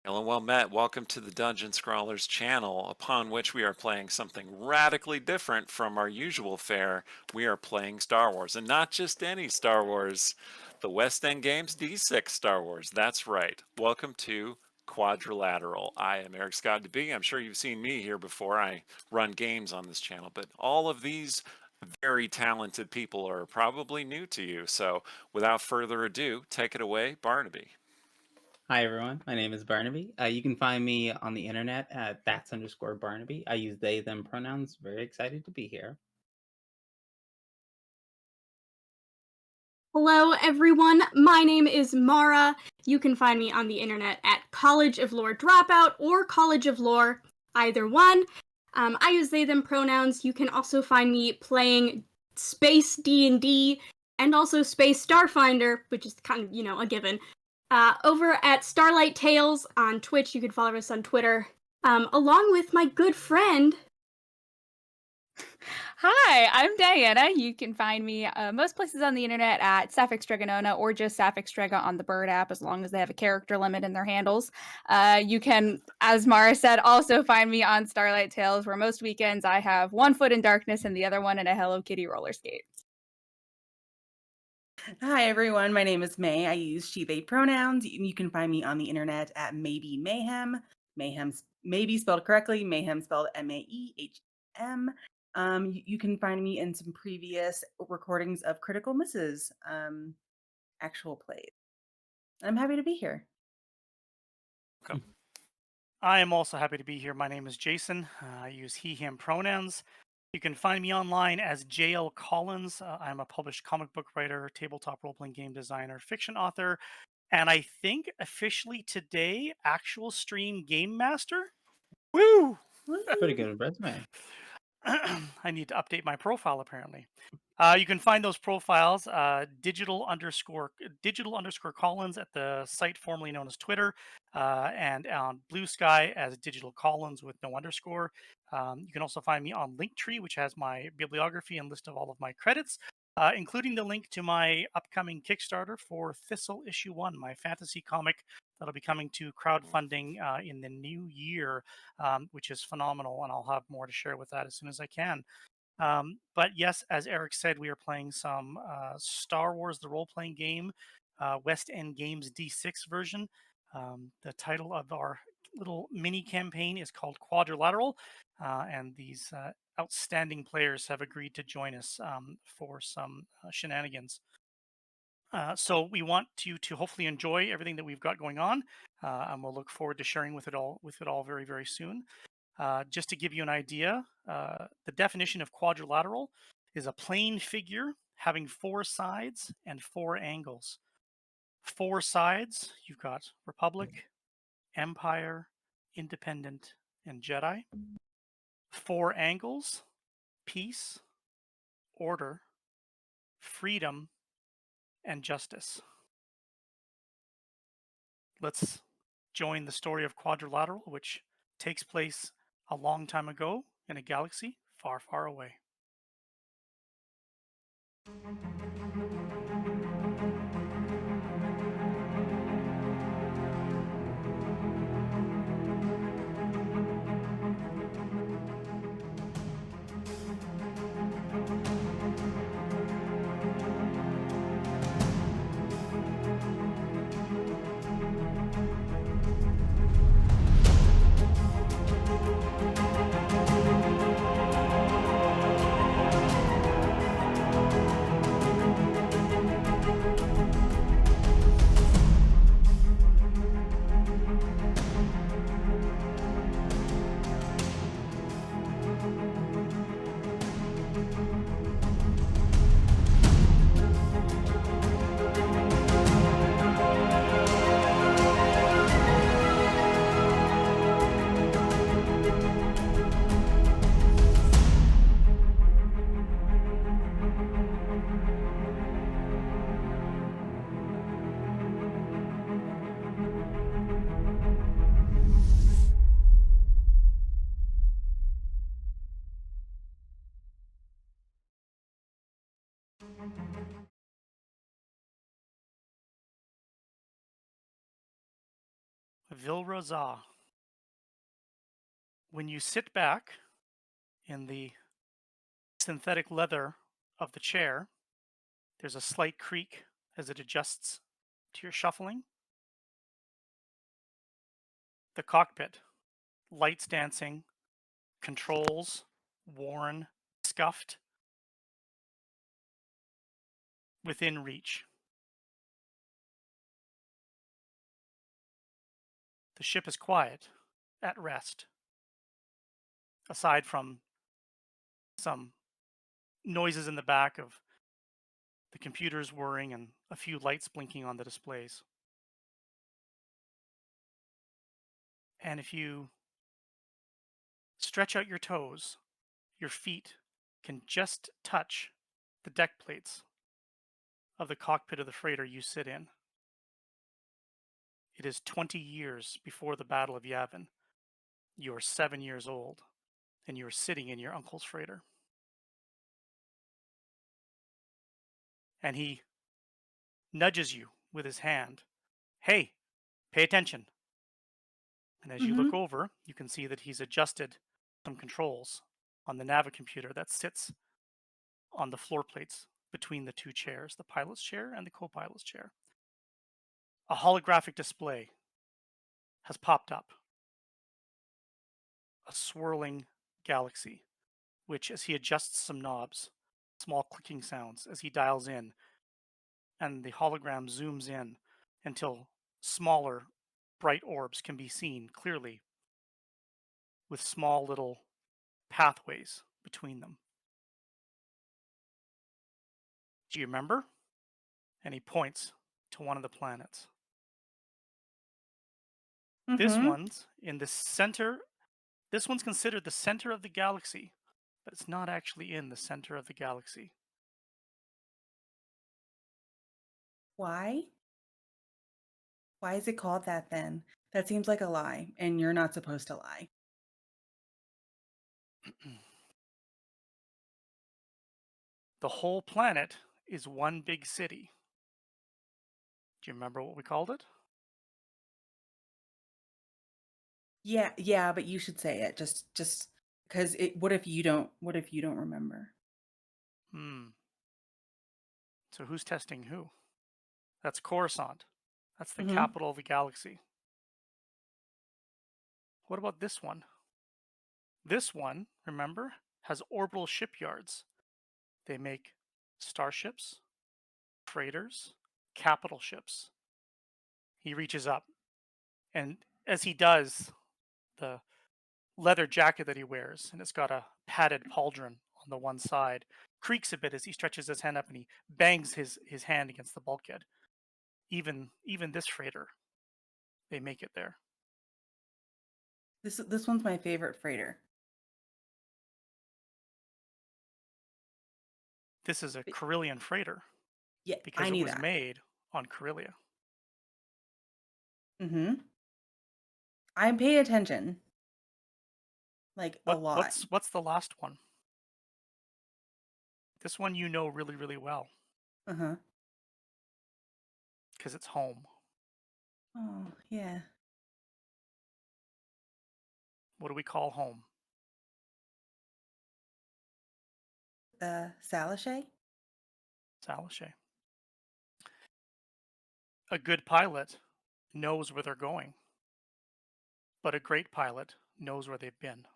Hello, well met. Welcome to the Dungeon Scrawlers channel, upon which we are playing something radically different from our usual fare. We are playing Star Wars, and not just any Star Wars, the West End Games D6 Star Wars. That's right. Welcome to Quadrilateral. I am Eric Scott DeB. I'm sure you've seen me here before. I run games on this channel, but all of these very talented people are probably new to you. So without further ado, take it away, Barnaby. Hi everyone, my name is Barnaby. You can find me on the internet at _Barnaby. I use they, them pronouns. Very excited to be here. Hello, everyone. My name is Mara. You can find me on the internet at College of Lore Dropout or College of Lore, either one. I use they, them pronouns. You can also find me playing Space D&D and also Space Starfinder, which is kind of, a given. Over at Starlight Tales on Twitch. You can follow us on Twitter, along with my good friend. Hi, I'm Diana. You can find me most places on the internet at Sapphic Stregonona or just Sapphic Strega on the Bird app, as long as they have a character limit in their handles. You can, as Mara said, also find me on Starlight Tales, where most weekends I have one foot in darkness and the other one in a Hello Kitty roller skate. Hi everyone, my name is May. I use she, they pronouns. You can find me on the internet at Maybe Mayhem. Mayhem's maybe spelled correctly, Mayhem spelled M-A-E-H-M. You can find me in some previous recordings of Critical Misses actual plays. I'm happy to be here. Welcome. I am also happy to be here. My name is Jason. I use he, him pronouns. You can find me online as JL Collins. I'm a published comic book writer, tabletop role-playing game designer, fiction author, and I think officially today, actual stream game master. Woo! Pretty good resume. I need to update my profile apparently. You can find those profiles digital underscore Collins at the site formerly known as Twitter, and on Blue Sky as Digital Collins with no underscore. You can also find me on Linktree, which has my bibliography and list of all of my credits, including the link to my upcoming Kickstarter for Thistle Issue 1, my fantasy comic that'll be coming to crowdfunding in the new year, which is phenomenal, and I'll have more to share with that as soon as I can. But yes, as Eric said, we are playing some Star Wars, the role-playing game, West End Games D6 version. The title of our little mini campaign is called Quadrilateral, and these outstanding players have agreed to join us for some shenanigans. So we want you to hopefully enjoy everything that we've got going on, and we'll look forward to sharing with it all very, very soon. Just to give you an idea, the definition of quadrilateral is a plane figure having 4 sides and 4 angles. 4 sides, you've got Republic, Empire, Independent, and Jedi. 4 angles, peace, order, freedom, and justice. Let's join the story of Quadrilateral, which takes place a long time ago in a galaxy far, far away. Vilra Za. When you sit back in the synthetic leather of the chair, there's a slight creak as it adjusts to your shuffling. The cockpit, lights dancing, controls worn, scuffed, within reach. The ship is quiet, at rest, aside from some noises in the back of the computers whirring and a few lights blinking on the displays. And if you stretch out your toes, your feet can just touch the deck plates of the cockpit of the freighter you sit in. It is 20 years before the Battle of Yavin. You are 7 years old, and you are sitting in your uncle's freighter. And he nudges you with his hand. Hey, pay attention. And as you look over, you can see that he's adjusted some controls on the Navicomputer that sits on the floor plates between the two chairs, the pilot's chair and the co-pilot's chair. A holographic display has popped up. A swirling galaxy, which, as he adjusts some knobs, small clicking sounds as he dials in, and the hologram zooms in until smaller, bright orbs can be seen clearly with small little pathways between them. Do you remember? And he points to one of the planets. This one's in the center. This one's considered the center of the galaxy, but it's not actually in the center of the galaxy. Why? Why is it called that then? That seems like a lie, and you're not supposed to lie. The whole planet is one big city. Do you remember what we called it? Yeah, but you should say it. Just because what if you don't remember? So who's testing who? That's Coruscant. That's the Mhm. capital of the galaxy. What about this one? This one, remember, has orbital shipyards. They make starships, freighters, capital ships. He reaches up, and as he does, the leather jacket that he wears, and it's got a padded pauldron on the one side, creaks a bit as he stretches his hand up and he bangs his hand against the bulkhead. Even this freighter, they make it there. This one's my favorite freighter. This is a Carillion freighter Yeah, because I it knew was that. made on Carillia. I pay attention, like a lot. What's the last one? This one you know really, really well because it's home. Oh yeah. What do we call home? Salishay. Salishay. A good pilot knows where they're going, but a great pilot knows where they've been.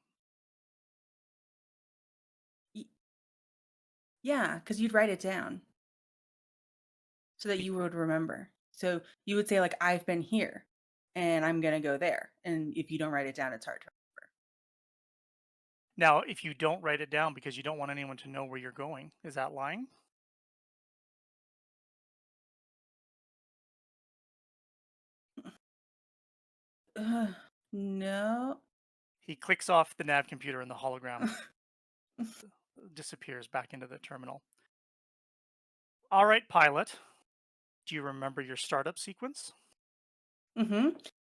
Yeah, because you'd write it down so that you would remember. So you would say like, "I've been here, and I'm gonna go there." And if you don't write it down, it's hard to Now, if you don't write it down because you don't want anyone to know where you're going, is that lying? No. He clicks off the nav computer and the hologram disappears back into the terminal. All right, pilot. Do you remember your startup sequence?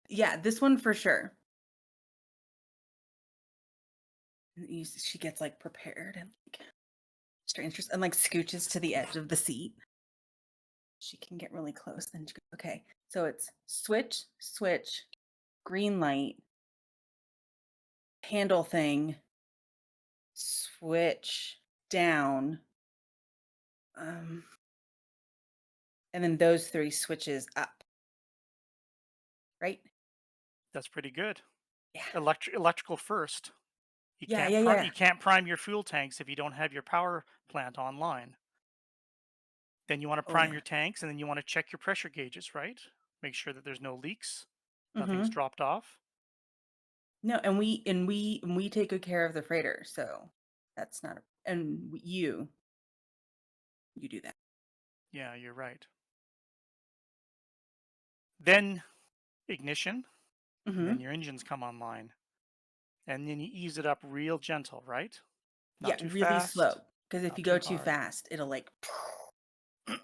Yeah, this one for sure. She gets like prepared and like strangers and like scooches to the edge of the seat. She can get really close. Then she goes, okay, so it's switch, switch, green light handle thing switch down, um, and then those 3 switches up, right? That's pretty good. Yeah. Electrical first. Yeah, yeah, yeah. You can't prime your fuel tanks if you don't have your power plant online. Then you want to Oh, prime yeah. your tanks, and then you want to check your pressure gauges, right? Make sure that there's no leaks, nothing's Mhm. dropped off. No, and we take good care of the freighter, so that's not a and you do that. Yeah, you're right. Then ignition, and then Mhm. your engines come online. And then you ease it up real gentle, right? Yeah, Not too really slow, fast, because if not you too go too hard. fast, it'll, like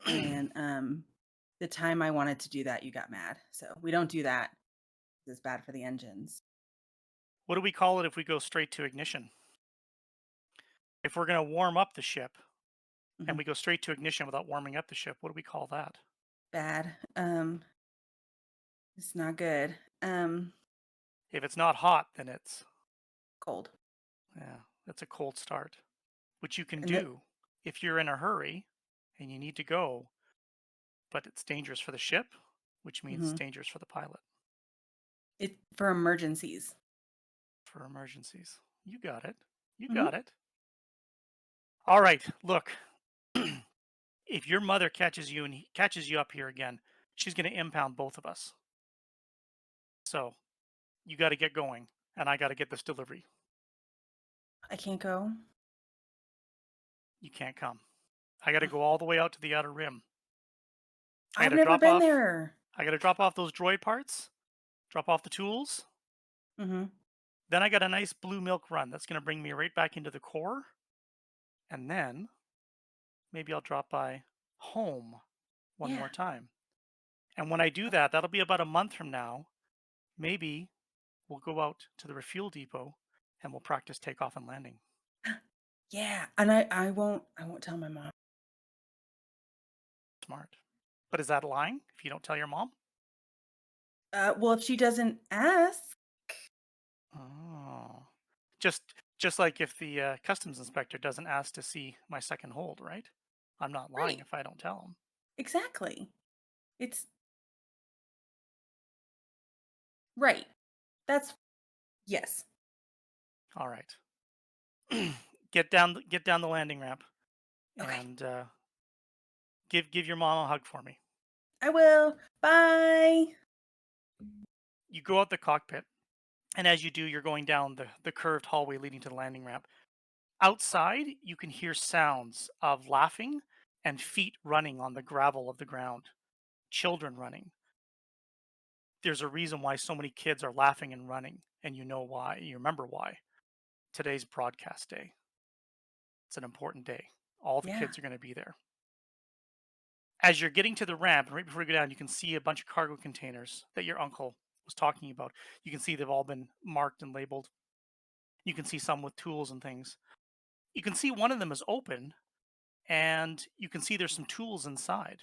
and, the time I wanted to do that, you got mad, so we don't do that. It's bad for the engines. What do we call it if we go straight to ignition? If we're going to warm up the ship and Mhm. we go straight to ignition without warming up the ship, what do we call that? Bad, it's not good. If it's not hot, then it's, Cold. yeah, that's a cold start, which you can And the do if you're in a hurry and you need to go, but it's dangerous for the ship, which means it's Mhm. dangerous for the pilot It for emergencies. for emergencies. You got it. You Mhm. got it. All right, look. If your mother catches you and catches you up here again, she's going to impound both of us. So you got to get going, and I got to get this delivery. I can't go? You can't come. I got to go all the way out to the outer rim. I got I've to never drop been off. there. I got to drop off those droid parts. Drop off the tools. Mhm. Then I got a nice blue milk run that's going to bring me right back into the core, and then maybe I'll drop by home one Yeah. more time. And when I do that, that'll be about a month from now. Maybe we'll go out to the refuel depot and we'll practice takeoff and landing. Yeah, and I won't tell my mom. Smart. But is that lying if you don't tell your mom? Well, if she doesn't ask. Oh. Just just like if the customs inspector doesn't ask to see my second hold, right? I'm not lying Right, if I don't tell him. exactly. It's right. That's yes. All right. Get down the landing ramp Okay, and give your mom a hug for me. I will. Bye. You go out the cockpit, and as you do, you're going down the curved hallway leading to the landing ramp. Outside, you can hear sounds of laughing and feet running on the gravel of the ground. Children running. There's a reason why so many kids are laughing and running, and you know why. You remember why. Today's broadcast day. It's an important day. All the Yeah. kids are going to be there. As you're getting to the ramp, and right before you go down, you can see a bunch of cargo containers that your uncle was talking about. You can see they've all been marked and labeled. You can see some with tools and things. You can see one of them is open, and you can see there's some tools inside.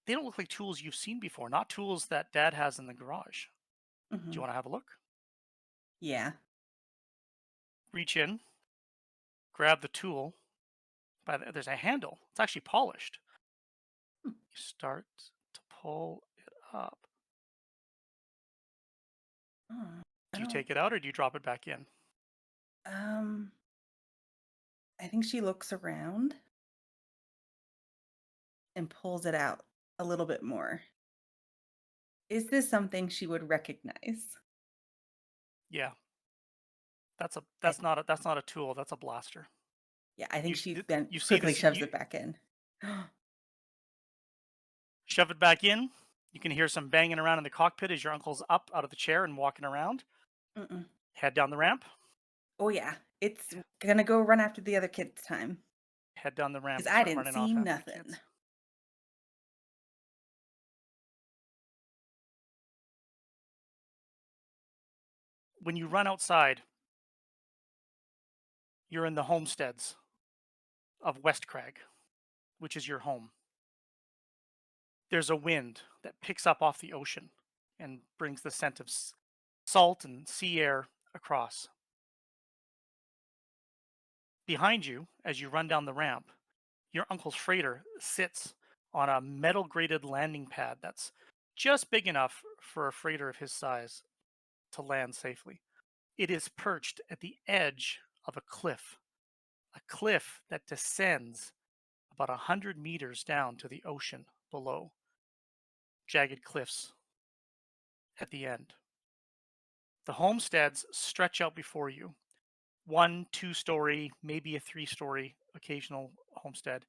They don't look like tools you've seen before, not tools that Dad has in the garage. Do you Mhm. want to have a look? Yeah. Reach in, grab the tool. There's a handle. It's actually polished. Hmm. You start to pull it up. Oh, I Do you don't take it out or do you drop it back in? um I think she looks around and pulls it out a little bit more. Is this something she would recognize? Yeah, I that's not a tool. That's a blaster. Yeah, I think she Th- then you see quickly this. shoves You it back in. shove it back in. You can hear some banging around in the cockpit as your uncle's up out of the chair and walking around. Mm-mm. Head down the ramp. Oh yeah, it's gonna go run after the other kids' time Head down the ramp because and I start didn't running see off after the nothing. kids. When you run outside, you're in the homesteads of West Crag, which is your home. There's a wind that picks up off the ocean and brings the scent of salt and sea air across. Behind you, as you run down the ramp, your uncle's freighter sits on a metal grated landing pad that's just big enough for a freighter of his size to land safely. It is perched at the edge of a cliff that descends about 100 meters down to the ocean below. Jagged cliffs at the end. The homesteads stretch out before you. 1, 2-story, maybe a 3-story occasional homestead,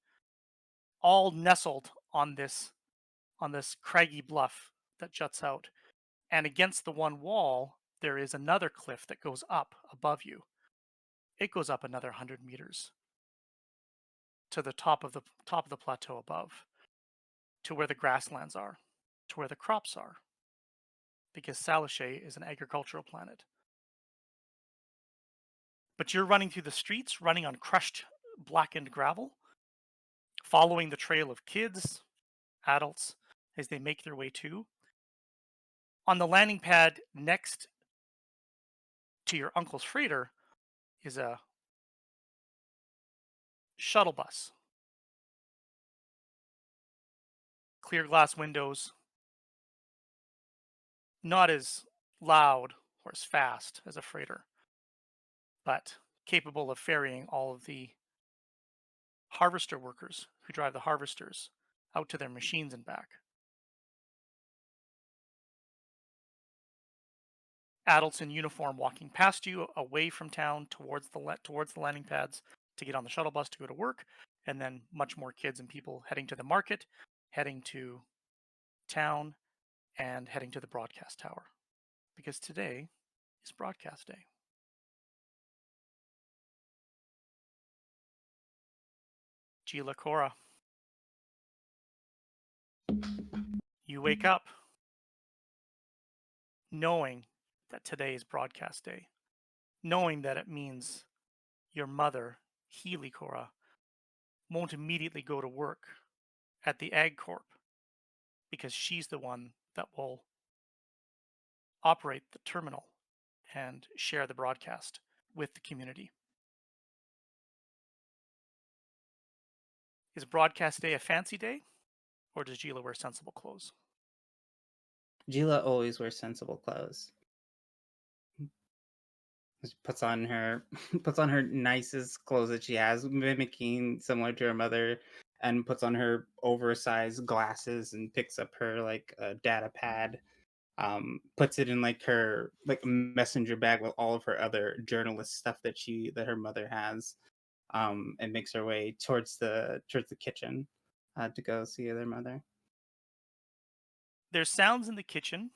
all nestled on this craggy bluff that juts out. And against the one wall, there is another cliff that goes up above you. It goes up another 100 meters to the top of the plateau above, to where the grasslands are, to where the crops are, because Salachet is an agricultural planet. But you're running through the streets, running on crushed, blackened gravel, following the trail of kids, adults, as they make their way to. On the landing pad next to your uncle's freighter is a shuttle bus. Clear glass windows, not as loud or as fast as a freighter, but capable of ferrying all of the harvester workers who drive the harvesters out to their machines and back. Adults in uniform walking past you away from town towards the landing pads to get on the shuttle bus to go to work, and then much more kids and people heading to the market, heading to town, and heading to the broadcast tower, because today is broadcast day. Gila Cora, you wake up knowing that today is broadcast day, knowing that it means your mother, Healy Cora, won't immediately go to work at the Ag Corp because she's the one that will operate the terminal and share the broadcast with the community. Is broadcast day a fancy day, or does Gila wear sensible clothes? Gila always wears sensible clothes. She puts on her puts on her nicest clothes that she has, mimicking similar to her mother, and puts on her oversized glasses and picks up her like data pad, puts it in like her like messenger bag with all of her other journalist stuff that her mother has, and makes her way towards the kitchen to go see their mother. There's sounds in the kitchen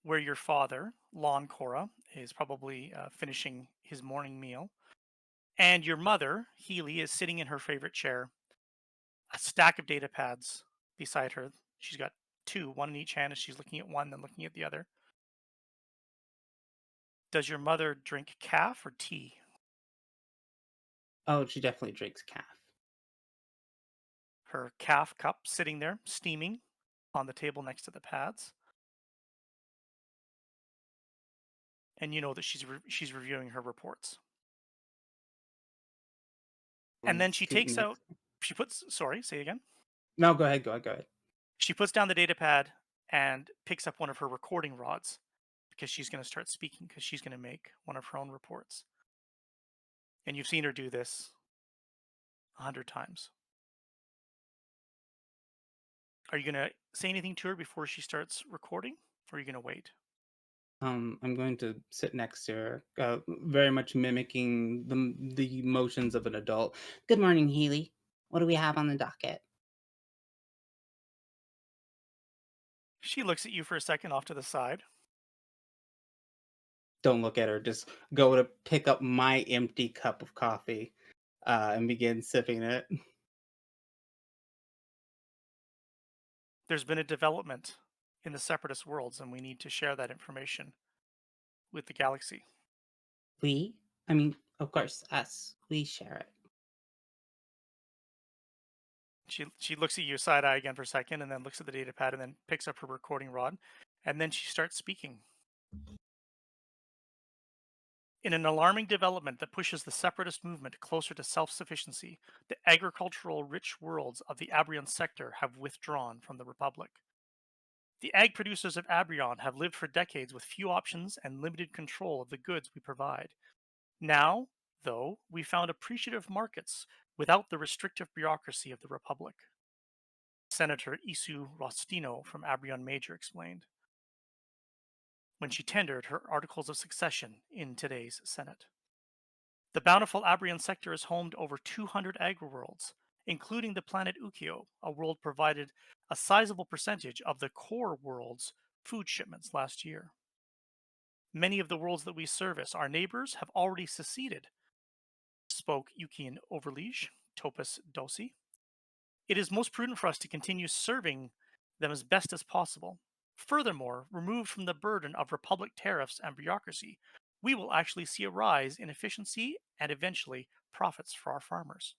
where your father, Lon Cora, is probably finishing his morning meal. And your mother, Healy, is sitting in her favorite chair, a stack of data pads beside her. She's got two, one in each hand, as she's looking at one, then looking at the other. Does your mother drink calf or tea? Oh, she definitely drinks calf. Her calf cup sitting there, steaming on the table next to the pads. And you know that she's reviewing her reports. And then she takes out, sorry, say again. No, go ahead, go ahead. She puts down the data pad and picks up one of her recording rods because she's going to start speaking, because she's going to make one of her own reports. And you've seen her do this 100 times. Are you going to say anything to her before she starts recording, or are you going to wait? I'm going to sit next to her, very much mimicking the motions of an adult. Good morning, Healy. What do we have on the docket? She looks at you for a second off to the side. Don't look at her. Just go to pick up my empty cup of coffee and begin sipping it. There's been a development in the separatist worlds, and we need to share that information with the galaxy. We? I mean, of course, us. We share it. She looks at you side eye again for a second, and then looks at the data pad, and then picks up her recording rod, and then she starts speaking. In an alarming development that pushes the separatist movement closer to self-sufficiency, the agricultural rich worlds of the Abrion sector have withdrawn from the Republic. The ag producers of Abrion have lived for decades with few options and limited control of the goods we provide. Now, though, we found appreciative markets without the restrictive bureaucracy of the Republic. Senator Isu Rostino from Abrion Major explained when she tendered her articles of succession in today's Senate. The bountiful Abrion sector is home to over 200 agri-worlds, including the planet Ukio, a world provided a sizable percentage of the core world's food shipments last year. Many of the worlds that we service, our neighbors, have already seceded, spoke Yukian Overlige, Topus Dosi. It is most prudent for us to continue serving them as best as possible. Furthermore, removed from the burden of Republic tariffs and bureaucracy, we will actually see a rise in efficiency and eventually profits for our farmers.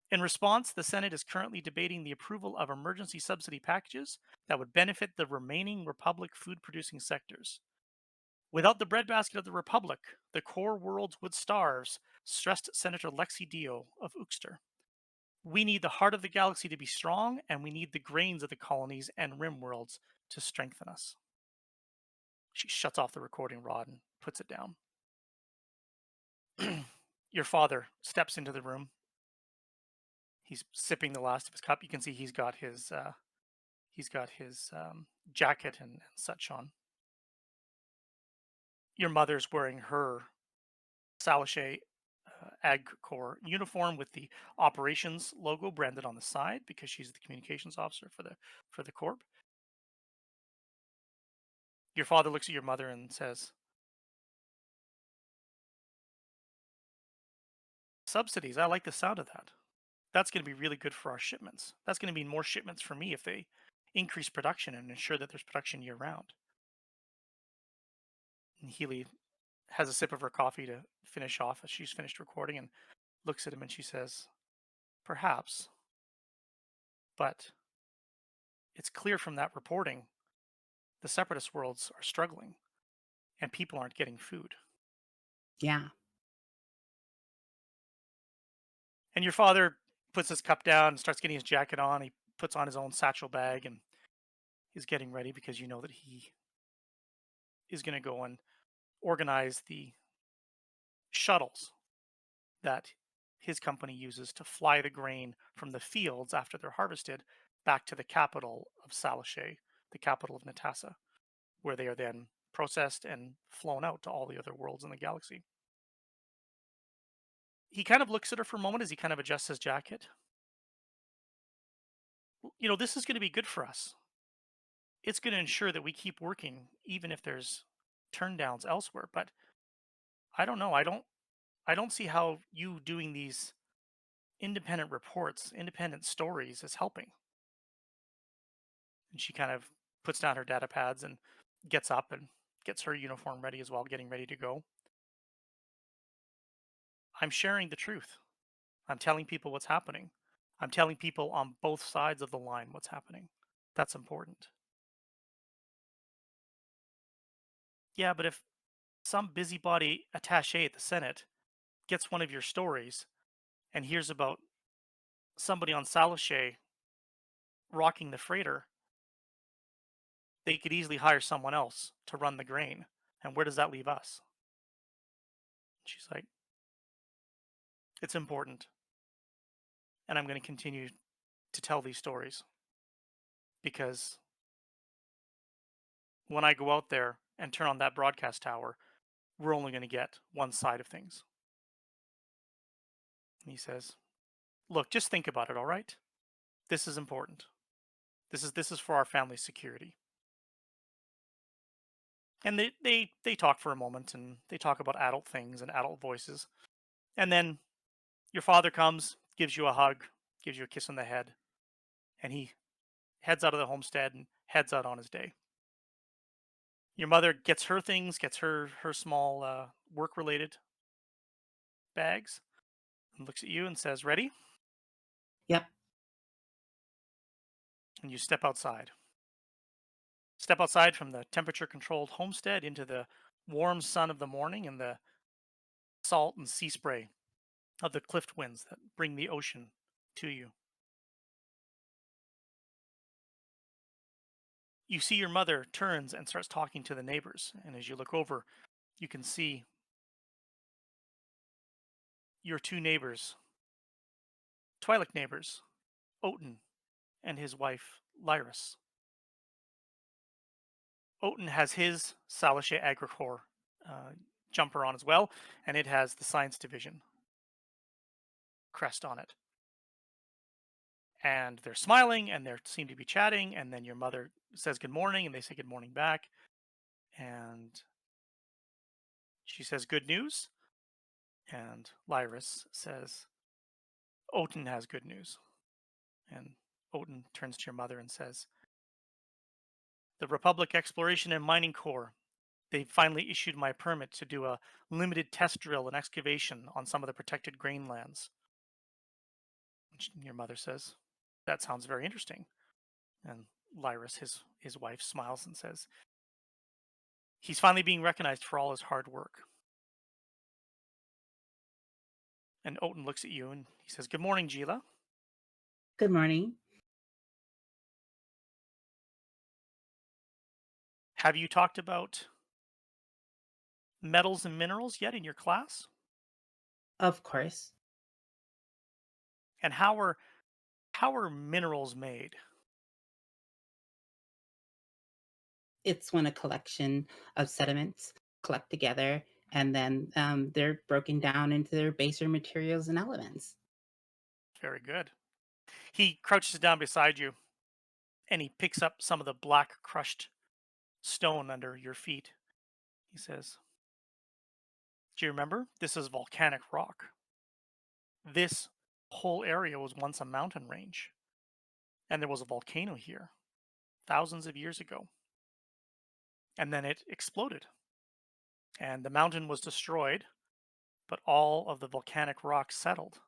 In response, the Senate is currently debating the approval of emergency subsidy packages that would benefit the remaining Republic food producing sectors. Without the breadbasket of the Republic, the core worlds would starve, stressed Senator Lexi Dio of Uxter. We need the heart of the galaxy to be strong, and we need the grains of the colonies and rim worlds to strengthen us. She shuts off the recording rod and puts it down. Your father steps into the room. He's sipping the last of his cup. You can see he's got his jacket and such on. Your mother's wearing her Salashay Ag Corps uniform with the operations logo branded on the side because she's the communications officer for the corp. Your father looks at your mother and says, "Subsidies, I like the sound of that. That's going to be really good for our shipments. That's going to mean more shipments for me if they increase production and ensure that there's production year round." And Healy has a sip of her coffee to finish off as she's finished recording and looks at him and she says, "Perhaps, but it's clear from that reporting the separatist worlds are struggling and people aren't getting food." Yeah. And your father puts his cup down and starts getting his jacket on. He puts on his own satchel bag and is getting ready because you know that he is going to go and organize the shuttles that his company uses to fly the grain from the fields after they're harvested back to the capital of Salashay, the capital of Natasa, where they are then processed and flown out to all the other worlds in the galaxy. He kind of looks at her for a moment as he kind of adjusts his jacket. You know, this is going to be good for us. It's going to ensure that we keep working even if there's turndowns elsewhere, but I don't know. I don't see how you doing these independent reports, independent stories is helping. And she kind of puts down her data pads and gets up and gets her uniform ready as well, getting ready to go. "I'm sharing the truth. I'm telling people what's happening. I'm telling people on both sides of the line what's happening. That's important." "Yeah, but if some busybody attaché at the Senate gets one of your stories and hears about somebody on Salashay rocking the freighter, they could easily hire someone else to run the grain. And where does that leave us?" She's like, "It's important. And I'm going to continue to tell these stories because when I go out there and turn on that broadcast tower, we're only going to get one side of things." And he says, "Look, just think about it, all right? This is important. This is for our family's security." And they talk for a moment and they talk about adult things and adult voices. And then your father comes, gives you a hug, gives you a kiss on the head, and he heads out of the homestead and heads out on his day. Your mother gets her things, gets her small work related bags, and looks at you and says, "Ready?" Yep. and you step outside. Step outside from the temperature-controlled homestead into the warm sun of the morning and the salt and sea spray of the cliff winds that bring the ocean to you. You see your mother turns and starts talking to the neighbors, and as you look over, you can see your two neighbors, Twi'lek neighbors, Oten and his wife, Lyris. Oten has his Salachet Agricor uh, jumper on as well, and it has the Science Division crest on it. And they're smiling and they seem to be chatting, and then your mother says good morning, and they say good morning back. And she says, good news. And Lyris says, Oten has good news. And Oten turns to your mother and says, the Republic Exploration and Mining Corps, they finally issued my permit to do a limited test drill and excavation on some of the protected grain lands. Your mother says, that sounds very interesting. And Lyris, his wife, smiles and says, he's finally being recognized for all his hard work. And Oten looks at you and he says, good morning, Gila. Good morning. Have you talked about metals and minerals yet in your class? Of course. And how are minerals made? It's when a collection of sediments collect together and then they're broken down into their baser materials and elements. Very good. He crouches down beside you and he picks up some of the black crushed stone under your feet. He says, do you remember? This is volcanic rock. This whole area was once a mountain range, and there was a volcano here thousands of years ago. And then it exploded, and the mountain was destroyed, but all of the volcanic rock settled.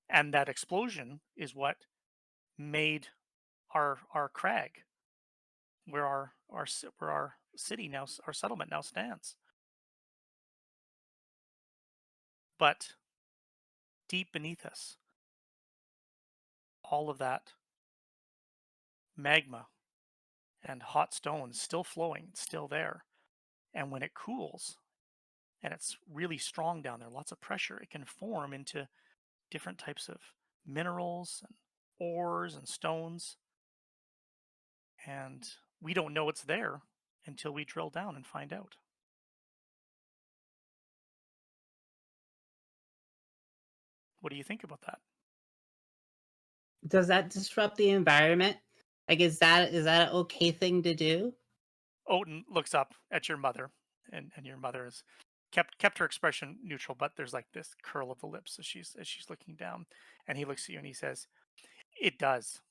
And that explosion is what made our crag, where where our city now, our settlement now stands. But deep beneath us, all of that magma and hot stone is still flowing, it's still there. And when it cools and it's really strong down there, lots of pressure, it can form into different types of minerals and ores and stones. And we don't know it's there until we drill down and find out. What do you think about that? Does that disrupt the environment? Like, is that an okay thing to do? Oten looks up at your mother, and your mother has kept her expression neutral, but there's like this curl of the lips as she's looking down, and he looks at you and he says, "It does.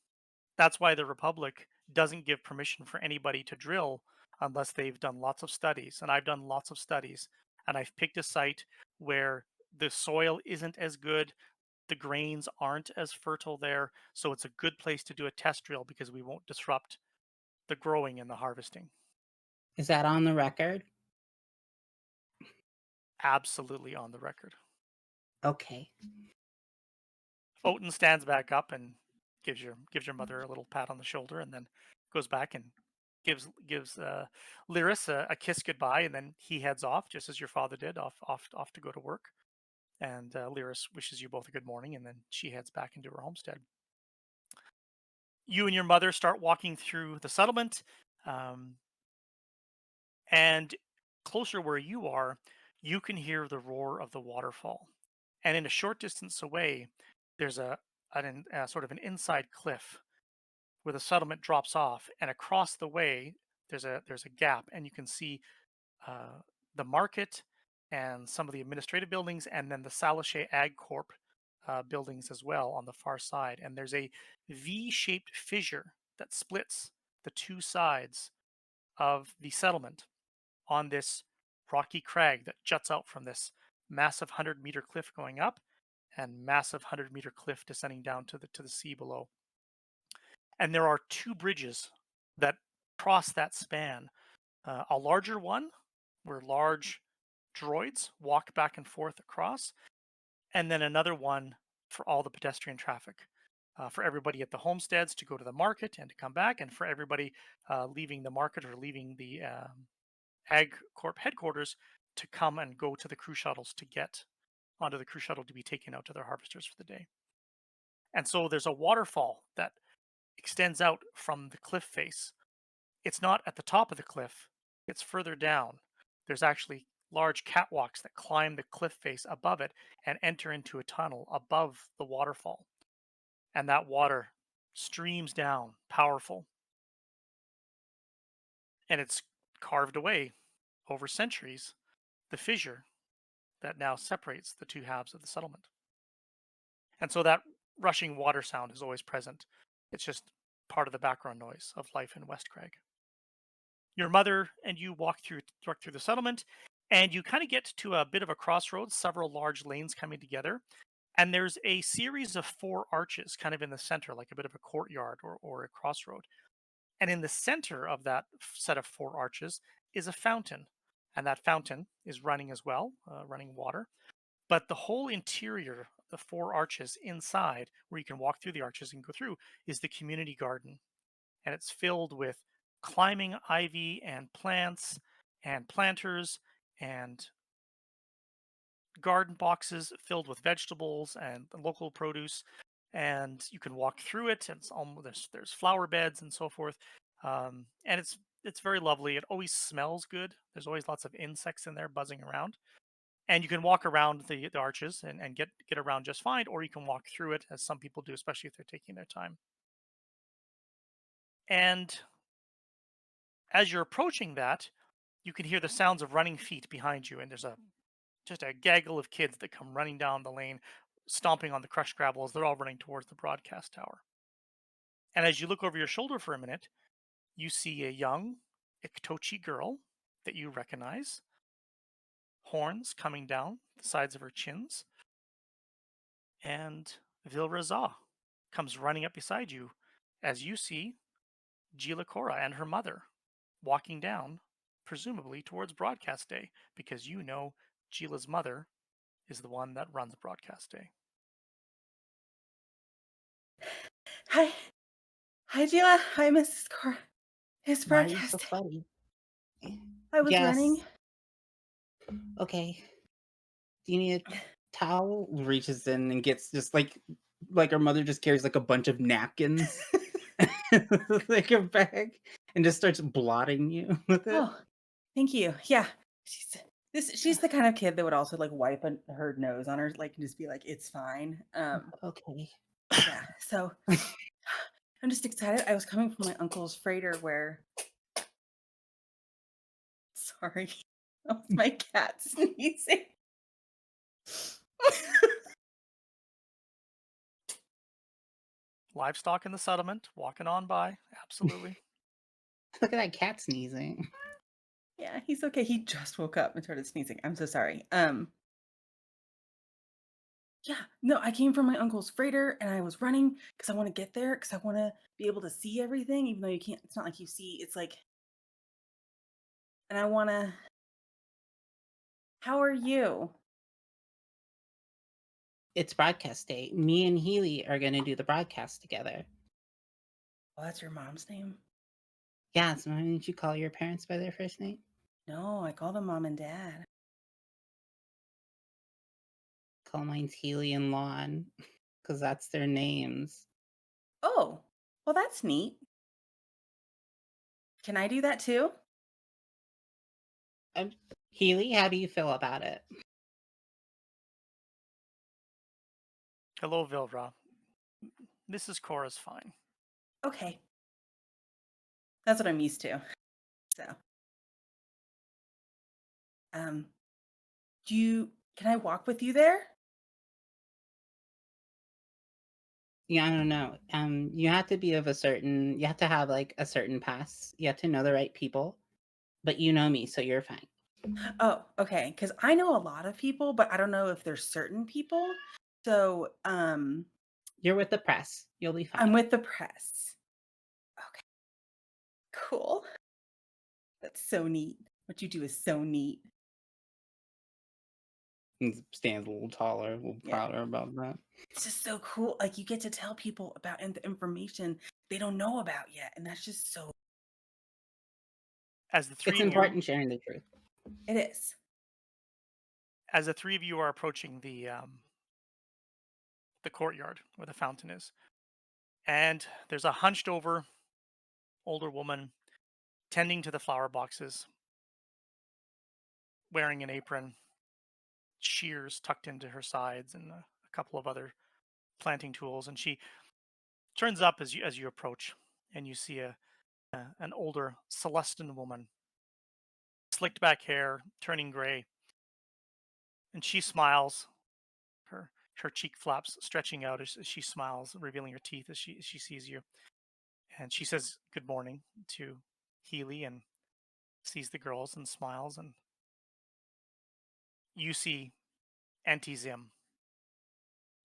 That's why the Republic doesn't give permission for anybody to drill unless they've done lots of studies. And I've done lots of studies, and I've picked a site where the soil isn't as good, the grains aren't as fertile there, so it's a good place to do a test drill because we won't disrupt the growing and the harvesting." Is that on the record? Absolutely on the record. Okay. Oten stands back up and gives your mother a little pat on the shoulder, and then goes back and gives Lyris a kiss goodbye, and then he heads off just as your father did, off to go to work. And Lyris wishes you both a good morning, and then she heads back into her homestead. You and your mother start walking through the settlement, um, and closer where you are, you can hear the roar of the waterfall. And in a short distance away, there's a sort of an inside cliff where the settlement drops off, and across the way there's a gap, and you can see uh, the market and some of the administrative buildings, and then the Salachet Ag Corp buildings as well on the far side. And there's a V-shaped fissure that splits the two sides of the settlement on this rocky crag that juts out from this massive 100-meter cliff going up and massive 100-meter cliff descending down to the sea below. And there are two bridges that cross that span. A larger one where large droids walk back and forth across, and then another one for all the pedestrian traffic. For everybody at the homesteads to go to the market and to come back, and for everybody leaving the market or leaving the Ag Corp headquarters to come and go to the crew shuttles to get onto the crew shuttle to be taken out to their harvesters for the day. And so there's a waterfall that extends out from the cliff face. It's not at the top of the cliff, it's further down. There's actually large catwalks that climb the cliff face above it and enter into a tunnel above the waterfall. And that water streams down, powerful. And it's carved away over centuries, the fissure that now separates the two halves of the settlement. And so that rushing water sound is always present. It's just part of the background noise of life in West Craig. Your mother and you walk through the settlement, and you kind of get to a bit of a crossroads, several large lanes coming together. And there's a series of 4 arches kind of in the center, like a bit of a courtyard or a crossroad. And in the center of that set of 4 arches is a fountain. And that fountain is running as well, running water. But the whole interior, the 4 arches inside, where you can walk through the arches and go through, is the community garden. And it's filled with climbing ivy and plants and planters and garden boxes filled with vegetables and local produce. And you can walk through it, and it's almost, there's flower beds and so forth. And it's very lovely. It always smells good. There's always lots of insects in there buzzing around. And you can walk around the arches and get around just fine, or you can walk through it, as some people do, especially if they're taking their time. And as you're approaching that, you can hear the sounds of running feet behind you, and there's just a gaggle of kids that come running down the lane, stomping on the crushed gravel as they're all running towards the broadcast tower. And as you look over your shoulder for a minute, you see a young Iktochi girl that you recognize, horns coming down the sides of her chins, and Vilraza comes running up beside you as you see Gila Cora and her mother walking down, presumably towards broadcast day, because you know Gila's mother is the one that runs broadcast day. Hi. Hi, Gila. Hi, Mrs. Cora. It's Why are you so broadcast. funny? I was Yes. running. Okay. Do you need a towel? Reaches in and gets just like her mother just carries like a bunch of napkins, like a bag, and just starts blotting you with it. Oh, thank you. Yeah. She's the kind of kid that would also like wipe her nose on her, like, and just be like, it's fine. Okay. Yeah. So I'm just excited. I was coming from my uncle's freighter where sorry. That was my cat sneezing. Livestock in the settlement, walking on by, absolutely. Look at that cat sneezing. Yeah, he's okay. He just woke up and started sneezing. I'm so sorry. Yeah, no, I came from my uncle's freighter and I was running because I want to get there because I want to be able to see everything, even though you can't. It's not like you see. It's like, and I want to. How are you? It's broadcast day. Me and Healy are going to do the broadcast together. Oh, that's your mom's name? Yeah, so why didn't you call your parents by their first name? No, I call them mom and dad. Call mine's Healy and Lon, because that's their names. Oh, well, that's neat. Can I do that too? Healy, how do you feel about it? Hello, Vilra. Mrs. Cora's fine. Okay. That's what I'm used to. So, can I walk with you there? Yeah, I don't know. You have to be of you have to have like a certain pass. You have to know the right people, but you know me, so you're fine. Oh, okay. Because I know a lot of people, but I don't know if there's certain people. So, You're with the press. You'll be fine. I'm with the press. Cool. That's so neat. What you do is so neat. He stands a little taller, a little Yeah. prouder about that. It's just so cool. Like you get to tell people about the information they don't know about yet. And that's just so As the It's three of you, important sharing the truth. it is. as the three of you are approaching the courtyard where the fountain is, and there's a hunched over older woman tending to the flower boxes, wearing an apron, shears tucked into her sides, and a couple of other planting tools. And she turns up as you approach, and you see an older Celestin woman, slicked back hair, turning gray, and she smiles. Her her cheek flaps stretching out as she smiles, revealing her teeth as she sees you. And she says good morning to Healy and sees the girls and smiles. And you see Auntie Zim.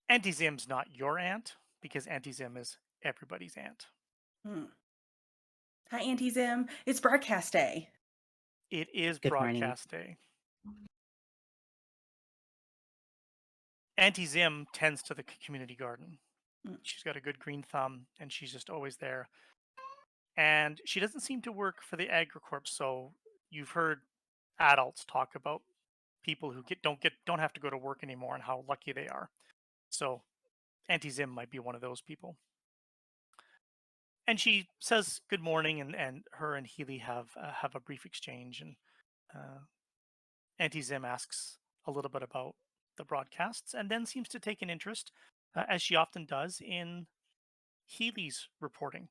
Auntie Zim's not your aunt because Auntie Zim is everybody's aunt. Hmm. Hi, Auntie Zim. It's broadcast day. It is Good morning. broadcast day. Auntie Zim tends to the community garden. Mm. She's got a good green thumb and she's just always there. And she doesn't seem to work for the AgriCorp, so you've heard adults talk about people who don't have to go to work anymore and how lucky they are. So Auntie Zim might be one of those people. And she says good morning, and her and Healy have a brief exchange, and uh, Auntie Zim asks a little bit about the broadcasts, and then seems to take an interest, as she often does, in Healy's reporting,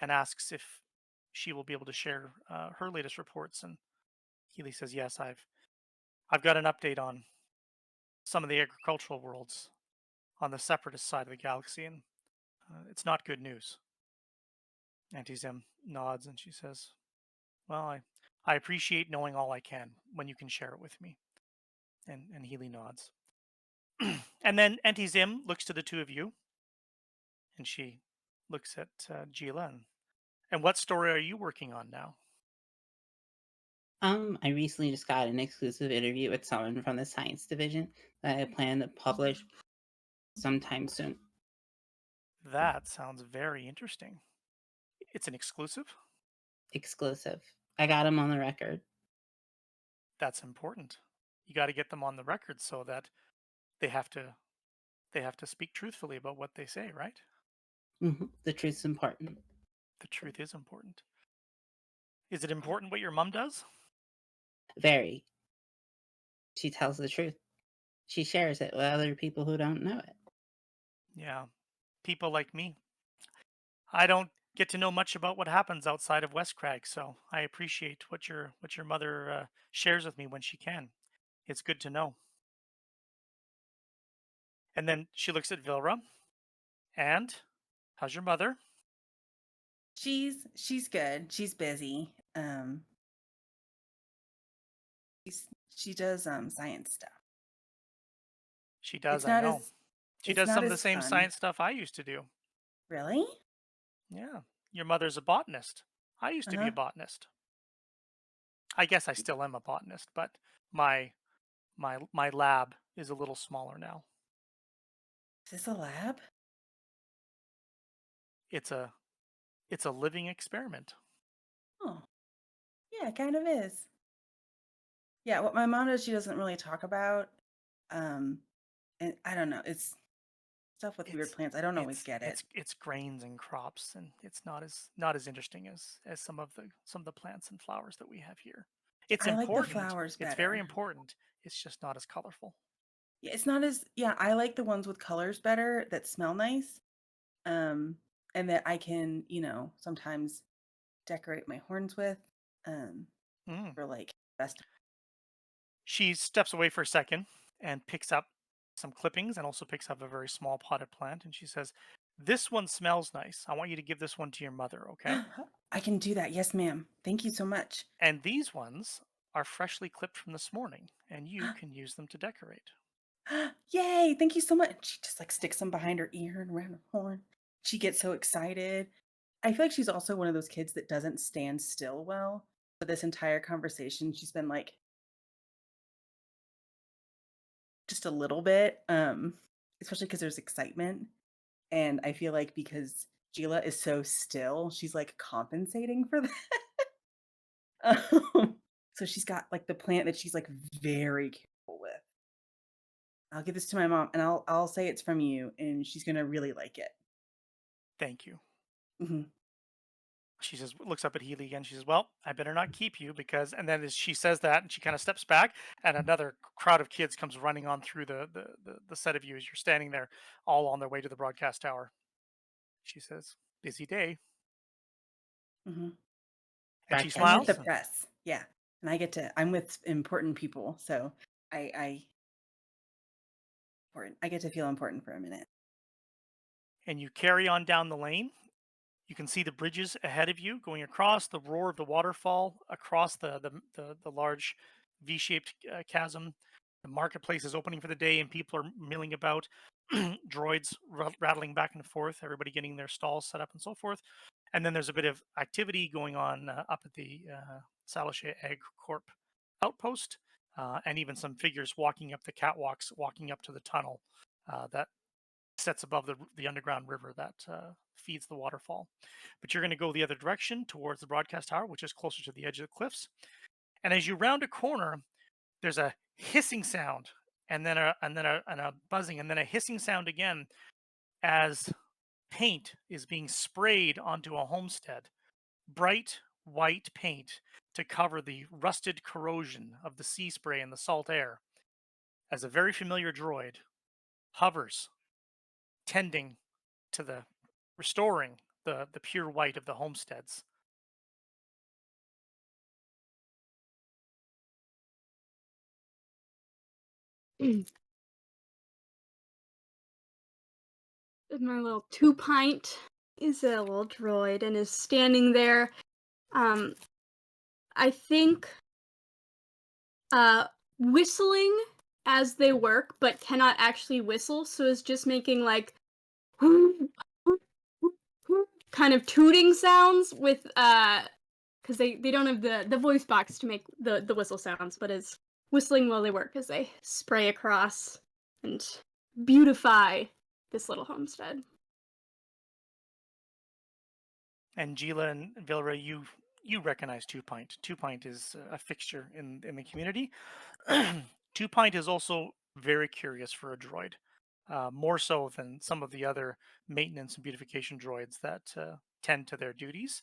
and asks if she will be able to share her latest reports. And Healy says, "Yes, I've got an update on some of the agricultural worlds on the separatist side of the galaxy, and it's not good news." Auntie Zim nods and she says, "Well, I appreciate knowing all I can when you can share it with me." And Healy nods. And then Auntie Zim looks to the two of you, and she looks at Gila. And what story are you working on now? I recently just got an exclusive interview with someone from the science division that I plan to publish sometime soon. That sounds very interesting. It's an exclusive? Exclusive. I got him on the record. That's important. You got to get them on the record so that they have to speak truthfully about what they say, right? The truth's important. The truth is important. Is it important what your mom does? Very. She tells the truth. She shares it with other people who don't know it. Yeah. People like me. I don't get to know much about what happens outside of West Crag, so I appreciate what your mother shares with me when she can. It's good to know. And then she looks at Vilra. And how's your mother? She's good. She's busy. She does science stuff. She does, It's I not know. as She it's does not some of the as same fun. science stuff I used to do. Really? Yeah. Your mother's a botanist. I used to be a Uh-huh. botanist. I guess I still am a botanist, but my lab is a little smaller now. Is this a lab? It's a living experiment. Oh, yeah, it kind of is. Yeah, what my mom does, she doesn't really talk about. Um, and I don't know. It's stuff with weird It's plants. I don't always get it. it's grains and crops, and it's not as interesting as some of the plants and flowers that we have here. It's I like the important. flowers It's very better. important. It's just not as colorful. Yeah, it's not as yeah, I like the ones with colors better that smell nice. Um, and that I can, sometimes decorate my horns with. Um, Mm. for like best. She steps away for a second and picks up some clippings and also picks up a very small potted plant, and she says, "This one smells nice. I want you to give this one to your mother, okay? I can do that. Yes, ma'am. Thank you so much. And these ones are freshly clipped from this morning, and you can use them to decorate." Yay! Thank you so much. She just like sticks them behind her ear and around her horn. She gets so excited. I feel like she's also one of those kids that doesn't stand still well. For this entire conversation, she's been like just a little bit, especially because there's excitement. And I feel like because Gila is so still, she's like compensating for that. So she's got like the plant that she's like very careful with. I'll give this to my mom and I'll say it's from you and she's gonna really like it. Thank you. Mhm. She says, looks up at Healy again. She says, "Well, I better not keep you because." And then as she says that, and she kind of steps back, and another crowd of kids comes running on through the set of you as you're standing there, all on their way to the broadcast tower. She says, "Busy day," Mhm. and she I'm with the smiles. press. Yeah. And I'm with important people. So I important. I get to feel important for a minute. And you carry on down the lane. You can see the bridges ahead of you going across the roar of the waterfall, across the large V-shaped chasm. The marketplace is opening for the day, and people are milling about. Droids rattling back and forth, everybody getting their stalls set up and so forth. And then there's a bit of activity going on up at the Salashe Egg Corp outpost, and even some figures walking up the catwalks, walking up to the tunnel that sets above the underground river that feeds the waterfall. But you're going to go the other direction towards the broadcast tower, which is closer to the edge of the cliffs. And as you round a corner, there's a hissing sound, and then a buzzing, and then a hissing sound again as paint is being sprayed onto a homestead. Bright white paint to cover the rusted corrosion of the sea spray and the salt air. As a very familiar droid hovers, tending to the restoring the pure white of the homesteads. My little 2-pint is a little droid and is standing there. I think whistling as they work, but cannot actually whistle, so is just making like kind of tooting sounds with because they don't have the voice box to make the whistle sounds, but is whistling while they work as they spray across and beautify this little homestead. And Gila and Vilra, you recognize Two Pint. Two Pint is a fixture in the community. Two Pint is also very curious for a droid, more so than some of the other maintenance and beautification droids that tend to their duties.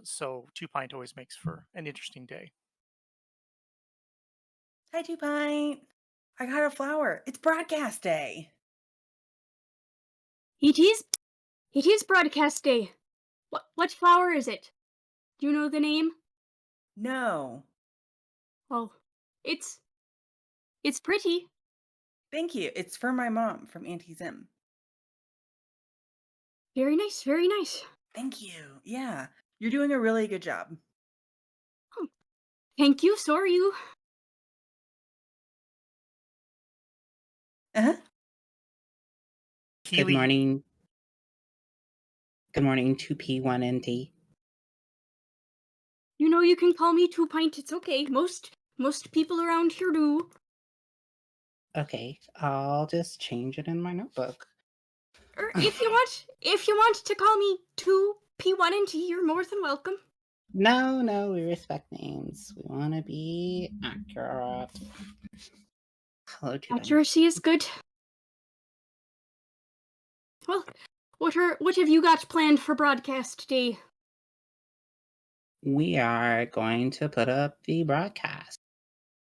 So Two Pint always makes for an interesting day. Hi, 2 Pint. I got a flower. It's broadcast day. It is broadcast day. What flower is it? Do you know the name? No. Well, it's pretty. Thank you. It's for my mom from Auntie Zim. Very nice, very nice. Thank you. Yeah. You're doing a really good job. Oh, thank you, so are you. Uh-huh. Good Healy, morning. Good morning, 2P1NT. You know you can call me 2-pint, it's okay. Most people around here do. Okay, I'll just change it in my notebook. Or if you want to call me 2P1NT, you're more than welcome. No, we respect names. We want to be accurate. Hello, 2 Accuracy is good. Well, what have you got planned for broadcast day? We are going to put up the broadcast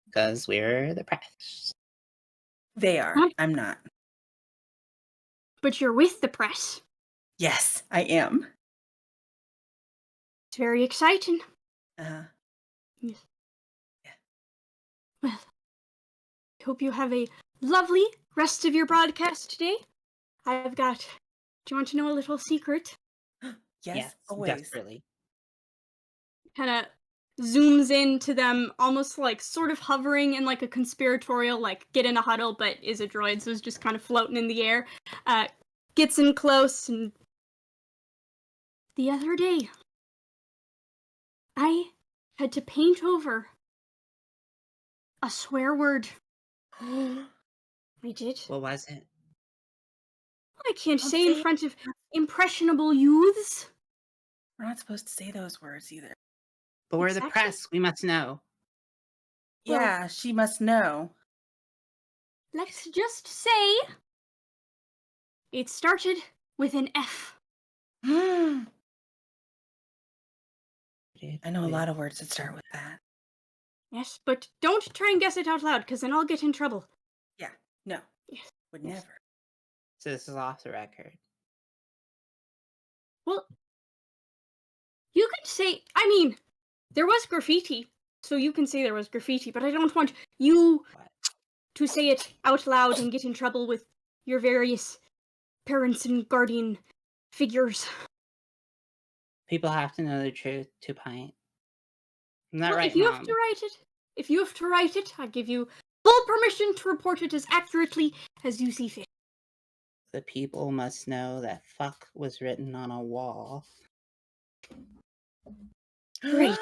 because we're the press. They are. Huh? I'm not. But you're with the press. Yes, I am. It's very exciting. Uh-huh. Yes. Yeah. Well, I hope you have a lovely rest of your broadcast today. Do you want to know a little secret? Yes, always. Desperately. Kind of zooms into them, almost like sort of hovering in like a conspiratorial, like get in a huddle, but is a droid, so is just kind of floating in the air. Gets in close and The other day, I had to paint over a swear word. I did. What was it? I can't Don't say in say it. front of impressionable youths. We're not supposed to say those words either. But we're the Exactly. press. We must know. Well- Yeah, she must know. Let's just say it started with an F. I know a lot of words that start with that. Yes, but don't try and guess it out loud, because then I'll get in trouble. Yeah, no, Yes. would Yes. never. So this is off the record. Well, you could say, I mean, there was graffiti, so you can say there was graffiti, but I don't want you What? to say it out loud and get in trouble with your various parents and guardian figures. People have to know the truth. 2 pint. Isn't that Well, right, if you Mom? have to write it, I give you full permission to report it as accurately as you see fit. The people must know that fuck was written on a wall. Great.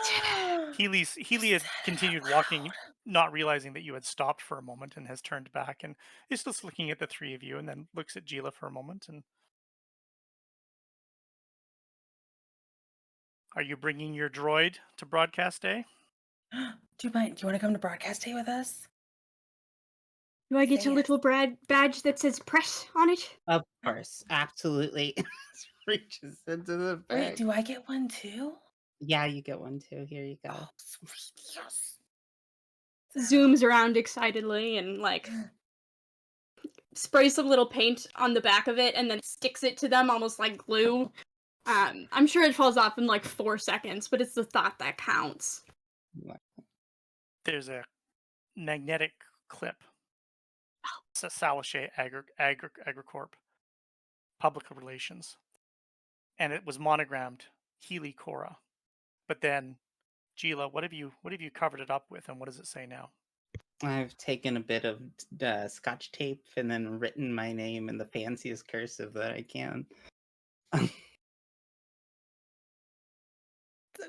Healy had continued walking, not realizing that you had stopped for a moment, and has turned back and is just looking at the three of you, and then looks at Gila for a moment. And are you bringing your droid to broadcast day? Do you want to come to broadcast day with us? Do I get Say a yes. little badge that says press on it? Of course, absolutely. Reaches into the bag. Wait, do I get one too? Yeah, you get one too. Here you go. Oh, sweet, yes. Zooms around excitedly and sprays some little paint on the back of it and then sticks it to them almost like glue. I'm sure it falls off in 4 seconds, but it's the thought that counts. There's a magnetic clip. It's a Salichet Agricorp, public relations, and it was monogrammed Healy Cora. But then, Gila, what have you covered it up with, and what does it say now? I've taken a bit of scotch tape and then written my name in the fanciest cursive that I can.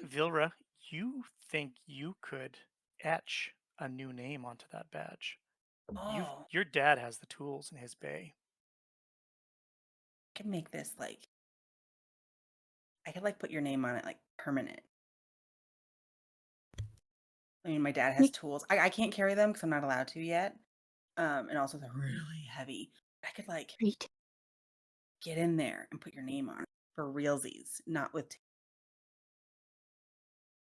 Vilra, you think you could etch a new name onto that badge? Oh, Your dad has the tools in his bay. I can make this I could put your name on it permanent. I mean, my dad has tools. I can't carry them because I'm not allowed to yet. And also they're really heavy. I could Great. get in there and put your name on it for realsies, not with.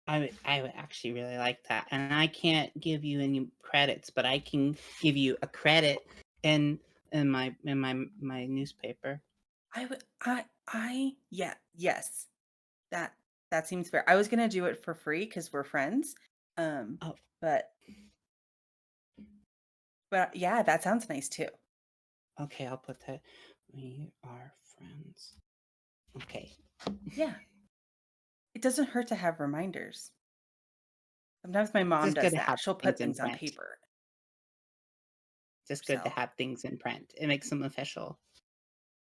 I would actually really like that, and I can't give you any credits, but I can give you a credit in my newspaper. Yes, that seems fair. I was gonna do it for free because we're friends. Oh. But yeah, that sounds nice too. Okay, I'll put that. We are friends. Okay. Yeah. It doesn't hurt to have reminders. Sometimes my mom Just does good to that. have She'll put things in things on print. paper. Just good to herself. have things in print. It makes them official.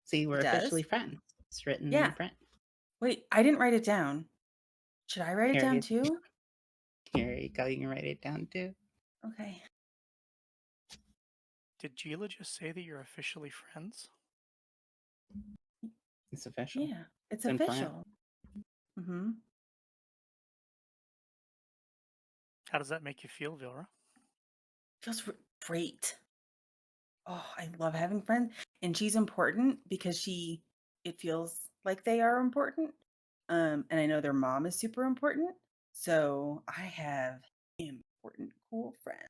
See, we're It does? officially friends. It's written Yeah. in print. Wait, I didn't write it down. Should I write it Here down you- too? Here you go. You can write it down too. Okay. Did Gila just say that you're officially friends? It's official. Yeah, it's in print. official. Mm-hmm. How does that make you feel, Vilra? Feels great. Oh, I love having friends, and she's important because it feels like they are important. And I know their mom is super important, so I have important, cool friends.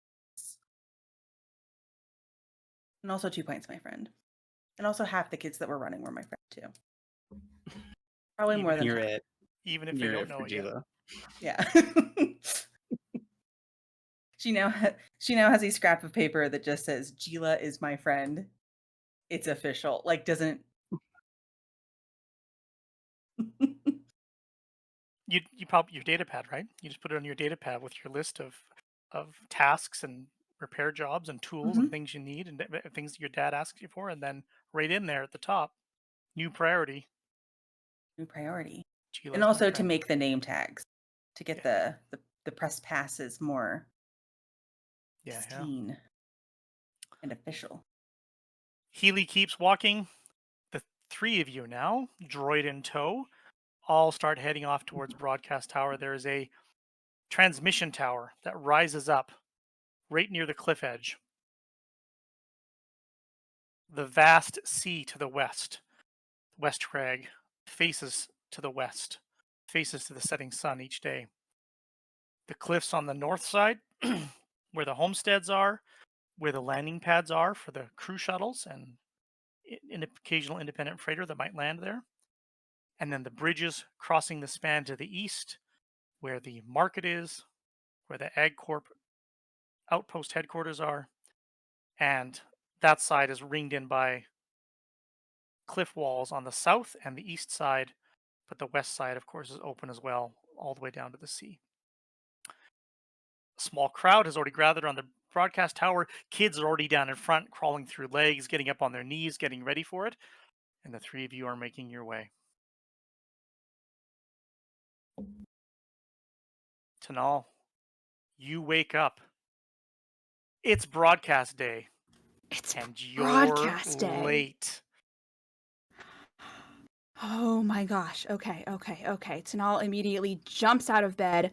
And also 2 Pints, my friend, and also half the kids that were running were my friend too. Probably more than You're half. it. Even if they You're don't it know for it yet. Gila. Yeah. She now has a scrap of paper that just says Gila is my friend. It's official. Doesn't You probably your data pad, right? You just put it on your data pad with your list of tasks and repair jobs and tools and things you need and things that your dad asks you for, and then right in there at the top, new priority. new priority. And also to make the name tags, to get the press passes more pristine and official. Healy keeps walking. The three of you now, droid in tow, all start heading off towards Broadcast Tower. There is a transmission tower that rises up right near the cliff edge. The vast sea to the west, West Crag, faces to the west, faces to the setting sun each day. The cliffs on the north side, where the homesteads are, where the landing pads are for the crew shuttles and an occasional independent freighter that might land there. And then the bridges crossing the span to the east, where the market is, where the Ag Corp outpost headquarters are. And that side is ringed in by cliff walls on the south and the east side, but the west side, of course, is open as well, all the way down to the sea. A small crowd has already gathered on the broadcast tower. Kids are already down in front, crawling through legs, getting up on their knees, getting ready for it. And the three of you are making your way. Tanal, you wake up. It's broadcast day. It's And you're broadcast day. late. Oh my gosh. Okay. Tanal immediately jumps out of bed,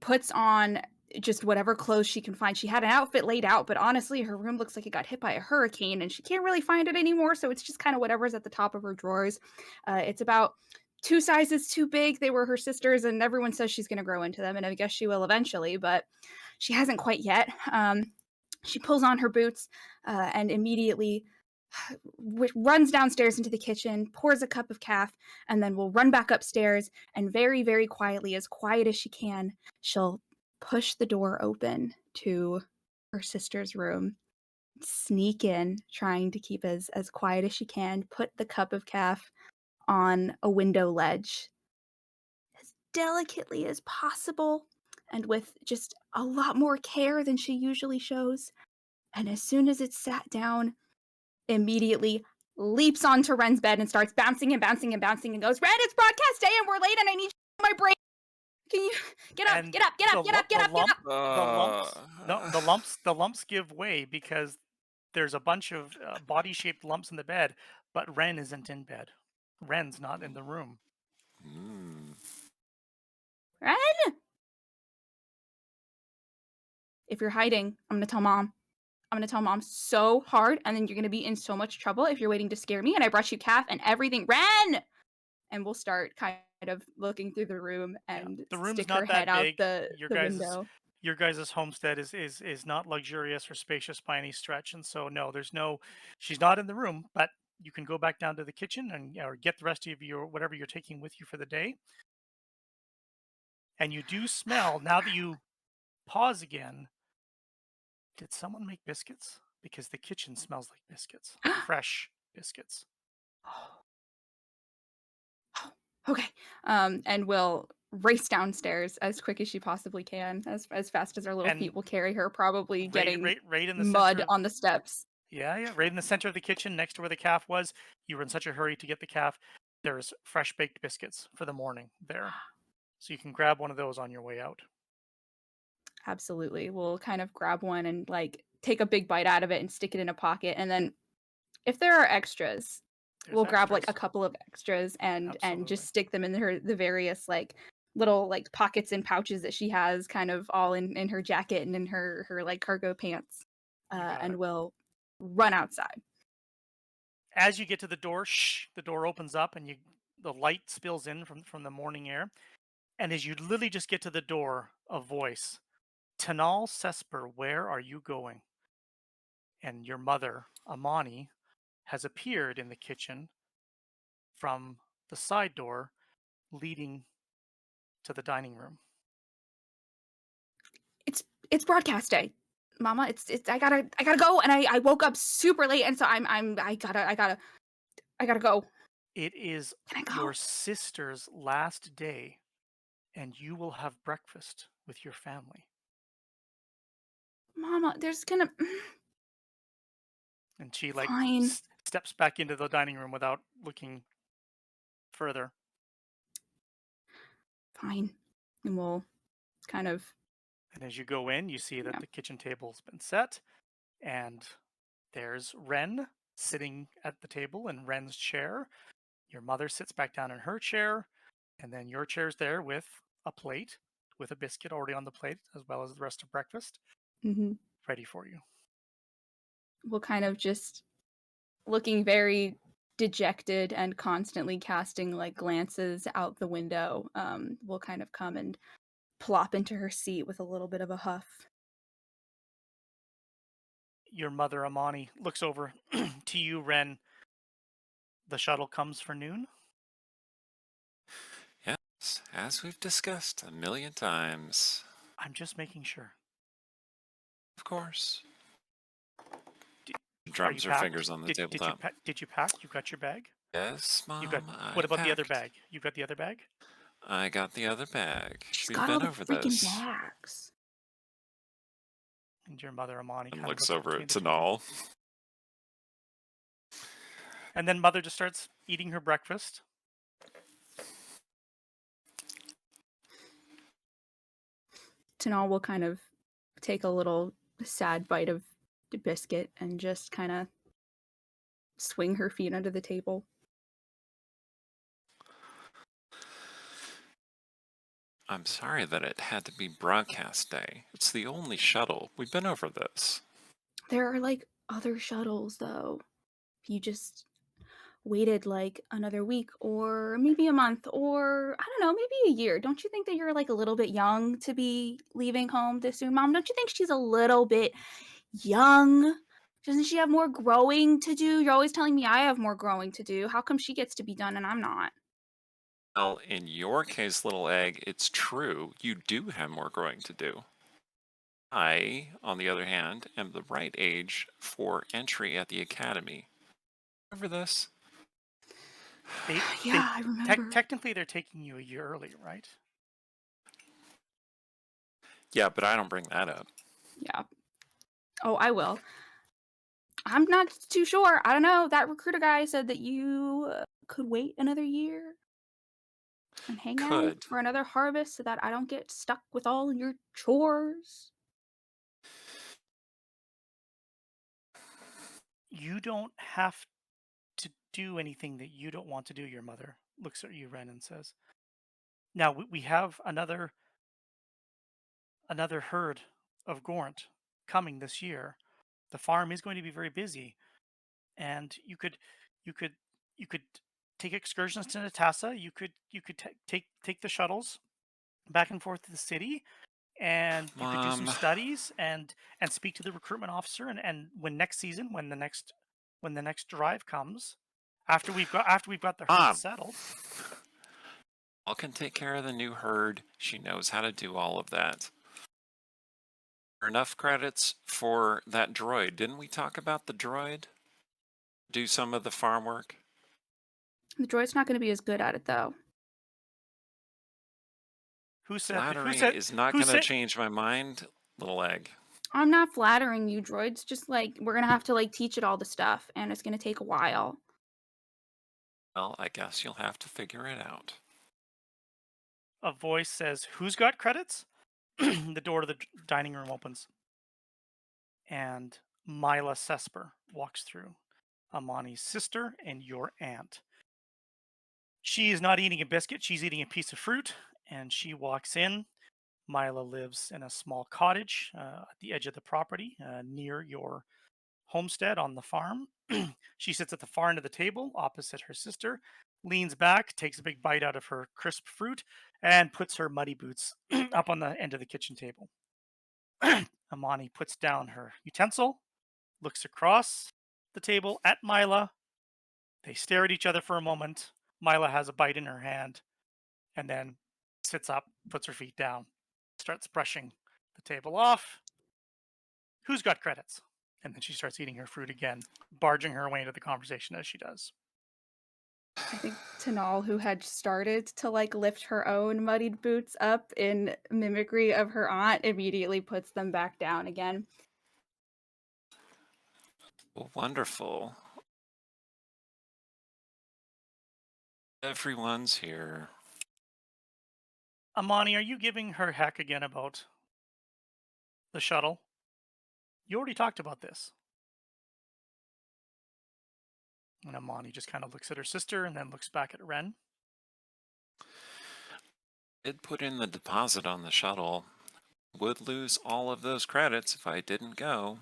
puts on just whatever clothes she can find. She had an outfit laid out, but honestly, her room looks like it got hit by a hurricane and she can't really find it anymore. So it's just kind of whatever's at the top of her drawers. It's about 2 sizes too big. They were her sisters, and everyone says she's going to grow into them. And I guess she will eventually, but she hasn't quite yet. She pulls on her boots and immediately runs downstairs into the kitchen, pours a cup of caf, and then will run back upstairs and very, very quietly, as quiet as she can, she'll push the door open to her sister's room, sneak in, trying to keep as quiet as she can, put the cup of caf on a window ledge as delicately as possible and with just a lot more care than she usually shows. And as soon as it's sat down, immediately leaps onto Ren's bed and starts bouncing and bouncing and bouncing and goes, Ren, it's broadcast day and we're late and I need you in my brain. Can you get up, And get up, get up, get up, get up, get up? The lumps give way because there's a bunch of body-shaped lumps in the bed, but Ren isn't in bed. Ren's not in the room. Ren? If you're hiding, I'm gonna tell mom. I'm gonna tell mom so hard, and then you're gonna be in so much trouble if you're waiting to scare me and I brought you calf and everything. Ren! And we'll start kind of looking through the room and The room's stick not her that head out big. the window. Your guys' homestead is not luxurious or spacious by any stretch, and so no, she's not in the room, but you can go back down to the kitchen and or get the rest of your whatever you're taking with you for the day. And you do smell, now that you pause again, did someone make biscuits? Because the kitchen smells like biscuits. Fresh biscuits. Okay. And we'll race downstairs as quick as she possibly can, as fast as our little feet will carry her, probably getting right in the mud center on the steps. Yeah, right in the center of the kitchen, next to where the calf was. You were in such a hurry to get the calf. There's fresh baked biscuits for the morning there. So you can grab one of those on your way out. Absolutely. We'll kind of grab one and like take a big bite out of it and stick it in a pocket. And then if there are extras, we'll grab like a couple of extras and just stick them in the various like little like pockets and pouches that she has kind of all in her jacket and in her like cargo pants. And we'll run outside. As you get to the door, the door opens up and the light spills in from the morning air. And as you literally just get to the door, a voice, Tanal Sesper, where are you going? And your mother, Amani, has appeared in the kitchen from the side door leading to the dining room. It's broadcast day, Mama. It's I gotta go, and I woke up super late, and so I gotta go. It is your sister's last day, and you will have breakfast with your family. Mama, there's gonna. And she steps back into the dining room without looking further. Fine. And we'll kind of, And as you go in, you see that Yeah. the kitchen table's been set, and there's Ren sitting at the table in Ren's chair. Your mother sits back down in her chair, and then your chair's there with a plate with a biscuit already on the plate, as well as the rest of breakfast mhm, ready for you. we'll kind of just looking very dejected and constantly casting like glances out the window. We'll kind of come and plop into her seat with a little bit of a huff. Your mother, Amani, looks over to you, Ren. The shuttle comes for noon. Yes, as we've discussed a million times. I'm just making sure. Of course. D- Are you Drums her packed? fingers on the tabletop. Did you pack? You got your bag? Yes, You got. Mom, What I about the other packed. bag? You got the other bag? I got the other bag. She's We've got all been the over freaking this. bags. And your mother, Amani, And kind of looks looks up over between at the two of you. Tanal. And then mother just starts eating her breakfast. Tanal will kind of take a little sad bite of the biscuit and just kind of swing her feet under the table. I'm sorry that it had to be broadcast day. It's the only shuttle. We've been over this. There are like other shuttles though. If you just waited like another week or maybe a month or I don't know, maybe a year. Don't you think that you're like a little bit young to be leaving home this soon, Mom? Don't you think she's a little bit young? Doesn't she have more growing to do? You're always telling me I have more growing to do. How come she gets to be done and I'm not? Well, in your case, little egg, it's true. You do have more growing to do. I, on the other hand, am the right age for entry at the academy. Remember this? Yeah, I remember. Technically, they're taking you a year early, right? Yeah, but I don't bring that up. Yeah. Oh, I will. I'm not too sure. I don't know. That recruiter guy said that you could wait another year and hang out Could. for another harvest so that I don't get stuck with all your chores. You don't have to do anything that you don't want to do, your mother looks at you, Ren, and says. Now, we have another herd of Gornt coming this year. The farm is going to be very busy, and you could you could take excursions to Natassa. You could take the shuttles back and forth to the city, and you could do some Mom. studies and speak to the recruitment officer. And when next season, when the next drive comes, after we've got the herd Mom. settled. Al can take care of the new herd. She knows how to do all of that. Enough credits for that droid. Didn't we talk about the droid? Do some of the farm work? The droid's not going to be as good at it though. Flattery is not going to change my mind, little egg. I'm not flattering you, droids. Just like we're going to have to like teach it all the stuff and it's going to take a while. Well, I guess you'll have to figure it out. A voice says, "Who's got credits?" The door to the dining room opens, and Mila Sesper walks through, Amani's sister and your aunt. She is not eating a biscuit, she's eating a piece of fruit, and she walks in. Mila lives in a small cottage at the edge of the property near your homestead on the farm. She sits at the far end of the table opposite her sister, leans back, takes a big bite out of her crisp fruit, and puts her muddy boots up on the end of the kitchen table. Amani puts down her utensil, looks across the table at Mila. They stare at each other for a moment. Mila has a bite in her hand and then sits up, puts her feet down, starts brushing the table off. Who's got credits? And then she starts eating her fruit again, barging her way into the conversation as she does. I think Tanal, who had started to like lift her own muddied boots up in mimicry of her aunt, immediately puts them back down again. Well, wonderful. Everyone's here. Amani, are you giving her heck again about the shuttle? You already talked about this. And Amani just kind of looks at her sister and then looks back at Ren. Did put in the deposit on the shuttle. Would lose all of those credits if I didn't go.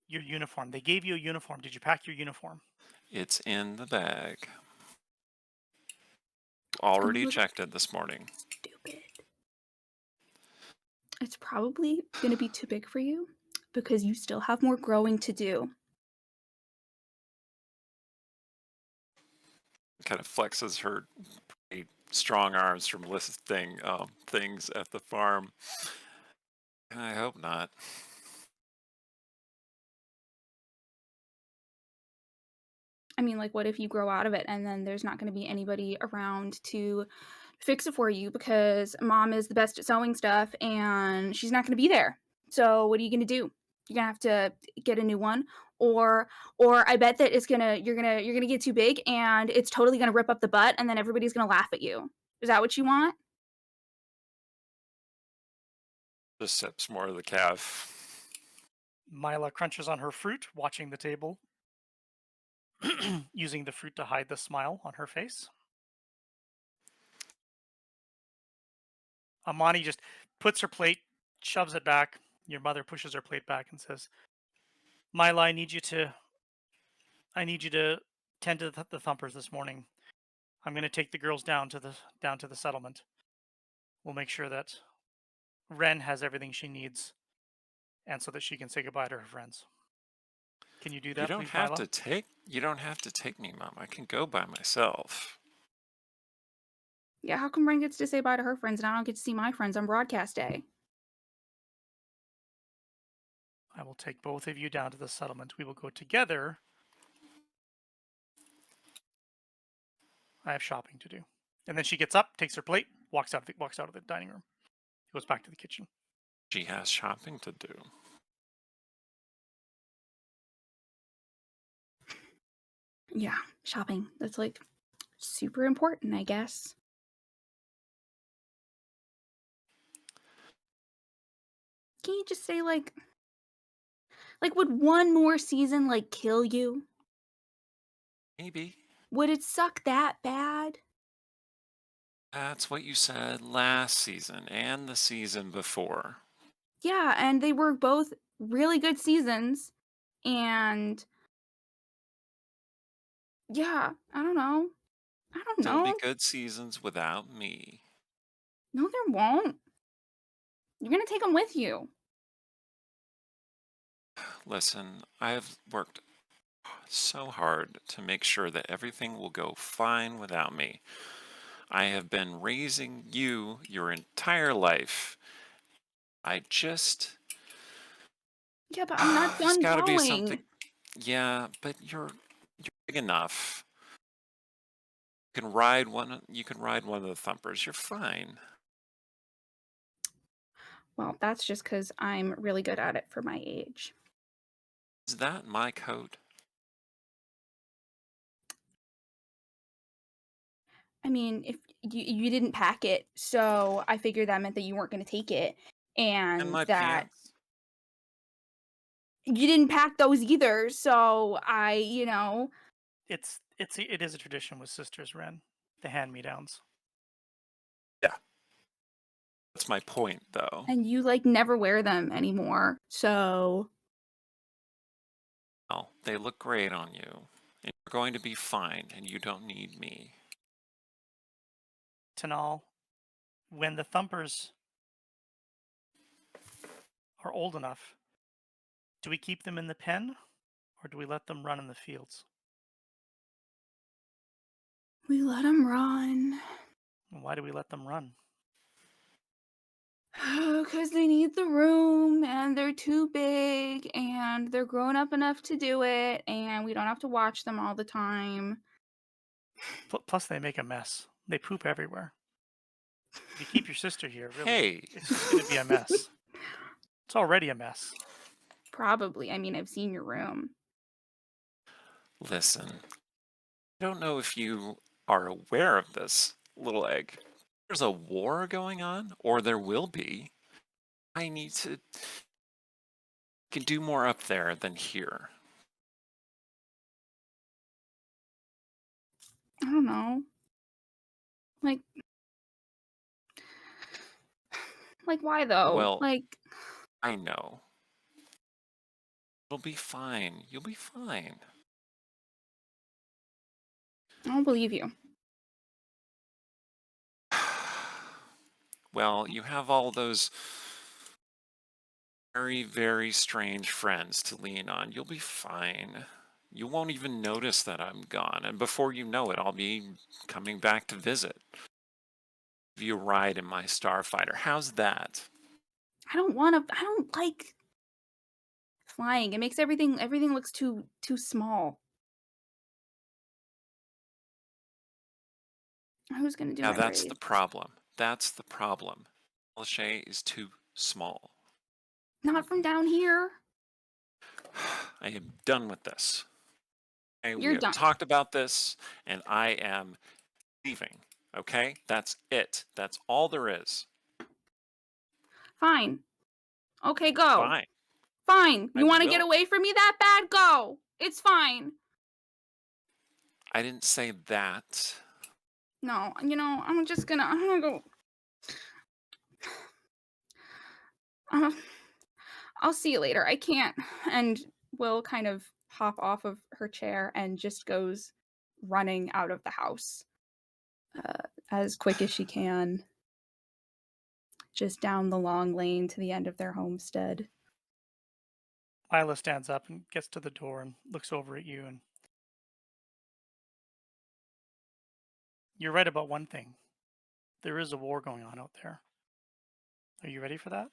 Your uniform. They gave you a uniform. Did you pack your uniform? It's in the bag. Already little checked it this morning. Stupid. It's probably going to be too big for you because you still have more growing to do. Kind of flexes her pretty strong arms from listing things at the farm. I hope not. I mean, like, what if you grow out of it and then there's not going to be anybody around to fix it for you because mom is the best at sewing stuff and she's not going to be there. So what are you going to do? You're going to have to get a new one, or I bet that you're going to get too big and it's totally going to rip up the butt and then everybody's going to laugh at you. Is that what you want? Just sips more of the calf. Mila crunches on her fruit, watching the table, using the fruit to hide the smile on her face. Amani just puts her plate, shoves it back. Your mother pushes her plate back and says, Mila, I need you to tend to the thumpers this morning. I'm going to take the girls down to the settlement. We'll make sure that Ren has everything she needs, and so that she can say goodbye to her friends. Can you do that, please, Mila? You don't have to take me, Mom. I can go by myself. Yeah, how come Ren gets to say bye to her friends and I don't get to see my friends on broadcast day? I will take both of you down to the settlement. We will go together. I have shopping to do. And then she gets up, takes her plate, walks out of the dining room, goes back to the kitchen. She has shopping to do. Yeah, shopping. That's like super important, I guess. Can you just say like would one more season like kill you? Maybe. Would it suck that bad? That's what you said last season and the season before. Yeah, and they were both really good seasons. And yeah, I don't know. I don't Still be know. good seasons without me. No, there won't. You're gonna take them with you. Listen, I've worked so hard to make sure that everything will go fine without me. I have been raising you your entire life. I just Yeah, but I'm not there's done got to be going. something. Yeah, but you're big enough. You can ride one of the thumpers. You're fine. Well, that's just because I'm really good at it for my age. Is that my coat? I mean, if you didn't pack it, so I figured that meant that you weren't going to take it, And and my that pants? you didn't pack those either. So It is a tradition with sisters, Ren. The hand-me-downs. Yeah. That's my point, though. and you like never wear them anymore. So Well, they look great on you. And you're going to be fine, and you don't need me. Tanal, when the thumpers are old enough, do we keep them in the pen, or do we let them run in the fields? we let them run. And why do we let them run? Because they need the room and they're too big and they're grown up enough to do it and we don't have to watch them all the time. Plus, they make a mess. They poop everywhere. If you keep your sister here, really, Hey! it's just going to be a mess. It's already a mess. Probably. I mean, I've seen your room. Listen, I don't know if you are aware of this, little egg. there's a war going on, or there will be, I need to can do more up there than here. I don't know. Like, why though? Well, Like, I know. It'll be fine. You'll be fine. I don't believe you. Well, you have all those very, very strange friends to lean on. You'll be fine. You won't even notice that I'm gone, and before you know it, I'll be coming back to visit. Give you a ride in my starfighter. How's that? I don't like flying. It makes everything looks too small. Who's gonna do Now my that's the braids? problem. That's the problem. Lachey is too small. Not from down here. I am done with this. Okay, we You're have done. talked about this, and I am leaving. Okay? That's it. That's all there is. Fine. Okay, go. Fine. Fine. I You want to get will. away from me that bad? Go. It's fine. I didn't say that. No, I'm gonna go. Uh, I'll see you later. I can't. And Will kind of hop off of her chair and just goes running out of the house as quick as she can, just down the long lane to the end of their homestead. Isla stands up and gets to the door and looks over at you. And you're right about one thing. There is a war going on out there. Are you ready for that?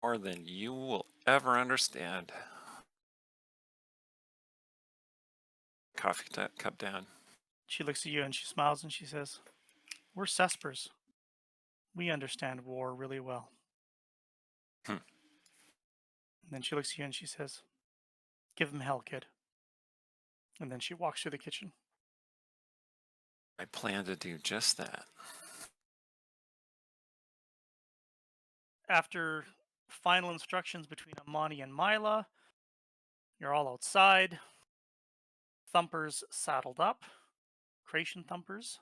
More than you will ever understand. Coffee cup down. She looks at you and she smiles and she says, "We're Cespers. We understand war really well." Hmm. And then she looks at you and she says, "Give him hell, kid." And then she walks through the kitchen. I plan to do just that. After final instructions between Amani and Mila, you're all outside. Thumpers saddled up. Creation thumpers.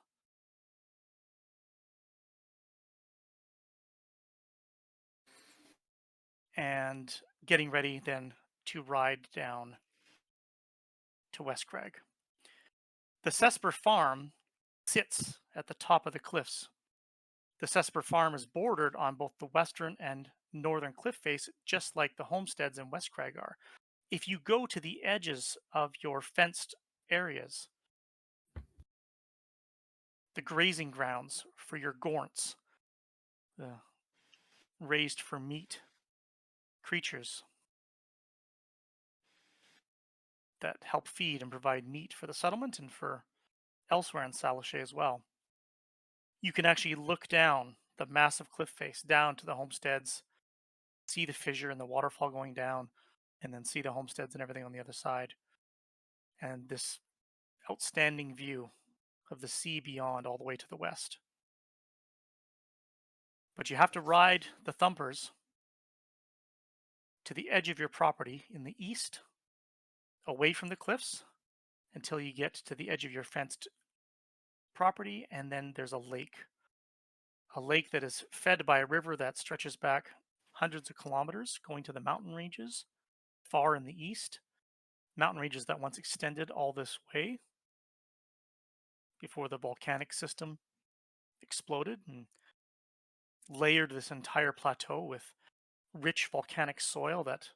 And getting ready then to ride down to West Crag. The Cesper farm sits at the top of the cliffs. The Cesper farm is bordered on both the western and northern cliff face, just like the homesteads in West Crag are. If you go to the edges of your fenced areas, the grazing grounds for your gaunts, the raised for meat creatures that help feed and provide meat for the settlement and for elsewhere in Salachet as well. You can actually look down the massive cliff face down to the homesteads, see the fissure and the waterfall going down, and then see the homesteads and everything on the other side. And this outstanding view of the sea beyond all the way to the west. But you have to ride the thumpers to the edge of your property in the east, away from the cliffs, until you get to the edge of your fenced property, and then there's a lake. A lake that is fed by a river that stretches back hundreds of kilometers, going to the mountain ranges far in the east. Mountain ranges that once extended all this way before the volcanic system exploded and layered this entire plateau with rich volcanic soil that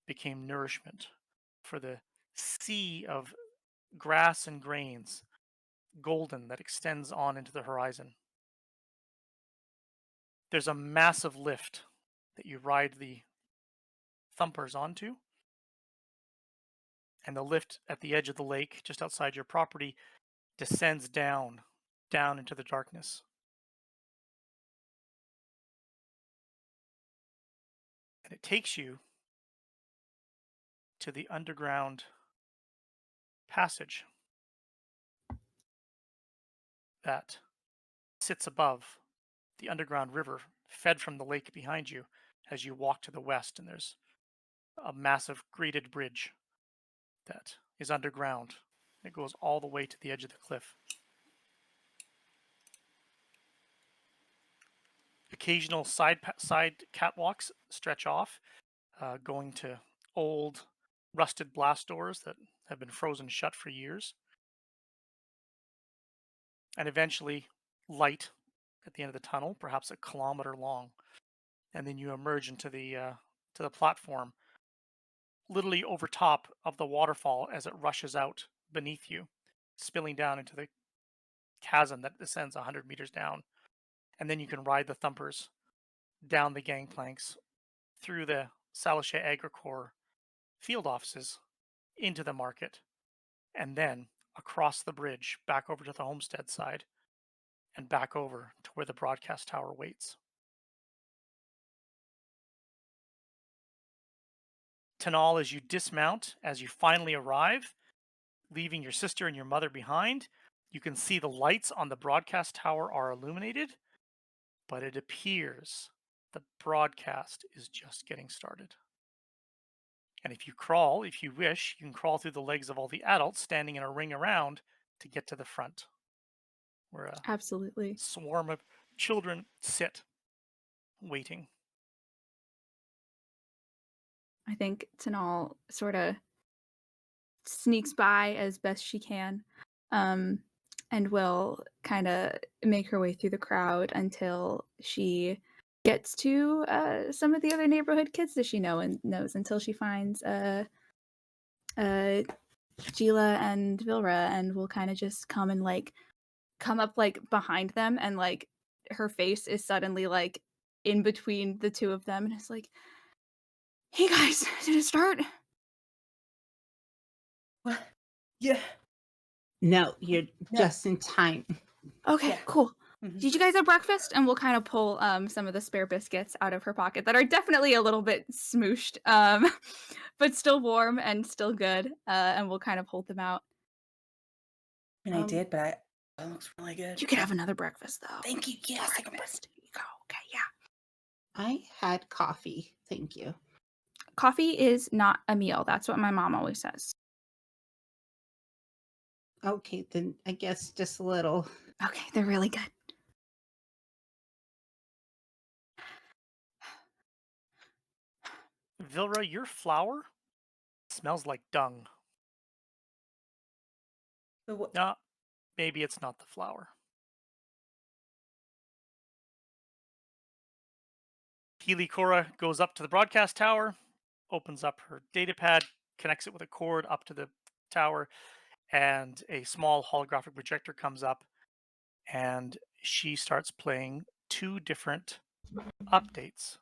became nourishment for the sea of grass and grains, golden, that extends on into the horizon. There's a massive lift that you ride the thumpers onto, and the lift at the edge of the lake, just outside your property, descends down into the darkness. And it takes you to the underground passage that sits above the underground river fed from the lake behind you as you walk to the west, and there's a massive grated bridge that is underground. It goes all the way to the edge of the cliff. Occasional side catwalks stretch off, going to old rusted blast doors that have been frozen shut for years. And eventually light at the end of the tunnel, perhaps a kilometer long. And then you emerge into the platform, literally over top of the waterfall as it rushes out beneath you, spilling down into the chasm that descends 100 meters down. And then you can ride the thumpers down the gangplanks through the Salichet Agricorps field offices into the market, and then across the bridge back over to the homestead side and back over to where the broadcast tower waits. Tanal, as you dismount, as you finally arrive, leaving your sister and your mother behind, you can see the lights on the broadcast tower are illuminated, but it appears the broadcast is just getting started. And if you wish, you can crawl through the legs of all the adults standing in a ring around to get to the front, where a Absolutely. swarm of children sit, waiting. I think Tanal sort of sneaks by as best she can, and will kind of make her way through the crowd until she gets to some of the other neighborhood kids that she knows until she finds Gila and Vilra, and will kind of just come and like come up like behind them, and like her face is suddenly like in between the two of them, and it's like, "Hey guys, did it start?" What? Yeah. No, you're No. just in time. Okay, Yeah. cool. Mhm. Did you guys have breakfast? And we'll kind of pull some of the spare biscuits out of her pocket that are definitely a little bit smooshed, but still warm and still good. And we'll kind of hold them out. And I did, but that looks really good. You could have another breakfast though. Thank you. Yes, I can Breakfast. Here you go. Okay, yeah. I had coffee. Thank you. Coffee is not a meal. That's what my mom always says. Okay, then I guess just a little. Okay, they're really good. Vilra, your flower smells like dung. So what? No, maybe it's not the flower. Healy Cora goes up to the broadcast tower, opens up her data pad, connects it with a cord up to the tower, and a small holographic projector comes up, and she starts playing 2 different updates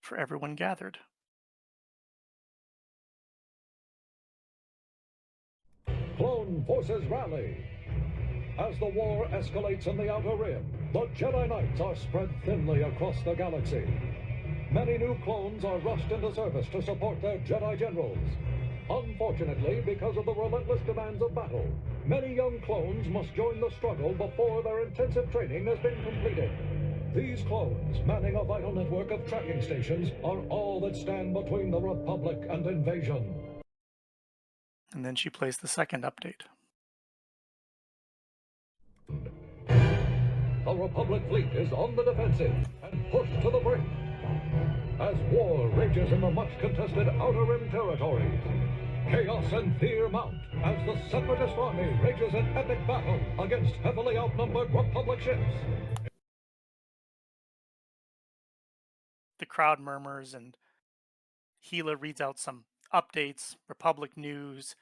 for everyone gathered. Clone forces rally. As the war escalates in the Outer Rim, the Jedi Knights are spread thinly across the galaxy. Many new clones are rushed into service to support their Jedi generals. Unfortunately, because of the relentless demands of battle, many young clones must join the struggle before their intensive training has been completed. These clones, manning a vital network of tracking stations, are all that stand between the Republic and invasion. And then she plays the second update. The Republic fleet is on the defensive and pushed to the brink. As war rages in the much-contested Outer Rim territories, chaos and fear mount as the Separatist army rages an epic battle against heavily outnumbered Republic ships. The crowd murmurs, and Gila reads out some updates, Republic news,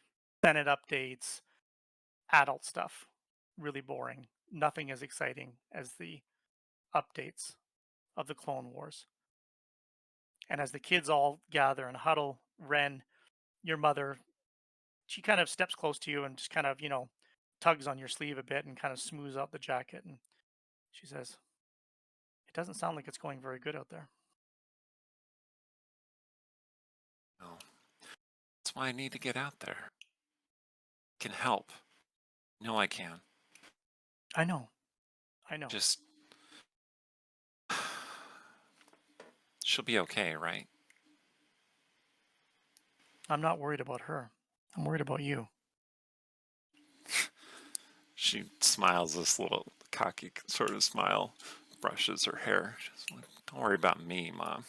Senate updates, adult stuff. Really boring. Nothing as exciting as the updates of the Clone Wars. And as the kids all gather and huddle, Ren, your mother, she kind of steps close to you and just kind of, tugs on your sleeve a bit and kind of smooths out the jacket. And she says, "It doesn't sound like it's going very good out there." No. That's why I need to get out there. Can help. No, I can. I know. Just she'll be okay, right? I'm not worried about her. I'm worried about you. She smiles this little cocky sort of smile, brushes her hair. She's like, don't worry about me, Mom.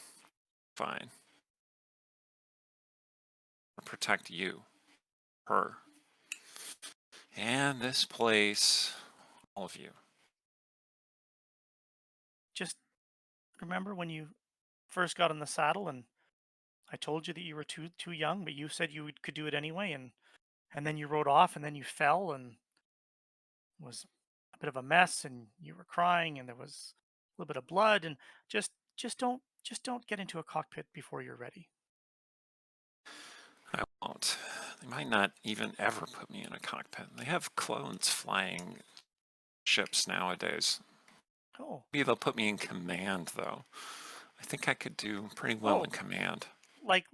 Fine. I'll protect you, her, and this place, all of you. Just remember when you first got in the saddle and I told you that you were too young, but you said you could do it anyway, and then you rode off, and then you fell, and it was a bit of a mess, and you were crying, and there was a little bit of blood, and just don't get into a cockpit before you're ready. I won't. They might not even ever put me in a cockpit. They have clones flying ships nowadays. Oh, Maybe they'll put me in command, though. I think I could do pretty well in command. like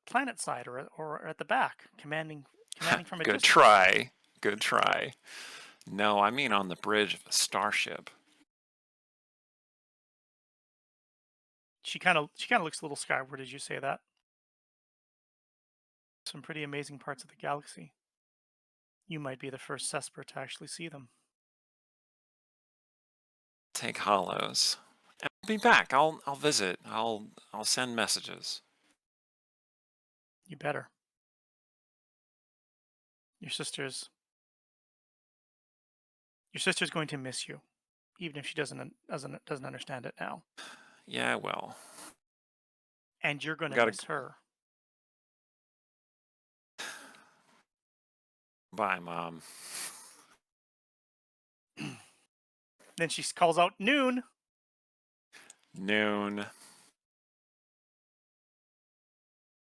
planet side or at the back, commanding from a Good distance. try. Good try. No, I mean on the bridge of a starship. She kind of looks a little skyward as you say that. Some pretty amazing parts of the galaxy. You might be the first Cesper to actually see them. Take hollows. I'll be back. I'll visit. I'll send messages. You better. Your sister's going to miss you, even if she doesn't understand it now. Yeah, well. And you're going to Gotta- miss her. Bye, Mom. Then she calls out noon. Noon.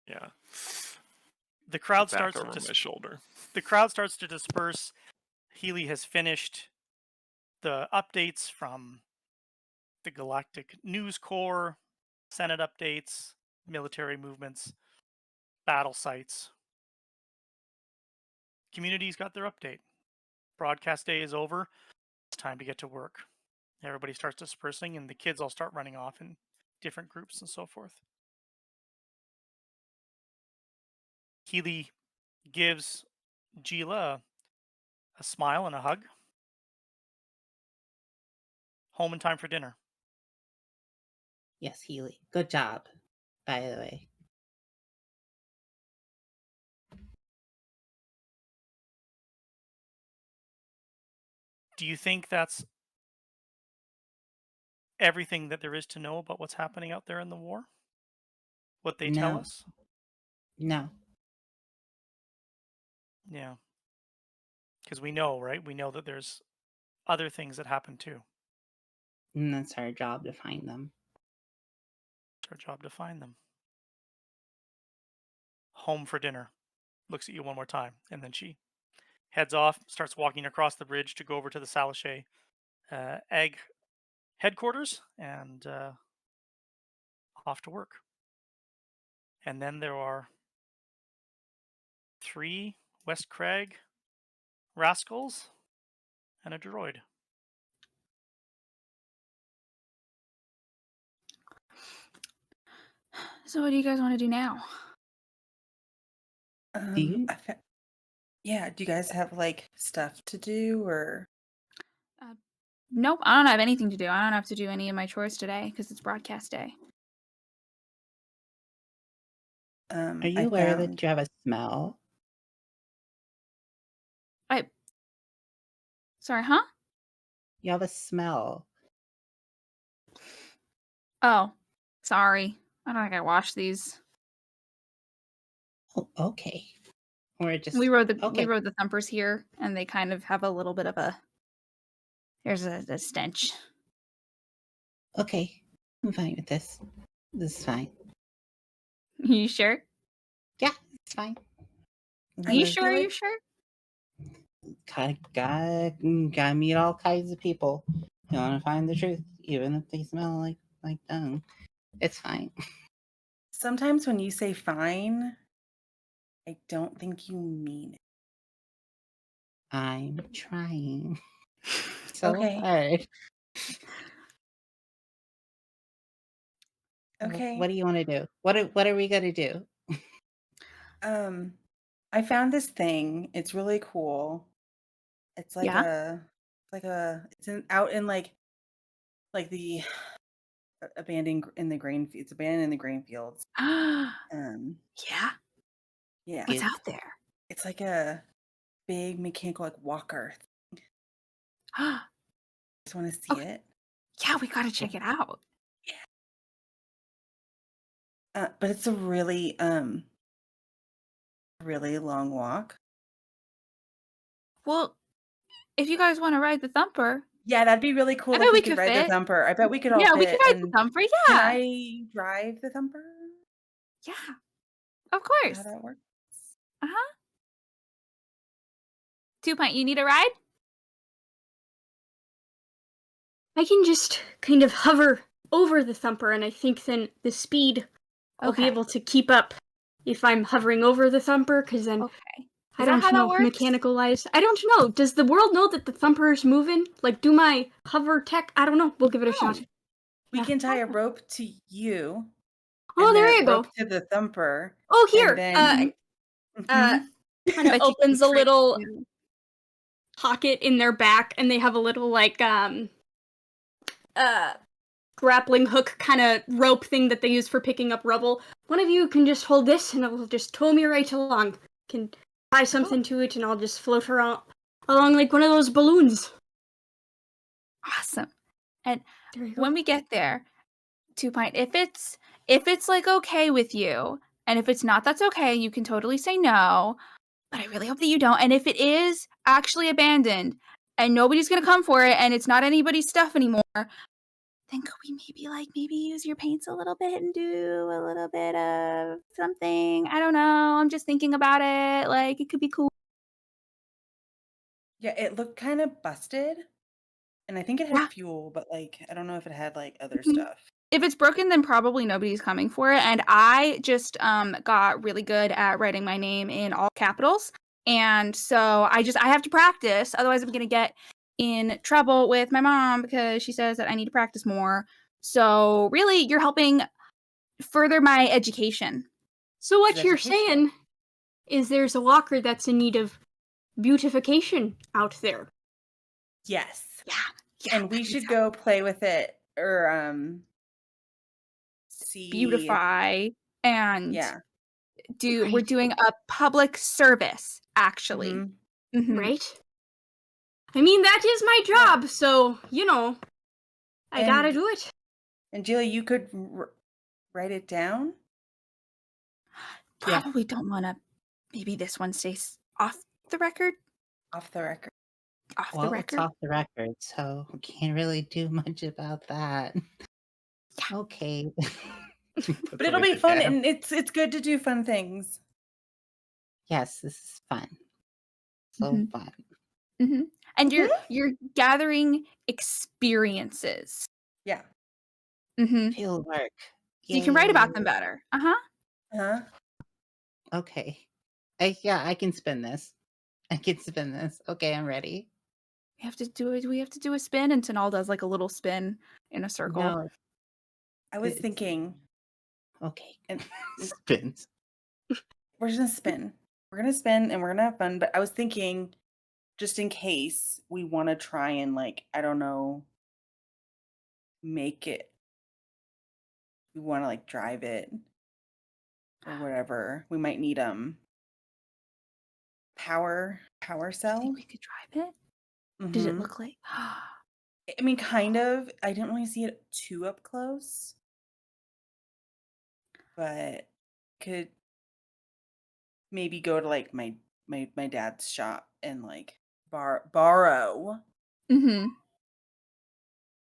Yeah. The crowd Back starts over my shoulder. the crowd starts to disperse. Healy has finished the updates from the Galactic News Corps, Senate updates, military movements, battle sites. Community's got their update. Broadcast day is over. It's time to get to work. Everybody starts dispersing, and the kids all start running off in different groups and so forth. Healy gives Gila a smile and a hug. Home in time for dinner. Yes, Healy. Good job, by the way. Do you think that's everything that there is to know about what's happening out there in the war? What they tell No. us? No. Yeah. Because we know, right? We know that there's other things that happen too. And that's our job to find them. It's our job to find them. Home for dinner. Looks at you one more time, and then she heads off, starts walking across the bridge to go over to the Salashay Egg headquarters, and off to work. And then there are 3 West Craig rascals and a droid. So what do you guys want to do now? Do you? Yeah, do you guys have like stuff to do or? Nope, I don't have anything to do. I don't have to do any of my chores today because it's broadcast day. Are you aware that you have a smell? Sorry, huh? You have a smell. Oh, sorry. I don't think I washed these. Oh, okay. Or just We rode the thumpers here, and they kind of have a little bit of a. There's a stench. Okay. I'm fine with this. This is fine. You sure? Yeah, it's fine. Are you sure? Are you sure? Gotta meet all kinds of people. You want to find the truth, even if they smell like dung. It's fine. Sometimes when you say fine, I don't think you mean it. I'm trying. So Okay. hard. Okay. What do you want to do? What are we gonna do? I found this thing. It's really cool. It's like Yeah. out in like the abandoned in the grain. It's abandoned in the grain fields. Yeah. Yeah. What's It- out there? It's like a big mechanical like walker. Just want to see Okay. it. Yeah, we gotta check it out. But it's a really long walk. Well, if you guys want to ride the thumper, Yeah, that'd be really cool I if bet we we could could ride the fit. thumper. I bet we could all Yeah, we could fit. ride the And thumper. can Yeah. I drive the thumper? Yeah. Of Is course. that how that works? Uh-huh. 2 Pint, you need a ride? I can just kind of hover over the thumper, and I think then the speed I'll be Okay. able to keep up if I'm hovering over the thumper, because then Okay. I Is that don't how that know works? mechanical-wise. I don't know. Does the world know that the thumper is moving? Like, do my hover tech? I don't know. We'll give it a shot. No. We Yeah. can tie a rope to you. Oh, and there then you a go. rope to the thumper. Oh, here. And then Kind Mhm. of Bet you can opens a trick little you. pocket in their back, and they have a little like grappling hook kind of rope thing that they use for picking up rubble. One of you can just hold this, and it will just tow me right along. Can tie something to it, and I'll just float around along like one of those balloons. Awesome. And There you go. when we get there, 2 Pint, if it's like okay with you, and if it's not, that's okay. You can totally say no. But I really hope that you don't. And if it is actually abandoned and nobody's gonna come for it and it's not anybody's stuff anymore, then could we maybe use your paints a little bit and do a little bit of something? I don't know. I'm just thinking about it. Like it could be cool. Yeah, it looked kind of busted. And I think it had Yeah. fuel, but like I don't know if it had like other Mhm. stuff. If it's broken, then probably nobody's coming for it. And I just got really good at writing my name in all capitals. And so I have to practice. Otherwise, I'm going to get in trouble with my mom because she says that I need to practice more. So really, you're helping further my education. So what It's you're educational. saying is there's a walker that's in need of beautification out there. Yes. Yeah. And we should go play with it or see beautify and Yeah. we're Right. doing a public service, actually. Mhm. Mhm. Right? I mean, that is my job, so, I gotta And- do it. And Julie, you could write it down? Yeah. Probably don't want to. Maybe this one stays off the record. Off the record. Off the Well, it's record. off the record, so we can't really do much about that. Yeah. Okay. But it'll be fun and it's good to do fun things. Yes, this is fun. So Mhm. fun. Mm-hmm. And you're gathering experiences. Yeah. Mm-hmm. Field work. So you can write about them Yay. better. Uh-huh. Huh? Okay. I can spin this. I can spin this. Okay, I'm ready. We have to do a spin, and Tanal does like a little spin in a circle. No. I was It's- thinking Okay. and Spins. we're just gonna spin. We're gonna spin and we're gonna have fun. But I was thinking, just in case we want to try and like, I don't know, make it. We want to like drive it or whatever. We might need power Do you cell. think we could drive it? Did it Mhm. look like? I mean, kind of. I didn't really see it too up close, but could maybe go to like my dad's shop and like borrow Mm-hmm.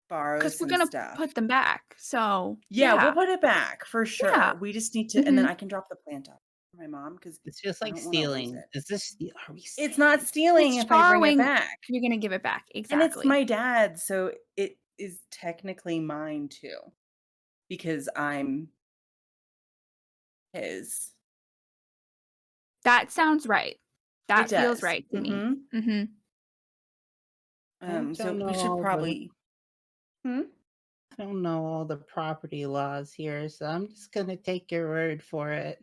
Because we're some gonna stuff. put them back. So Yeah, we'll put it back for sure. Yeah. We just need to, and then Mhm. I can drop the plant off for my mom because It's just I like don't wanna lose stealing. it. Is this are we it's not stealing It's if I bring it borrowing. back. You're gonna give it back. And Exactly. it's my dad, so it is technically mine too, because I'm his. That sounds right. That It feels does. right to me. Mhm. Mm-hmm. don't So know we should all probably. Hmm? I don't know all the property laws here, so I'm just gonna take your word for it.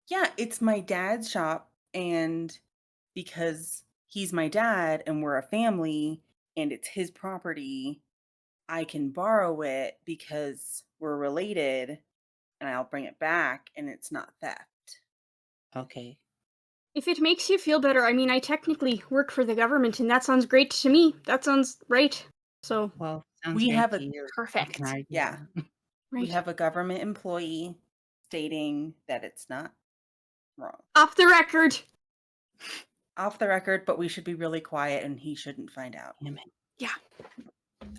Yeah, it's my dad's shop, and because he's my dad and we're a family and it's his property, I can borrow it because we're related and I'll bring it back and it's not theft. Okay. If it makes you feel better, I mean, I technically work for the government, and that sounds great to me. That sounds right. So, Well, sounds We great have to a you. I can Perfect. argue Yeah, that. we right. have a government employee stating that it's not wrong. Off the record. Off the record, but we should be really quiet and he shouldn't find out. Damn it. Yeah.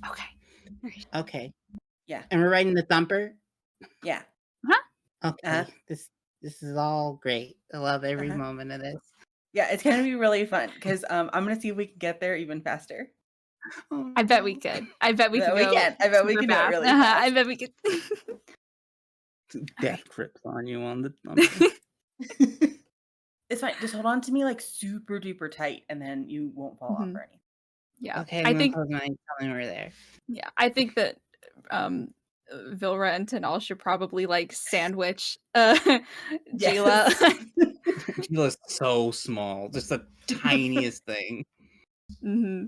Okay. Okay. Yeah. And we're writing the thumper? Yeah. Okay. This is all great. I love every Uh-huh. moment of this. Yeah, it's gonna be really fun because I'm gonna see if we can get there even faster. Oh, I bet we no. could. I bet we I bet could we go. can. I bet we super can do it fast. really I fast. bet we could. Death grips on you on the thumper. It's fine. Just hold on to me like super duper tight, and then you won't fall off Mhm. or anything. Yeah. Okay, I I'm gonna think. close my eyes. Tell me we're there. Yeah. I think that Vilra and Tanal should probably like sandwich Jila. Gila's so small, just the tiniest thing. hmm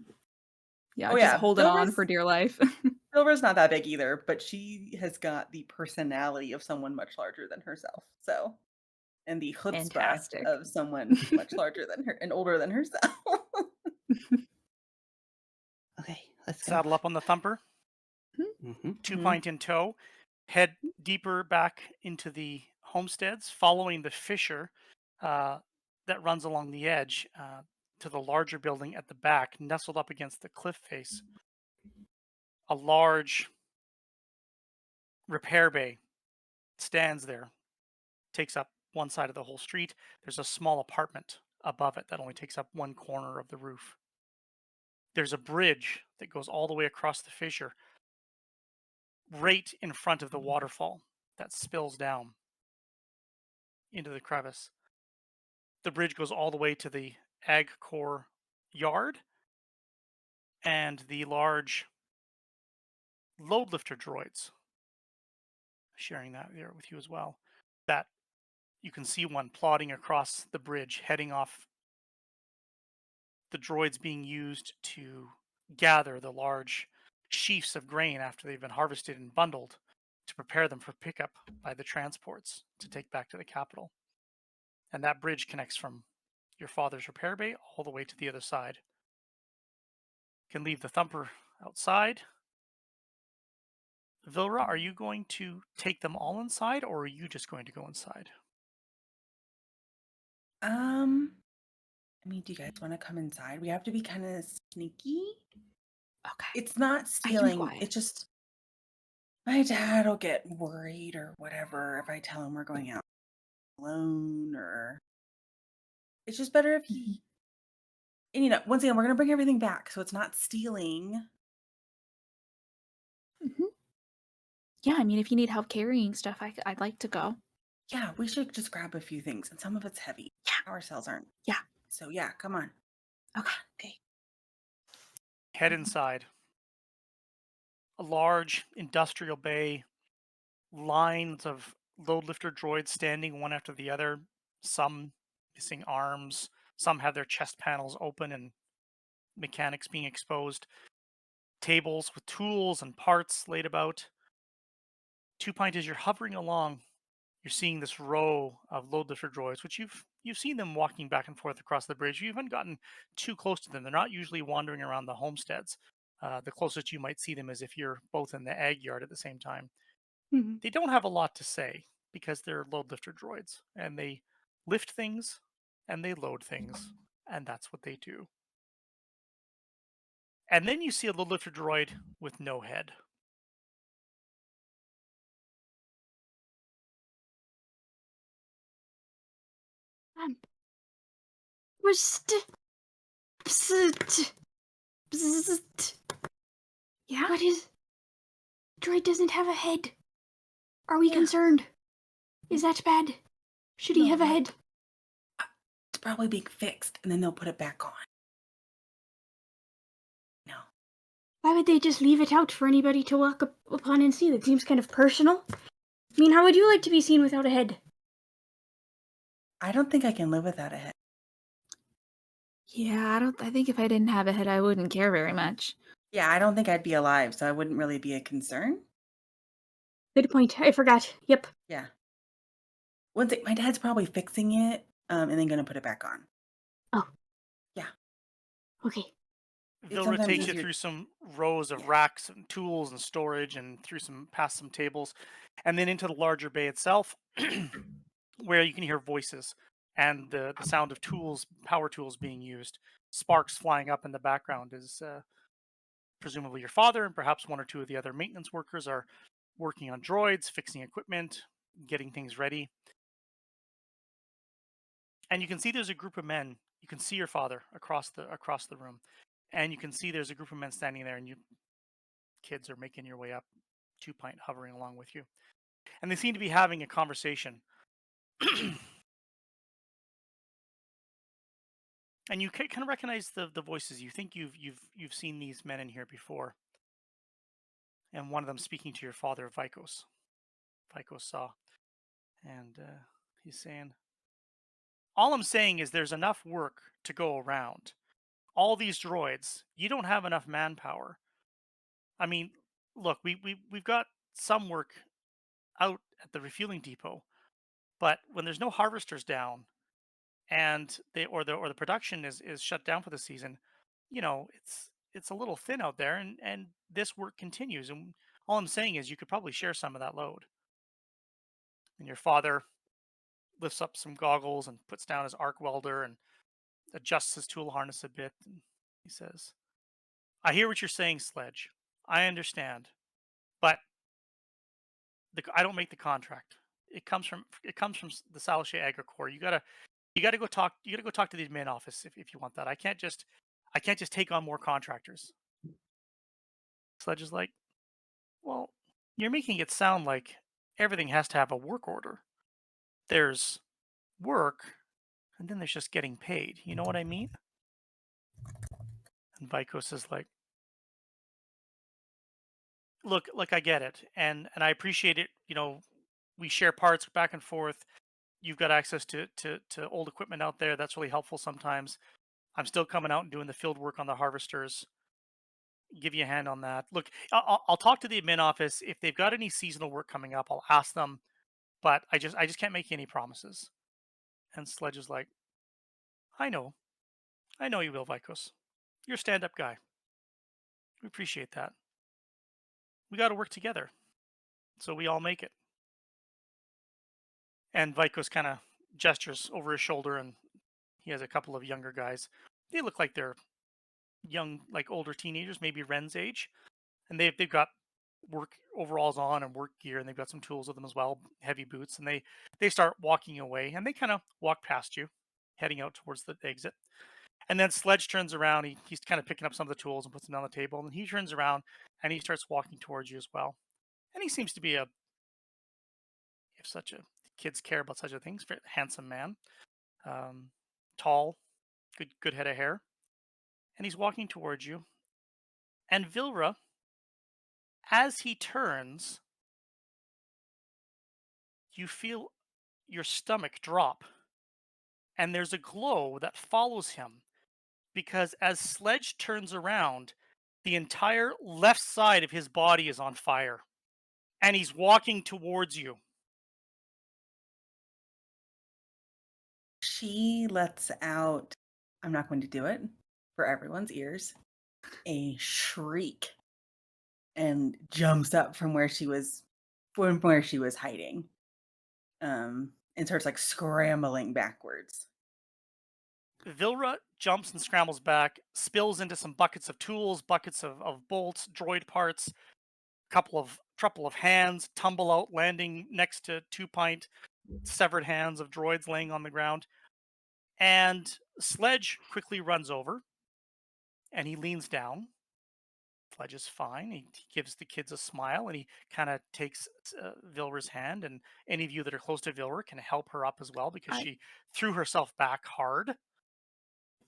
Yeah, Oh just yeah, holding on for dear life. Silver's not that big either, but she has got the personality of someone much larger than herself. So, and the chutzpah Fantastic. of someone much larger than her and older than herself. Okay, let's go. Saddle up on the thumper, Mhm. 2 pint in tow, head deeper back into the homesteads, following the fissure that runs along the edge to the larger building at the back, nestled up against the cliff face. A large repair bay stands there, takes up one side of the whole street. There's a small apartment above it that only takes up one corner of the roof. There's a bridge that goes all the way across the fissure, right in front of the waterfall that spills down into the crevice. The bridge goes all the way to the Ag Corps yard and the large load lifter droids. Sharing that there with you as well. That you can see one plodding across the bridge, heading off. The droids being used to gather the large sheafs of grain after they've been harvested and bundled to prepare them for pickup by the transports to take back to the capital. And that bridge connects from your father's repair bay all the way to the other side. You can leave the thumper outside. Vilra, are you going to take them all inside, or are you just going to go inside? I mean, do you guys want to come inside? We have to be kind of sneaky. Okay. It's not I can be stealing. quiet. It's just my dad will get worried or whatever if I tell him we're going out alone, or it's just better if he. And once again, we're gonna bring everything back, so it's not stealing. Yeah, I mean, if you need help carrying stuff, I'd like to go. Yeah, we should just grab a few things, and some of it's heavy. Yeah. Our cells aren't. Yeah. So yeah, come on. Okay. Head inside. A large industrial bay, lines of load lifter droids standing one after the other, some missing arms, some have their chest panels open and mechanics being exposed, tables with tools and parts laid about. 2 Pint, as you're hovering along, you're seeing this row of load lifter droids, which you've seen them walking back and forth across the bridge. You haven't gotten too close to them. They're not usually wandering around the homesteads. The closest you might see them is if you're both in the ag yard at the same time. Mhm. They don't have a lot to say because they're load lifter droids, and they lift things and they load things, and that's what they do. And then you see a load lifter droid with no head. Yeah. What is? Droid doesn't have a head. Are we Yeah. concerned? Is that bad? Should he No, have a no. head? It's probably being fixed, and then they'll put it back on. Why would they just leave it out for anybody to walk upon and see? That seems kind of personal. I mean, how would you like to be seen without a head? I don't think I can live without a head. Yeah, I think if I didn't have a head, I wouldn't care very much. Yeah, I don't think I'd be alive, so I wouldn't really be a concern. Good point. I forgot. Yep. Yeah. My dad's probably fixing it, and then gonna put it back on. Oh. Yeah. Okay. It's Vilra sometimes takes you easier. through some rows of Yeah. racks and tools and storage and past some tables and then into the larger bay itself where you can hear voices and the sound of power tools being used. Sparks flying up in the background is presumably your father and perhaps one or two of the other maintenance workers are working on droids, fixing equipment, getting things ready. And you can see there's a group of men. You can see your father across the room. And you can see there's a group of men standing there and you kids are making your way up, two pint hovering along with you. And they seem to be having a conversation. And you can kind of recognize the voices. You think you've seen these men in here before. And one of them speaking to your father, Vikos. Vikos saw. And he's saying, all I'm saying is there's enough work to go around. All these droids, you don't have enough manpower. I mean, look, we've got some work out at the refueling depot, but when there's no harvesters down and the production is shut down for the season, it's a little thin out there, and this work continues. And all I'm saying is you could probably share some of that load. And your father lifts up some goggles and puts down his arc welder and adjusts his tool harness a bit. And he says, "I hear what you're saying, Sledge. I understand, but I don't make the contract. It comes from the Salashay Agricor. You gotta go talk to the admin office if you want that. I can't just take on more contractors." Sledge is like, well, you're making it sound like everything has to have a work order. There's work, and then there's just getting paid. You know what I mean? And Vikos is like, look, I get it, and I appreciate it. We share parts back and forth. You've got access to old equipment out there. That's really helpful sometimes. I'm still coming out and doing the field work on the harvesters. Give you a hand on that. Look, I'll talk to the admin office if they've got any seasonal work coming up. I'll ask them, but I just can't make any promises. And Sledge is like, I know you will, Vikos. You're a stand-up guy. We appreciate that. We got to work together, so we all make it. And Vikos kind of gestures over his shoulder, and he has a couple of younger guys. They look like they're young, like older teenagers, maybe Ren's age, and they've got work overalls on and work gear, and they've got some tools with them as well, heavy boots, and they start walking away, and they kind of walk past you, heading out towards the exit. And then Sledge turns around. He's kind of picking up some of the tools and puts them on the table, and he turns around and he starts walking towards you as well. And he seems to be if such a kids care about such a thing, very handsome man, um, tall, good head of hair, and he's walking towards you. And Vilra, as he turns, you feel your stomach drop, and there's a glow that follows him because as Sledge turns around, the entire left side of his body is on fire, and he's walking towards you. She lets out, I'm not going to do it for everyone's ears, a shriek and jumps up from where she was hiding. And starts like scrambling backwards. Vilra jumps and scrambles back, spills into some buckets of tools, buckets of bolts, droid parts, couple of hands tumble out, landing next to two pint severed hands of droids laying on the ground. And Sledge quickly runs over and he leans down. Sledge is fine. He gives the kids a smile and he kind of takes Vilra's hand. And any of you that are close to Vilra can help her up as well because I she threw herself back hard.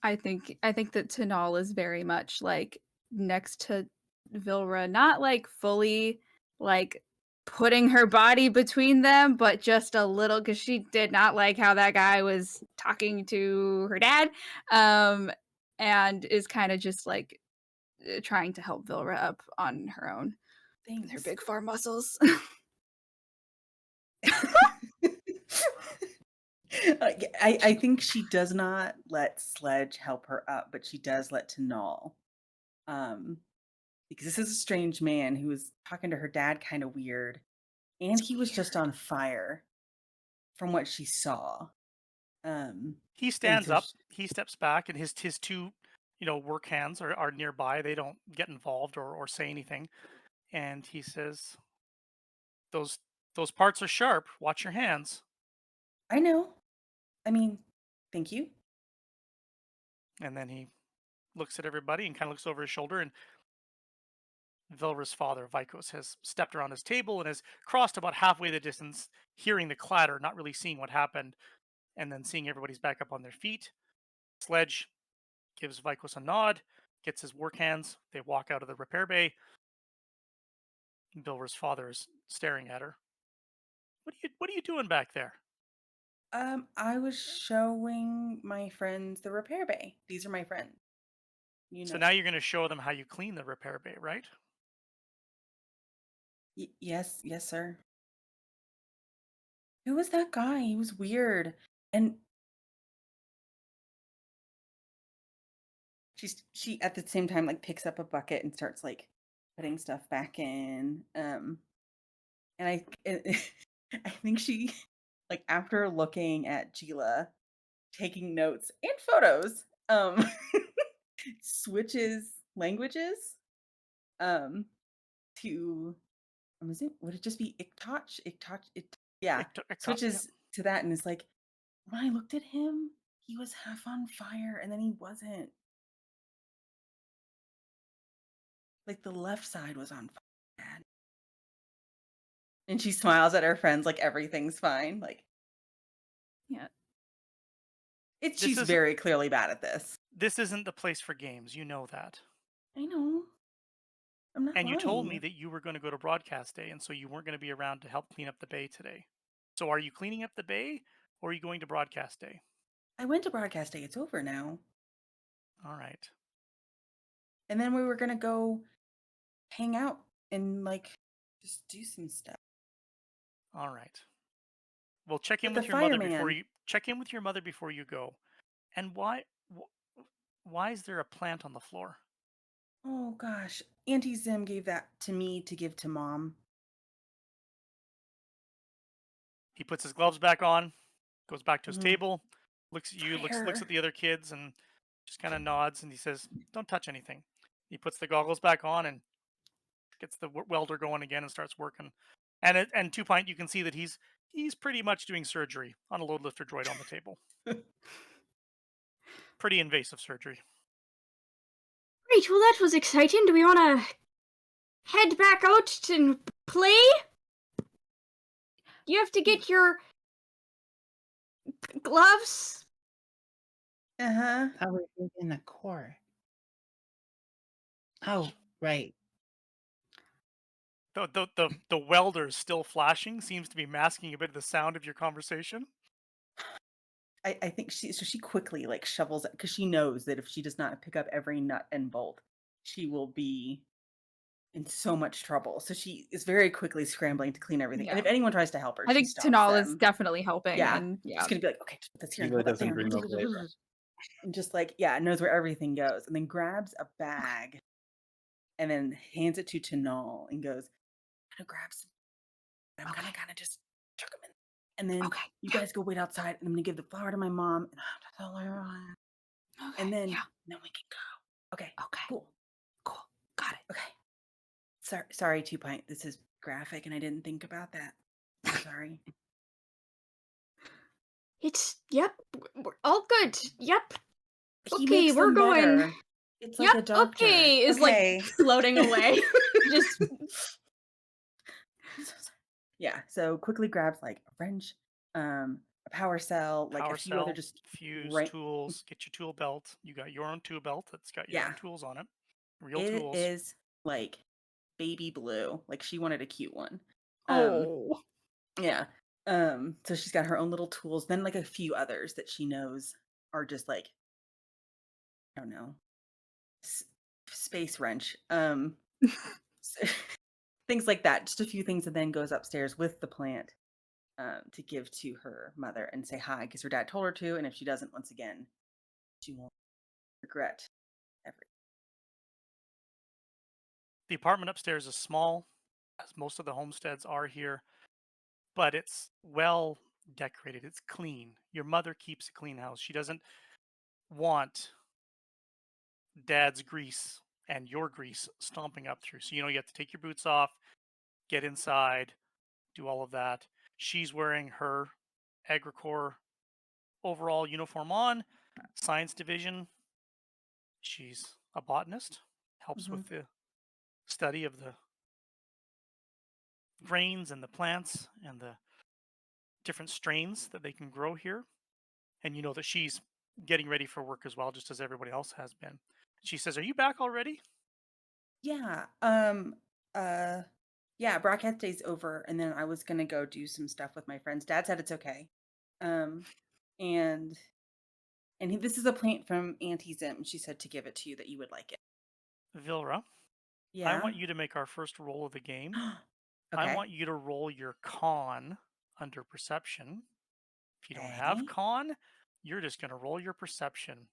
I think that Tanal is very much like next to Vilra, not like fully like putting her body between them, but just a little, because she did not like how that guy was talking to her dad, and is kind of just like trying to help Vilra up on her own with her Thanks. big far muscles. I think she does not let Sledge help her up, but she does let Tanal. Because this is a strange man who was talking to her dad kind of weird, and he was just on fire from what she saw. He And stands so up, he steps back, and his two, work hands are nearby. They don't get involved or say anything. And he says, those parts are sharp. Watch your hands. I know. I mean, thank you. And then he looks at everybody and kind of looks over his shoulder, and Vilra's father, Vikos, has stepped around his table and has crossed about halfway the distance, hearing the clatter, not really seeing what happened, and then seeing everybody's back up on their feet. Sledge gives Vikos a nod, gets his work hands. They walk out of the repair bay. Vilra's father is staring at her. What are you doing back there? I was showing my friends the repair bay. These are my friends. You So know. now you're going to show them how you clean the repair bay, right? Yes, sir. Who was that guy? He was weird. And she at the same time like picks up a bucket and starts like putting stuff back in. And I think she like after looking at Gila taking notes and photos, switches languages um to I'm assuming would it just be Iktach yeah, Iktach, yeah. switches to that and is like when I looked at him, he was half on fire and then he wasn't. Like the left side was on fire. And she smiles at her friends like everything's fine. Like Yeah. she's very clearly bad at this. This isn't the place for games. You know that. I know. I'm not And you told me lying. that you were going to go to broadcast day, and so you weren't going to be around to help clean up the bay today. So are you cleaning up the bay, or are you going to broadcast day? I went to broadcast day. It's over now. All right. And then we were gonna go hang out and like just do some stuff. All right. Well, check in With with the your mother before fireman. you check in with your mother before you go. And why is there a plant on the floor? Oh gosh. Auntie Zim gave that to me to give to Mom. He puts his gloves back on, goes back to his Mhm. table, looks at you, looks Fire. at the other kids, and just kind of nods, and he says, "Don't touch anything." He puts the goggles back on and gets the welder going again and starts working. And 2 Pint, you can see that he's pretty much doing surgery on a load lifter droid on the table. Pretty invasive surgery. Great, well, that was exciting. Do we want to head back out and play? You have to get your gloves. Uh-huh. How are we in the core? Oh, right. The welder's still flashing, seems to be masking a bit of the sound of your conversation. I think she quickly like shovels it because she knows that if she does not pick up every nut and bolt, she will be in so much trouble. So she is very quickly scrambling to clean everything. And if Yeah. anyone tries to help her, I she think stops Tanal is them. definitely helping. Yeah. And She's gonna be like, okay, just put this here and Gila put that doesn't there. bring no flavor. And just like, yeah, knows where everything goes. And then grabs a bag and then hands it to Tanal and goes, I'm gonna grab some. I'm gonna kind of just chuck them in. And then Okay, you yeah. guys go wait outside and I'm gonna give the flower to my mom and I have to tell her. Okay, And then yeah. we can go. Okay. Okay. Cool. Got it. Okay. Sorry, 2 Pint. This is graphic and I didn't think about that. I'm sorry. Yep, we're all good. Yep. He Okay, makes we're them going. better. It's like a Yep, doctor. okay, is Okay. like floating away. Just Yeah, so quickly grabs like a wrench, a power cell, like Power a few other cell, just fuse, right. tools, get your tool belt. You got your own tool belt that's got your Yeah, own tools on it. Real it tools. is like baby blue. Like she wanted a cute one. Oh. Yeah. So she's got her own little tools. Then like a few others that she knows are just like, I don't know, space wrench. So- things like that. Just a few things, and then goes upstairs with the plant to give to her mother and say hi because her dad told her to. And if she doesn't, once again, she won't regret everything. The apartment upstairs is small, as most of the homesteads are here, but it's well decorated. It's clean. Your mother keeps a clean house. She doesn't want dad's grease and your grease stomping up through. So, you have to take your boots off, get inside, do all of that. She's wearing her AgriCorps overall uniform on, science division. She's a botanist, helps Mhm. with the study of the grains and the plants and the different strains that they can grow here. And you know that she's getting ready for work as well, just as everybody else has been. She says, "Are you back already?" Yeah. Uh, yeah. Broadcast day's over, and then I was gonna go do some stuff with my friends. Dad said it's okay. Um, and this is a plant from Auntie Zim. She said to give it to you that you would like it. Vilra, I Yeah. want you to make our first roll of the game. I Okay. want you to roll your con under perception. If you don't have Okay. con, you're just going to roll your perception.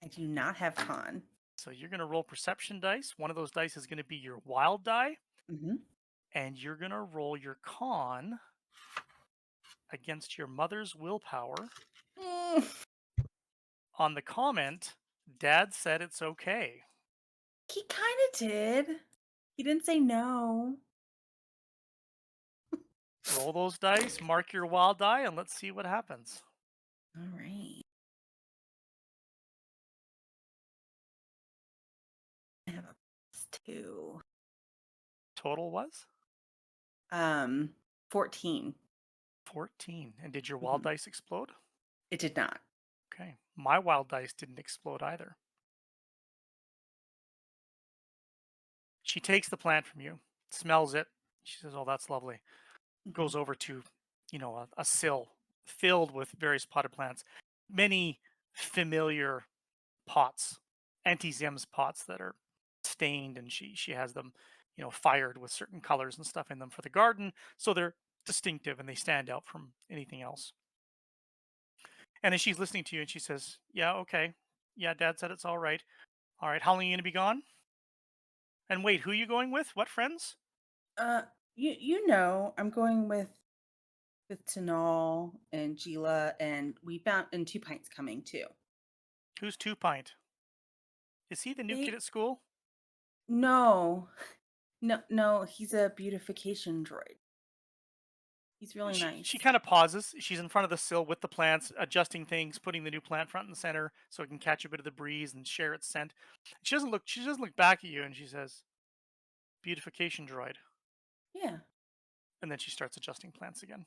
I do not have con. So you're going to roll perception dice. One of those dice is going to be your wild die, Mm-hmm. and you're going to roll your con against your mother's willpower. On the comment, Dad said it's okay. He kind of did. He didn't say no. Roll those dice, mark your wild die, and let's see what happens. All right. I have a +2. Total was 14. 14. And did your wild Mhm. dice explode? It did not. Okay. My wild dice didn't explode either. She takes the plant from you, smells it. She says, "Oh, that's lovely." Mhm. Goes over to, a sill filled with various potted plants, many familiar pots, Auntie Zim's pots that are stained, and she has them, fired with certain colors and stuff in them for the garden, so they're distinctive and they stand out from anything else. And then she's listening to you, and she says, "Yeah, okay. Yeah, Dad said it's all right. All right, how long are you gonna be gone? And wait, who are you going with? What friends? Uh, you know, I'm going with Tanal and Gila, and we found and 2 pints coming too. Who's Two Pint? Is he the new kid They at school?" no, no, he's a beautification droid. He's really She nice. kind of pauses. She's in front of the sill with the plants, adjusting things, putting the new plant front and center so it can catch a bit of the breeze and share its scent. She doesn't look back at you, and she says, "Beautification droid." Yeah. And then she starts adjusting plants again.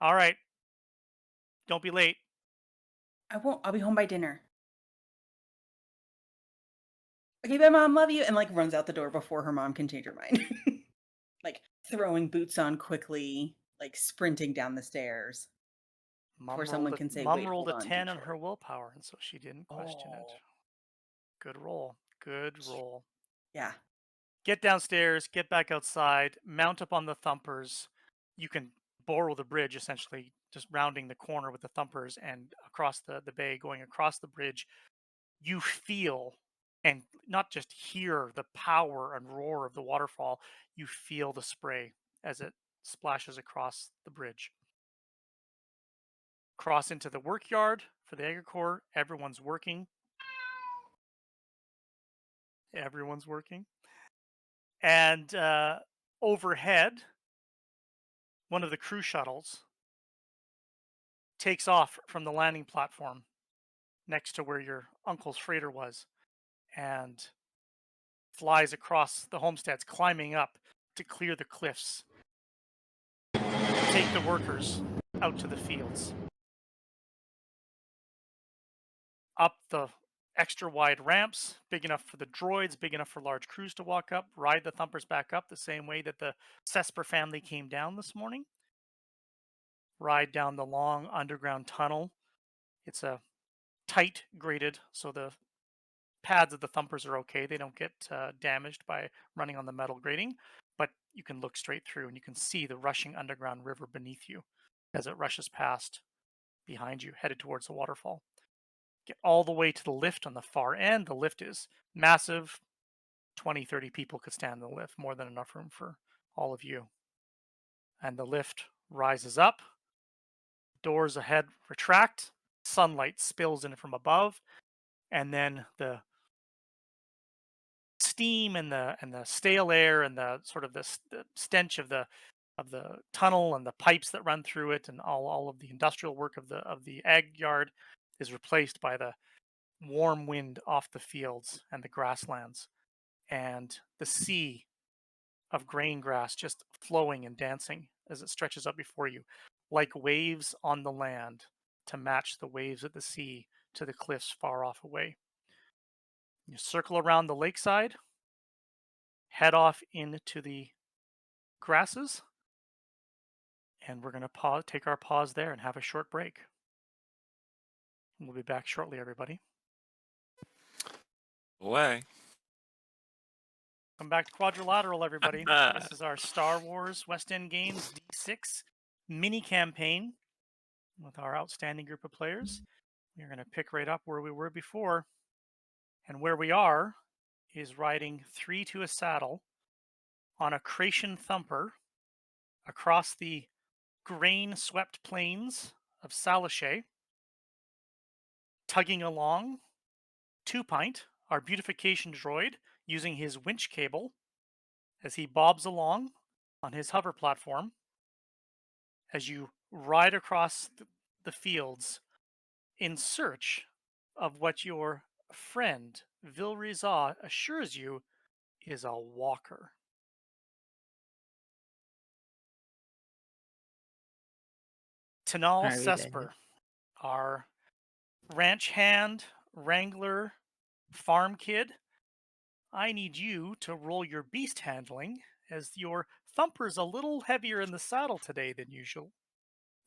"All right, don't be late." I won't. I'll be home by dinner. Okay, bye, Mom. Love you. And like runs out the door before her mom can change her mind. Like throwing boots on quickly, like sprinting down the stairs before someone can say, Mom "Wait, rolled hold a on, 10 on detour." her willpower, and so she didn't question it. Oh, Good roll. Good roll. yeah. Get downstairs, get back outside, mount up on the thumpers. You can borrow the bridge, essentially, just rounding the corner with the thumpers and across the bay, going across the bridge. You feel and not just hear the power and roar of the waterfall, you feel the spray as it splashes across the bridge. Cross into the work yard for the AgriCorps. Everyone's working. Everyone's working. And overhead, one of the crew shuttles takes off from the landing platform next to where your uncle's freighter was and flies across the homesteads, climbing up to clear the cliffs, to take the workers out to the fields. Up the extra wide ramps, big enough for the droids, big enough for large crews to walk up, ride the thumpers back up the same way that the Cesper family came down this morning. Ride down the long underground tunnel. It's a tight grated, so the pads of the thumpers are okay. They don't get damaged by running on the metal grating, but you can look straight through and you can see the rushing underground river beneath you as it rushes past behind you, headed towards the waterfall. Get all the way to the lift on the far end. The lift is massive. 20, 30 people could stand in the lift, more than enough room for all of you. And the lift rises up. Doors ahead retract. Sunlight spills in from above. And then the steam and the stale air and the sort of the stench of the tunnel and the pipes that run through it and all of the industrial work of the egg yard is replaced by the warm wind off the fields and the grasslands and the sea of grain grass just flowing and dancing as it stretches up before you like waves on the land to match the waves at the sea to the cliffs far off away. You circle around the lakeside, head off into the grasses, and we're going to take our pause there and have a short break. We'll be back shortly, everybody. Away. Come back to Quadrilateral, everybody. This is our Star Wars West End Games D6 mini campaign with our outstanding group of players. We're going to pick right up where we were before. And where we are is riding 3 to a saddle on a Creation Thumper across the grain-swept plains of Salashay, tugging along Two Pint, our beautification droid, using his winch cable as he bobs along on his hover platform as you ride across the fields in search of what your friend Vilriza assures you is a walker. Tanal Are we there? Cesper, our ranch hand, wrangler, farm kid, I need you to roll your beast handling as your thumper's a little heavier in the saddle today than usual.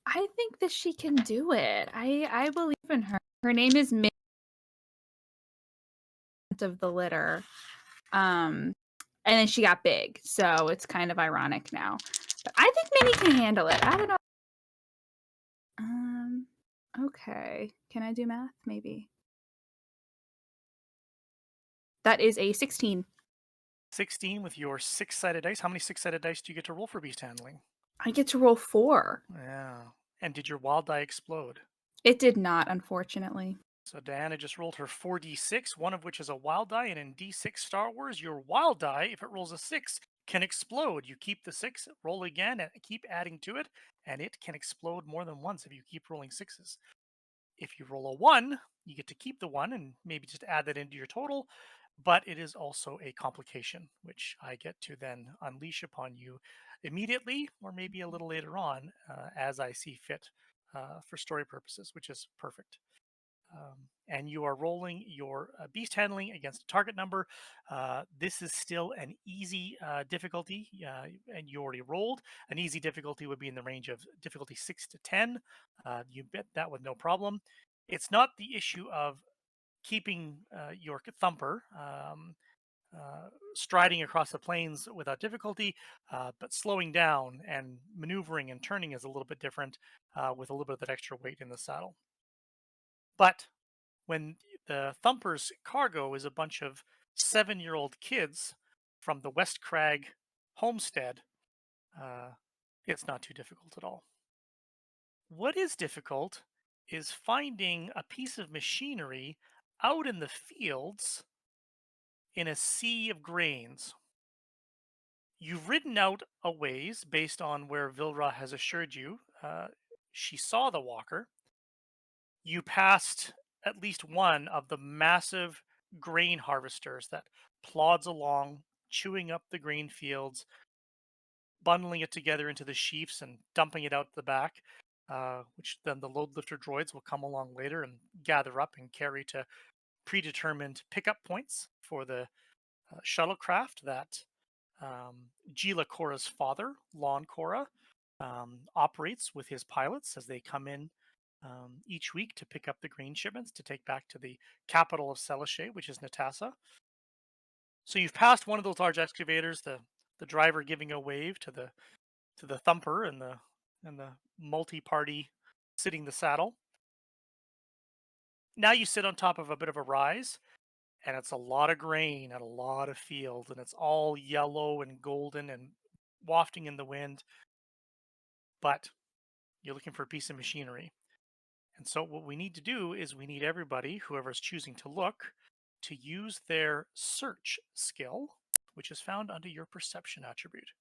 I think that she can do it. I believe in her. Her name is Mint of the litter. And then she got big, so it's kind of ironic now. But I think Minnie can handle it. I don't know. Okay. Can I do math? Maybe. That is a 16. 16 with your 6-sided dice. How many 6-sided dice do you get to roll for beast handling? I get to roll 4. Yeah. And did your wild die explode? It did not, unfortunately. So Diana just rolled her 4d6, one of which is a wild die, and in d6 Star Wars, your wild die, if it rolls a 6, can explode. You keep the 6, roll again, and keep adding to it, and it can explode more than once if you keep rolling 6s. If you roll a 1, you get to keep the 1 and maybe just add that into your total, but it is also a complication, which I get to then unleash upon you immediately or maybe a little later on as I see fit for story purposes, which is perfect. And you are rolling your beast handling against a target number. This is still an easy difficulty, and you already rolled. An easy difficulty would be in the range of difficulty 6 to 10. You bet that with no problem. It's not the issue of keeping your thumper striding across the plains without difficulty, but slowing down and maneuvering and turning is a little bit different with a little bit of that extra weight in the saddle. But when the Thumper's cargo is a bunch of 7-year-old kids from the West Crag homestead, it's not too difficult at all. What is difficult is finding a piece of machinery out in the fields in a sea of grains. You've ridden out a ways based on where Vilra has assured you she saw the walker. You passed at least one of the massive grain harvesters that plods along, chewing up the grain fields, bundling it together into the sheafs and dumping it out the back, which then the load lifter droids will come along later and gather up and carry to predetermined pickup points for the shuttlecraft that Gila Cora's father, Lon Cora, operates with his pilots as they come in each week to pick up the grain shipments to take back to the capital of Selashe, which is Natasa. So you've passed one of those large excavators, the driver giving a wave to the thumper and the multi-party sitting the saddle. Now you sit on top of a bit of a rise, and it's a lot of grain and a lot of field, and it's all yellow and golden and wafting in the wind. But you're looking for a piece of machinery. And so what we need to do is we need everybody, whoever's choosing to look, to use their search skill, which is found under your perception attribute.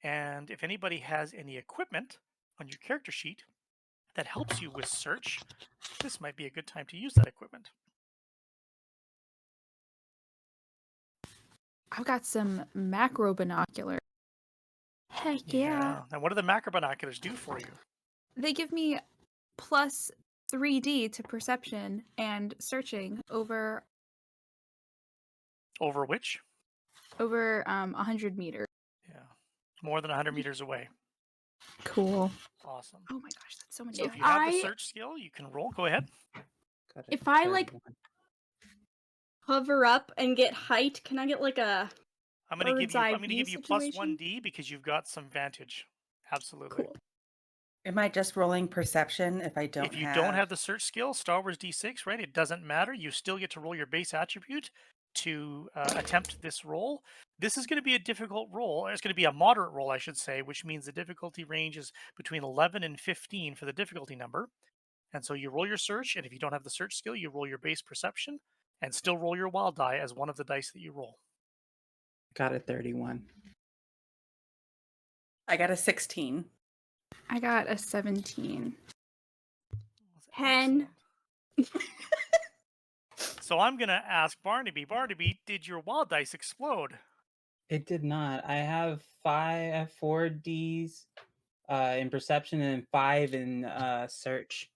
And if anybody has any equipment on your character sheet that helps you with search, this might be a good time to use that equipment. I've got some macro binoculars. Heck yeah. Now, what do the macro binoculars do for you? They give me plus 3D to perception and searching over Over which? 100 meters. Yeah, more than 100 meters away. Cool. Awesome. Oh my gosh, that's so many. So if If you have the I- search skill, you can roll. Go ahead. Got If I, like, 31. Hover up and get height, can I get like a I'm going to bird's eye give view you plus situation? 1d because you've got some vantage. Absolutely. Cool. Am I just rolling perception if I don't If you don't have the search skill, Star Wars D6, right? It doesn't matter. You still get to roll your base attribute to attempt this roll. This is going to be a difficult roll. It's going to be a moderate roll, I should say, which means the difficulty range is between 11 and 15 for the difficulty number. And so you roll your search, and if you don't have the search skill, you roll your base perception and still roll your wild die as one of the dice that you roll. Got a 31. I got a 16. I got a 17. 10. Excellent. So I'm going to ask Barnaby. Barnaby, did your wild dice explode? It did not. I have 4 Ds in perception and 5 in search.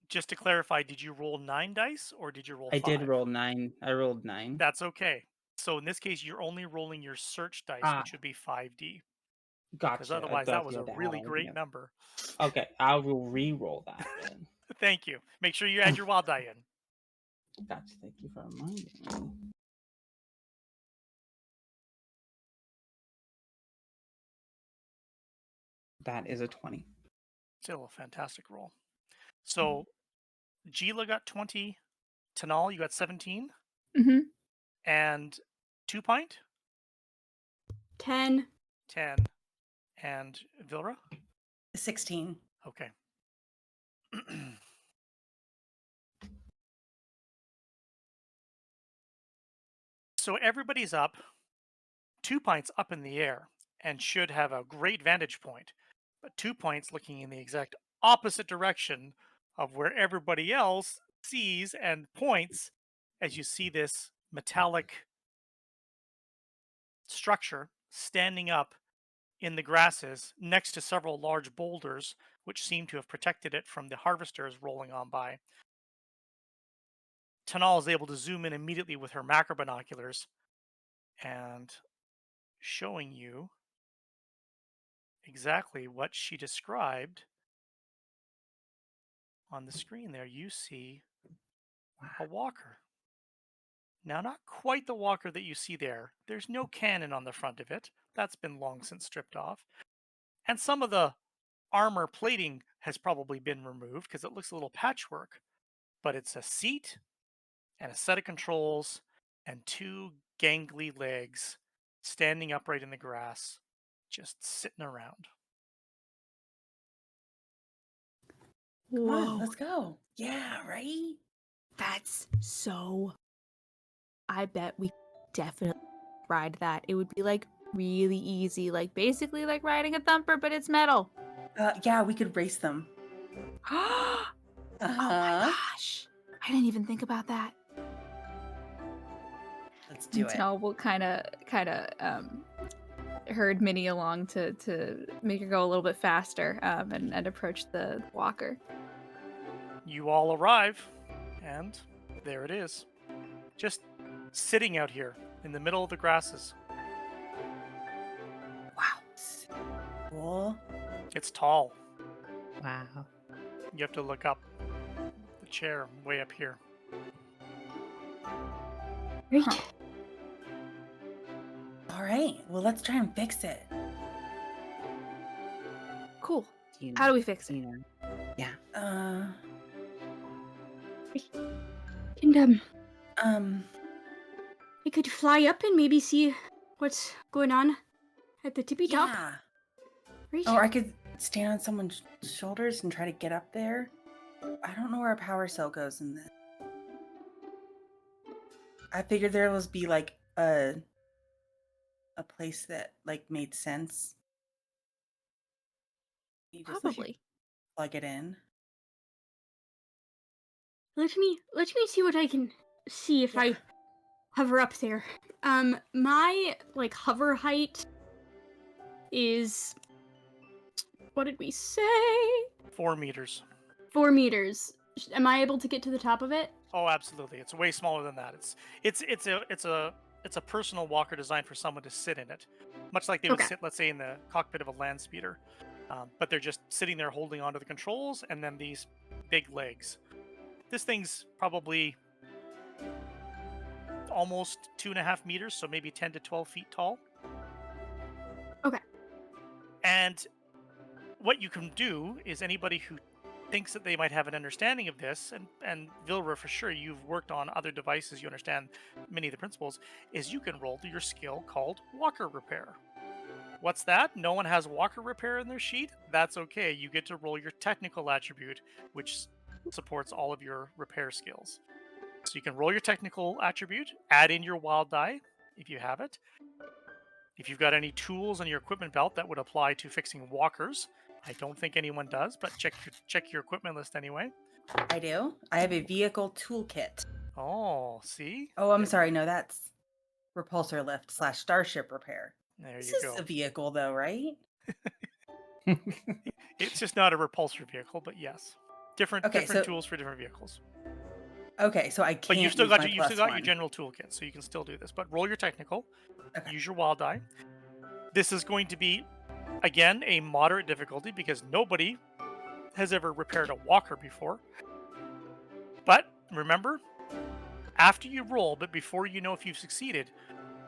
Just to clarify, did you roll 9 dice or did you roll 5? I did roll 9. I rolled 9. That's okay. So in this case, you're only rolling your search dice, which would be 5d. Because Gotcha. otherwise, that was a really great number. Okay, I will re-roll that then. Thank you. Make sure you add your wild die in. Gotcha. Thank you for reminding me. That is a 20. Still a fantastic roll. So Gila got 20. Tanal, you got 17. Mm-hmm. And 2 Pint? 10. 10. And Vilra? 16. Okay. So everybody's up, 2 Pints up in the air, and should have a great vantage point. But 2 Pints looking in the exact opposite direction of where everybody else sees and points as you see this metallic structure standing up in the grasses next to several large boulders which seem to have protected it from the harvesters rolling on by. Tanal is able to zoom in immediately with her macro binoculars and showing you exactly what she described on the screen there. You see a walker. Now, not quite the walker that you see there. There's no cannon on the front of it. That's been long since stripped off. And some of the armor plating has probably been removed because it looks a little patchwork. But it's a seat and a set of controls and 2 gangly legs standing upright in the grass, just sitting around. Come on, let's go. Yeah, right? That's so. I bet we definitely ride that. It would be like really easy, like basically like riding a thumper, but it's metal. Yeah, we could race them. Oh my gosh. I didn't even think about that. Let's do it. Tanal will kind of herd Minnie along to make her go a little bit faster and approach the walker. you all arrive, and there it is. Just sitting out here in the middle of the grasses. Wow. Cool. It's tall. Wow. You have to look up. The chair way up here. Great. Huh. All right. Well, let's try and fix it. Cool. You How do we fix it? you know. Yeah. And Um. I could fly up and maybe see what's going on at the tippy top. Yeah. Right? Or I could stand on someone's shoulders and try to get up there. I don't know where a power cell goes in this. I figured there was be like a place that like made sense. You just like, Probably. plug it in. Let me see what I can see if I Yeah. hover up there. My like hover height is, what did we say? 4 meters. 4 meters. Am I able to get to the top of it? Oh, absolutely. It's way smaller than that. It's a personal walker designed for someone to sit in it, much like they would Okay. sit, let's say, in the cockpit of a land speeder. But they're just sitting there holding onto the controls, and then these big legs. This thing's probably almost 2.5 meters, so maybe 10 to 12 feet tall. Okay. And what you can do is anybody who thinks that they might have an understanding of this, and Vilra for sure, you've worked on other devices, you understand many of the principles, is you can roll your skill called Walker Repair. What's that? No one has Walker Repair in their sheet? That's okay. You get to roll your technical attribute, which supports all of your repair skills. So you can roll your technical attribute, add in your wild die if you have it. If you've got any tools on your equipment belt that would apply to fixing walkers, I don't think anyone does, but check your equipment list anyway. I do. I have a vehicle toolkit. Oh, see? Oh, I'm sorry. No, that's repulsor lift / starship repair. There This you is go. a vehicle, though, right? It's just not a repulsor vehicle, but yes. Different Okay, so- tools for different vehicles. Okay, so I can't. But you've still use got my your +1. general toolkit, so you can still do this. But roll your technical. Okay. Use your wild die. This is going to be, again, a moderate difficulty because nobody has ever repaired a walker before. But remember, after you roll, but before you know if you've succeeded,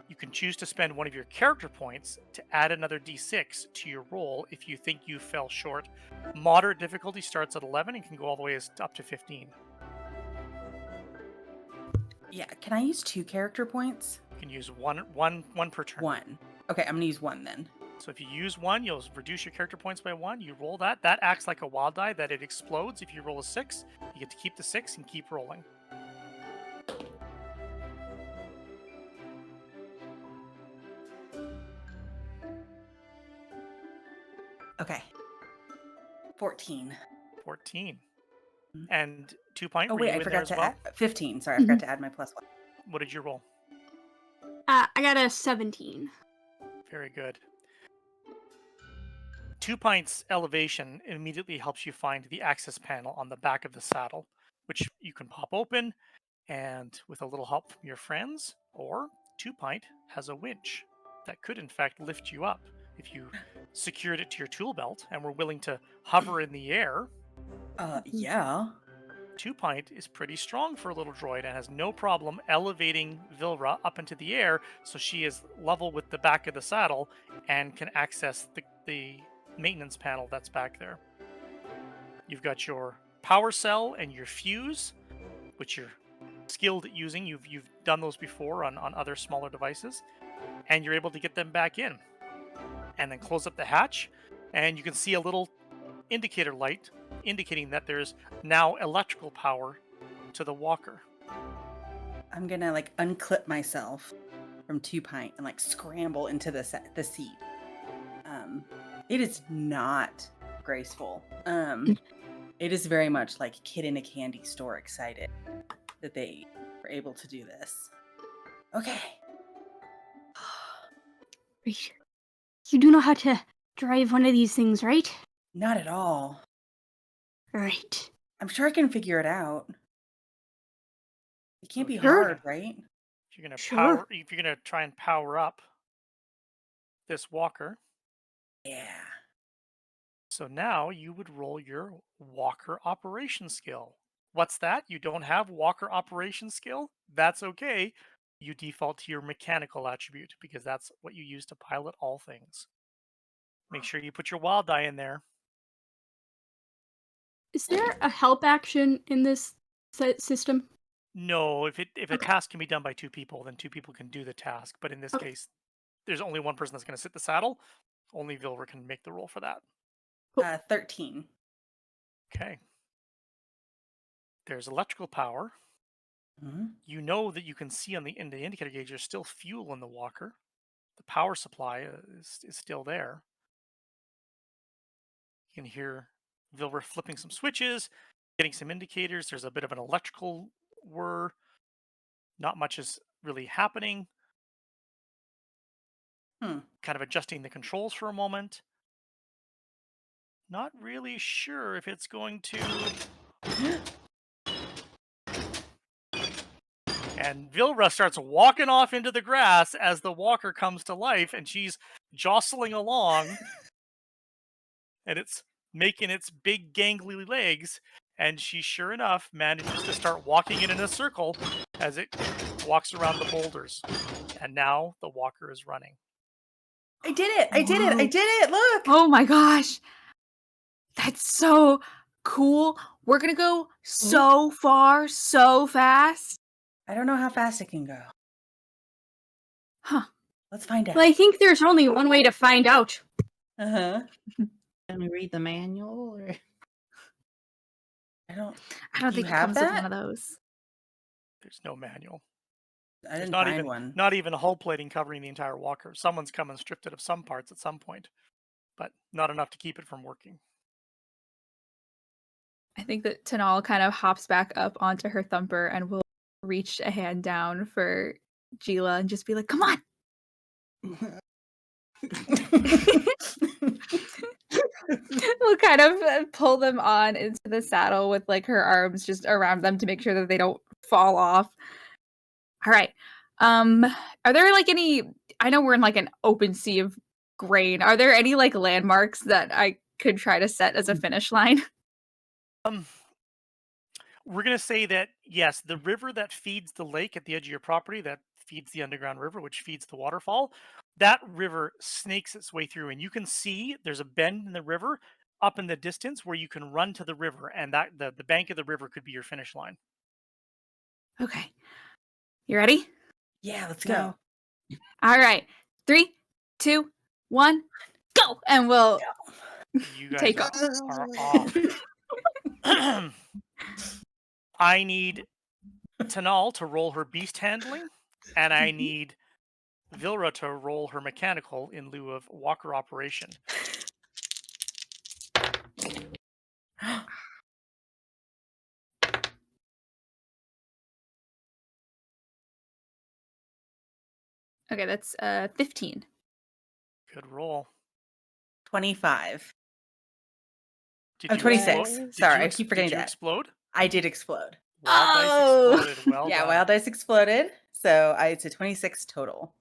you can choose to spend one of your character points to add another d6 to your roll if you think you fell short. Moderate difficulty starts at 11 and can go all the way up to 15. Yeah. Can I use 2 character points? You can use one per turn. 1. Okay, I'm gonna use 1 then. So if you use 1, you'll reduce your character points by 1. You roll that. That acts like a wild die that it explodes. If you roll a 6, you get to keep the 6 and keep rolling. Okay. 14. 14. Mhm. And 2 point. Oh were wait, you I in there forgot as to well? add 15. Sorry, I forgot to add my +1. What did you roll? I got a 17. Very good. 2 pints elevation immediately helps you find the access panel on the back of the saddle, which you can pop open, and with a little help from your friends, or 2 pint has a winch that could in fact lift you up if you secured it to your tool belt and were willing to hover in the air. Yeah. 2 pint is pretty strong for a little droid and has no problem elevating Vilra up into the air so she is level with the back of the saddle and can access the maintenance panel that's back there. You've got your power cell and your fuse, which you're skilled at using. You've done those before on other smaller devices, and you're able to get them back in. And then close up the hatch, and you can see a little indicator light indicating that there's now electrical power to the walker. I'm gonna like unclip myself from 2 pint and like scramble into the seat. It is not graceful. It is very much like kid in a candy store excited that they were able to do this. Okay. Right. You do know how to drive one of these things, right? Not at all. Right. I'm sure I can figure it out. It can't be Sure. hard, right? If you're gonna Sure. if you're gonna try and power up this walker, Yeah. so now you would roll your walker operation skill. What's that? You don't have walker operation skill? That's okay. You default to your mechanical attribute because that's what you use to pilot all things. Make sure you put your wild die in there. Is there a help action in this system? No, if a Okay. task can be done by two people, then two people can do the task. But in this Okay. case, there's only one person that's going to sit the saddle. Only Vilver can make the roll for that. Cool. 13. Okay. There's electrical power. Mhm. You know that you can see in the indicator gauge there's still fuel in the walker. The power supply is still there. You can hear Vilver flipping some switches, getting some indicators. There's a bit of an electrical whir. Not much is really happening. Hmm. Kind of adjusting the controls for a moment. Not really sure if it's going to. And Vilra starts walking off into the grass as the walker comes to life, and she's jostling along, and it's making its big gangly legs, and she sure enough manages to start walking it in a circle as it walks around the boulders. And now the walker is running. I did it! I did it! I Whoa. did it! Look! Oh my gosh. That's so cool. We're going to go so far, so fast. I don't know how fast it can go. Huh. Let's find out. Well, I think there's only one way to find out. Uh-huh. Can we read the manual? Or... I don't I don't Do you think it have comes with that? one of those. There's no manual. I There's didn't find one. not even hull plating covering the entire walker. Someone's come and stripped it of some parts at some point, but not enough to keep it from working. I think that Tanal kind of hops back up onto her thumper and will reach a hand down for Gila and just be like, come on. We'll kind of pull them on into the saddle with like her arms just around them to make sure that they don't fall off. All right. Are there like any, I know we're in like an open sea of grain. Are there any like landmarks that I could try to set as a finish line? We're going to say that, yes, the river that feeds the lake at the edge of your property, that feeds the underground river, which feeds the waterfall, that river snakes its way through. And you can see there's a bend in the river up in the distance where you can run to the river. And that the bank of the river could be your finish line. Okay. You ready? Yeah, let's go. All right. 3, 2, 1, go. And we'll You guys take are, off. are off. I need Tanal to roll her beast handling, and I need Vilra to roll her mechanical in lieu of walker operation. Okay, that's 15. Good roll. 25. Did I'm you 26. explode? Did Sorry, you I keep forgetting did you that. explode? I did explode. Wild Oh! dice exploded. Well Yeah, done. wild dice exploded. So it's a 26 total.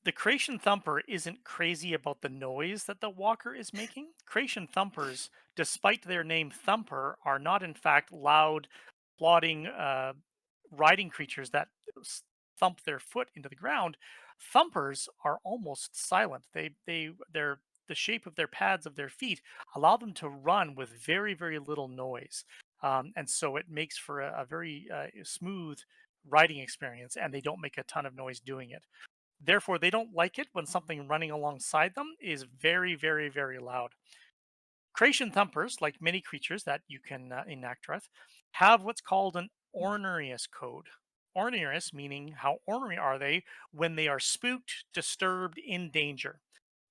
The Creation Thumper isn't crazy about the noise that the walker is making. Creation Thumpers, despite their name Thumper, are not in fact loud, plodding, riding creatures that thump their foot into the ground. Thumpers are almost silent. They're the shape of their pads of their feet allow them to run with very, very little noise. And so it makes for a very smooth riding experience, and they don't make a ton of noise doing it. Therefore, they don't like it when something running alongside them is very, very, very loud. Creation Thumpers, like many creatures that you can in Nactreth, have what's called an ornerius code. Ornerius meaning how ornery are they when they are spooked, disturbed, in danger.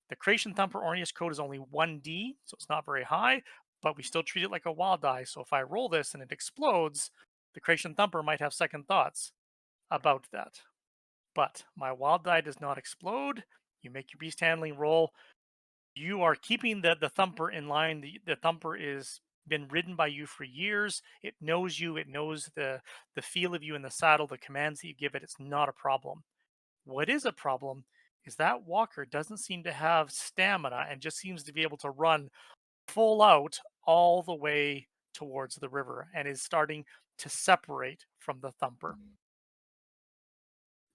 The Creation Thumper Ornerius code is only 1d, so it's not very high, but we still treat it like a wild die. So if I roll this and it explodes, the Creation Thumper might have second thoughts about that. But my wild die does not explode. You make your beast handling roll. You are keeping the thumper in line. The thumper is been ridden by you for years. It knows you. It knows the feel of you in the saddle, the commands that you give it. It's not a problem. What is a problem is that walker doesn't seem to have stamina and just seems to be able to run full out all the way towards the river and is starting to separate from the thumper.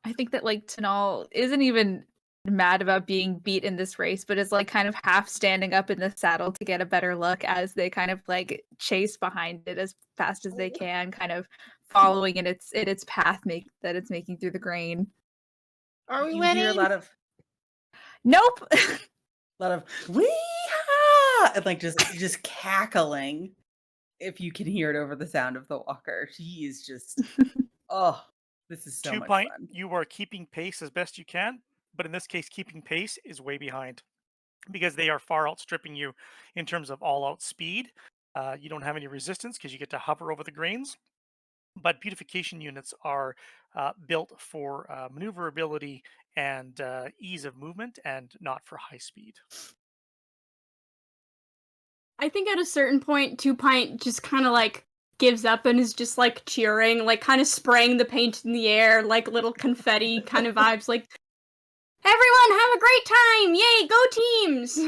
I think that like Tanal isn't even mad about being beat in this race, but is like kind of half standing up in the saddle to get a better look as they kind of like chase behind it as fast as they can, kind of following in its path that it's making through the grain. Are we You winning? hear a lot of Nope. wee-ha! And like just cackling. If you can hear it over the sound of the walker, she is just oh, this is so Two much Pint, fun. you are keeping pace as best you can, but in this case, keeping pace is way behind because they are far outstripping you in terms of all-out speed. You don't have any resistance because you get to hover over the grains. But beautification units are built for maneuverability and ease of movement, and not for high speed. I think at a certain point, Two Pint just kind of like gives up and is just like cheering, like kind of spraying the paint in the air, like little confetti kind of vibes, like, everyone have a great time! Yay, go teams!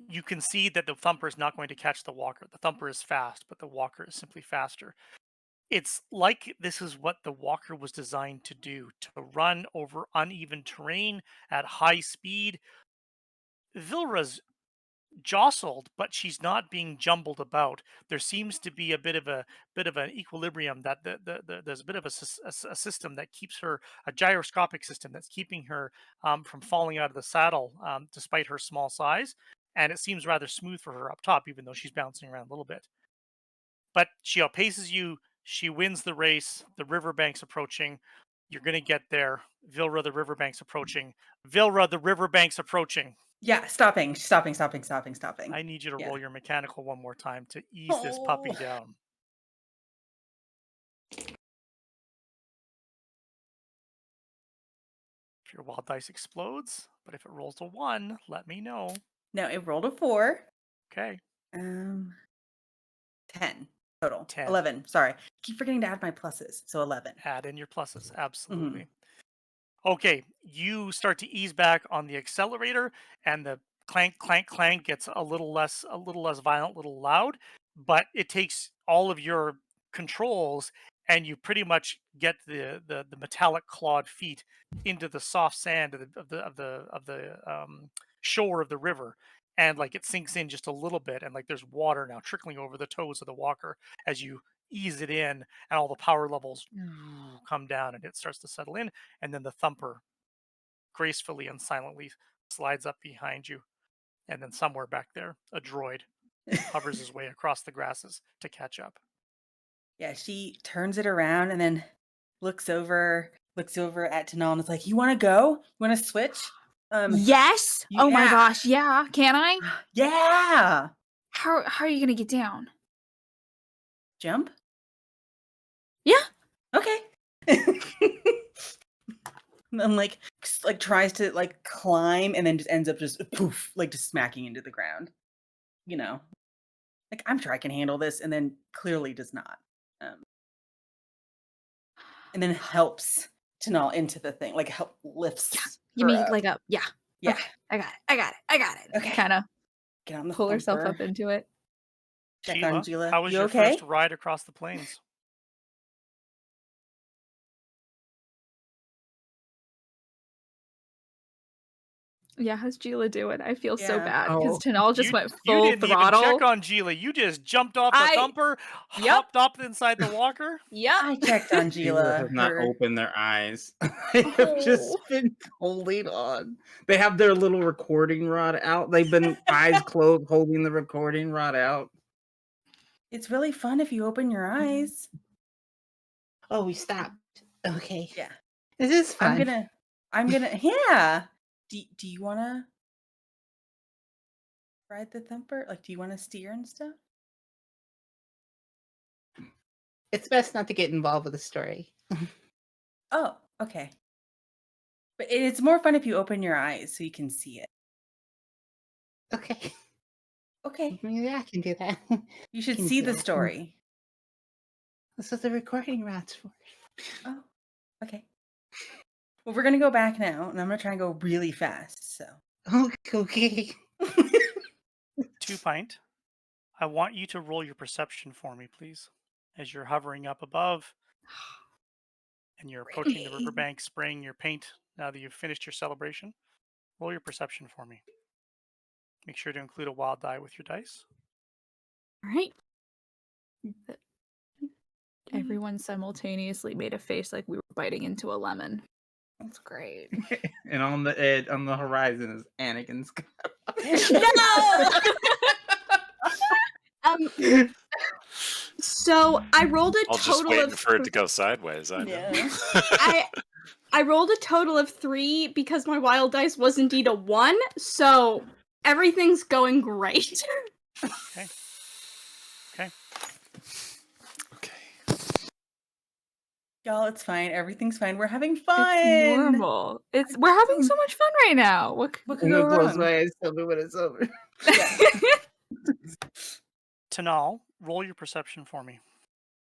You can see that the thumper is not going to catch the walker. The thumper is fast, but the walker is simply faster. It's like this is what the walker was designed to do, to run over uneven terrain at high speed. Vilra's jostled, but she's not being jumbled about. There seems to be a bit of an equilibrium that there's a bit of a system that keeps her, a gyroscopic system that's keeping her from falling out of the saddle despite her small size, and it seems rather smooth for her up top, even though she's bouncing around a little bit. But she outpaces you. She wins the race. The riverbank's approaching. You're gonna get there. Vilra, the riverbank's approaching. Vilra, the riverbank's approaching. Yeah, stopping. I need you to Yeah. roll your mechanical one more time to ease this puppy Oh. down. If your wild dice explodes, but if it rolls a 1, let me know. No, it rolled a 4. Okay, 10 total. 10. 11. Sorry. Keep forgetting to add my pluses. So 11. Add in your pluses, Mhm. absolutely. Okay, you start to ease back on the accelerator, and the clank, clank, clank gets a little less violent, a little loud, but it takes all of your controls, and you pretty much get the metallic clawed feet into the soft sand of the shore of the river, and like it sinks in just a little bit, and like there's water now trickling over the toes of the walker as you ease it in, and all the power levels come down, and it starts to settle in, and then the thumper gracefully and silently slides up behind you, and then somewhere back there, a droid hovers his way across the grasses to catch up. Yeah, she turns it around and then looks over at Tanal and is like, "You want to go? You want to switch?" Yes. Oh my Yeah. gosh. Yeah. Can I? Yeah. How are you gonna get down? Jump? Yeah. Okay. And then like tries to like climb and then just ends up just poof, like just smacking into the ground. You know. Like, I'm sure I can handle this, and then clearly does not. And then helps Tanal into the thing, like help lifts You her mean up. like a yeah. Yeah. Okay. I got it. Okay. Kind of Get on the pull herself thumper. up into it. Check on Sheila, Gila. how was You your okay? first ride across the plains? Yeah, how's Gila doing? I feel so Yeah. bad because Oh. Tanal just You went you full didn't even check throttle. on Gila. You just jumped off the I- thumper, Yep. hopped up inside the walker. Yep. I checked on Gila Gila. has not Her opened their eyes. They have just Oh. been holding on. They have their little recording rod out. They've been eyes closed, holding the recording rod out. It's really fun if you open your eyes. Oh, we stopped. Okay. Yeah. This is fun. I'm gonna yeah. Do you wanna ride the thumper? Like, do you wanna steer and stuff? It's best not to get involved with the story. Oh, okay. But it's more fun if you open your eyes so you can see it. Okay. Okay. Maybe I can do that. You should Can see do the that. story. That's what the recording rod's for. Oh, okay. Well, we're gonna go back now, and I'm gonna try and go really fast. So. Okay. 2 Pint, I want you to roll your perception for me, please. As you're hovering up above and you're approaching the riverbank, spraying your paint now that you've finished your celebration, roll your perception for me. Make sure to include a wild die with your dice. All right. Everyone simultaneously made a face like we were biting into a lemon. That's great. And on the horizon is Anakin's. No! So I rolled a I'll just total waiting of for it to go sideways. I know. Yeah. I rolled a total of 3 because my wild dice was indeed a 1, so everything's going great. Okay. Okay. Okay. Y'all, it's fine. Everything's fine. We're having It's fun. normal. We're having so much fun right now. What What I'm could go gonna close wrong? my eyes, tell me when it's over. Yeah. Tanal, roll your perception for me.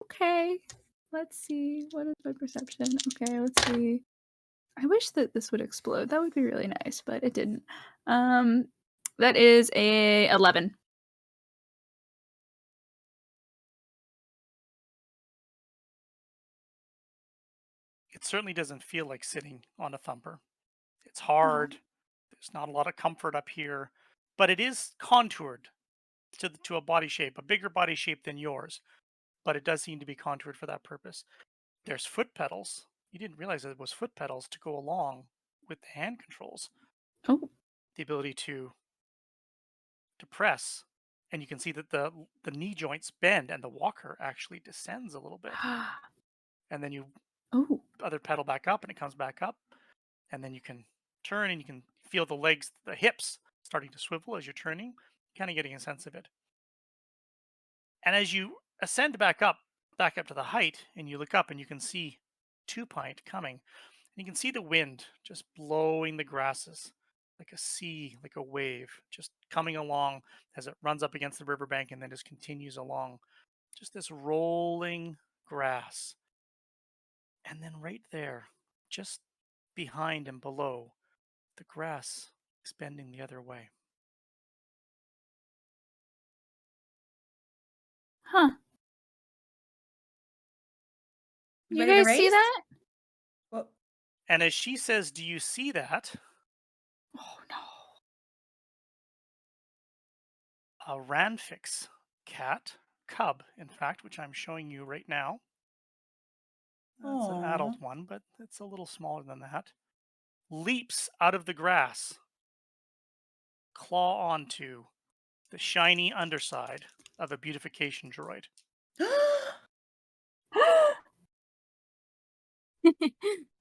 Okay. Let's see. What is my perception? Okay, let's see. I wish that this would explode. That would be really nice, but it didn't. That is a 11. It certainly doesn't feel like sitting on a thumper. It's hard. There's not a lot of comfort up here, but it is contoured to a body shape, a bigger body shape than yours, but it does seem to be contoured for that purpose. There's foot pedals. You didn't realize that it was foot pedals to go along with the hand controls. Oh. The ability to press, and you can see that the knee joints bend and the walker actually descends a little bit. And then you Oh. other pedal back up and it comes back up, and then you can turn and you can feel the legs, the hips starting to swivel as you're turning, kind of getting a sense of it. And as you ascend back up to the height, and you look up and you can see 2 Pint coming. And you can see the wind just blowing the grasses like a sea, like a wave, just coming along as it runs up against the riverbank and then just continues along. Just this rolling grass. And then right there, just behind and below, the grass is bending the other way. Huh. You You ready to guys see race? that? Well, And as she says, "Do you see that?" Oh no. A Ranfix cat, cub, in fact, which I'm showing you right now. That's an aw. adult one, but it's a little smaller than that. Leaps out of the grass, claw onto the shiny underside of a beautification droid.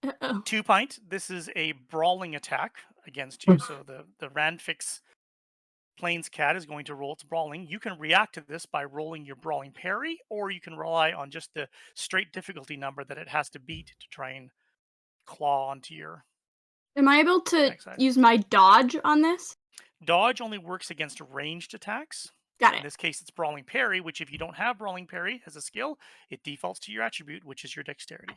Uh-oh. 2 Pint, this is a brawling attack against you. So the Ranfix Plains cat is going to roll its brawling. You can react to this by rolling your brawling parry, or you can rely on just the straight difficulty number that it has to beat to try and claw onto your Am I able to backside. use my dodge on this? Dodge only works against ranged attacks. Got In it. this case, it's brawling parry, which if you don't have brawling parry as a skill, it defaults to your attribute, which is your dexterity.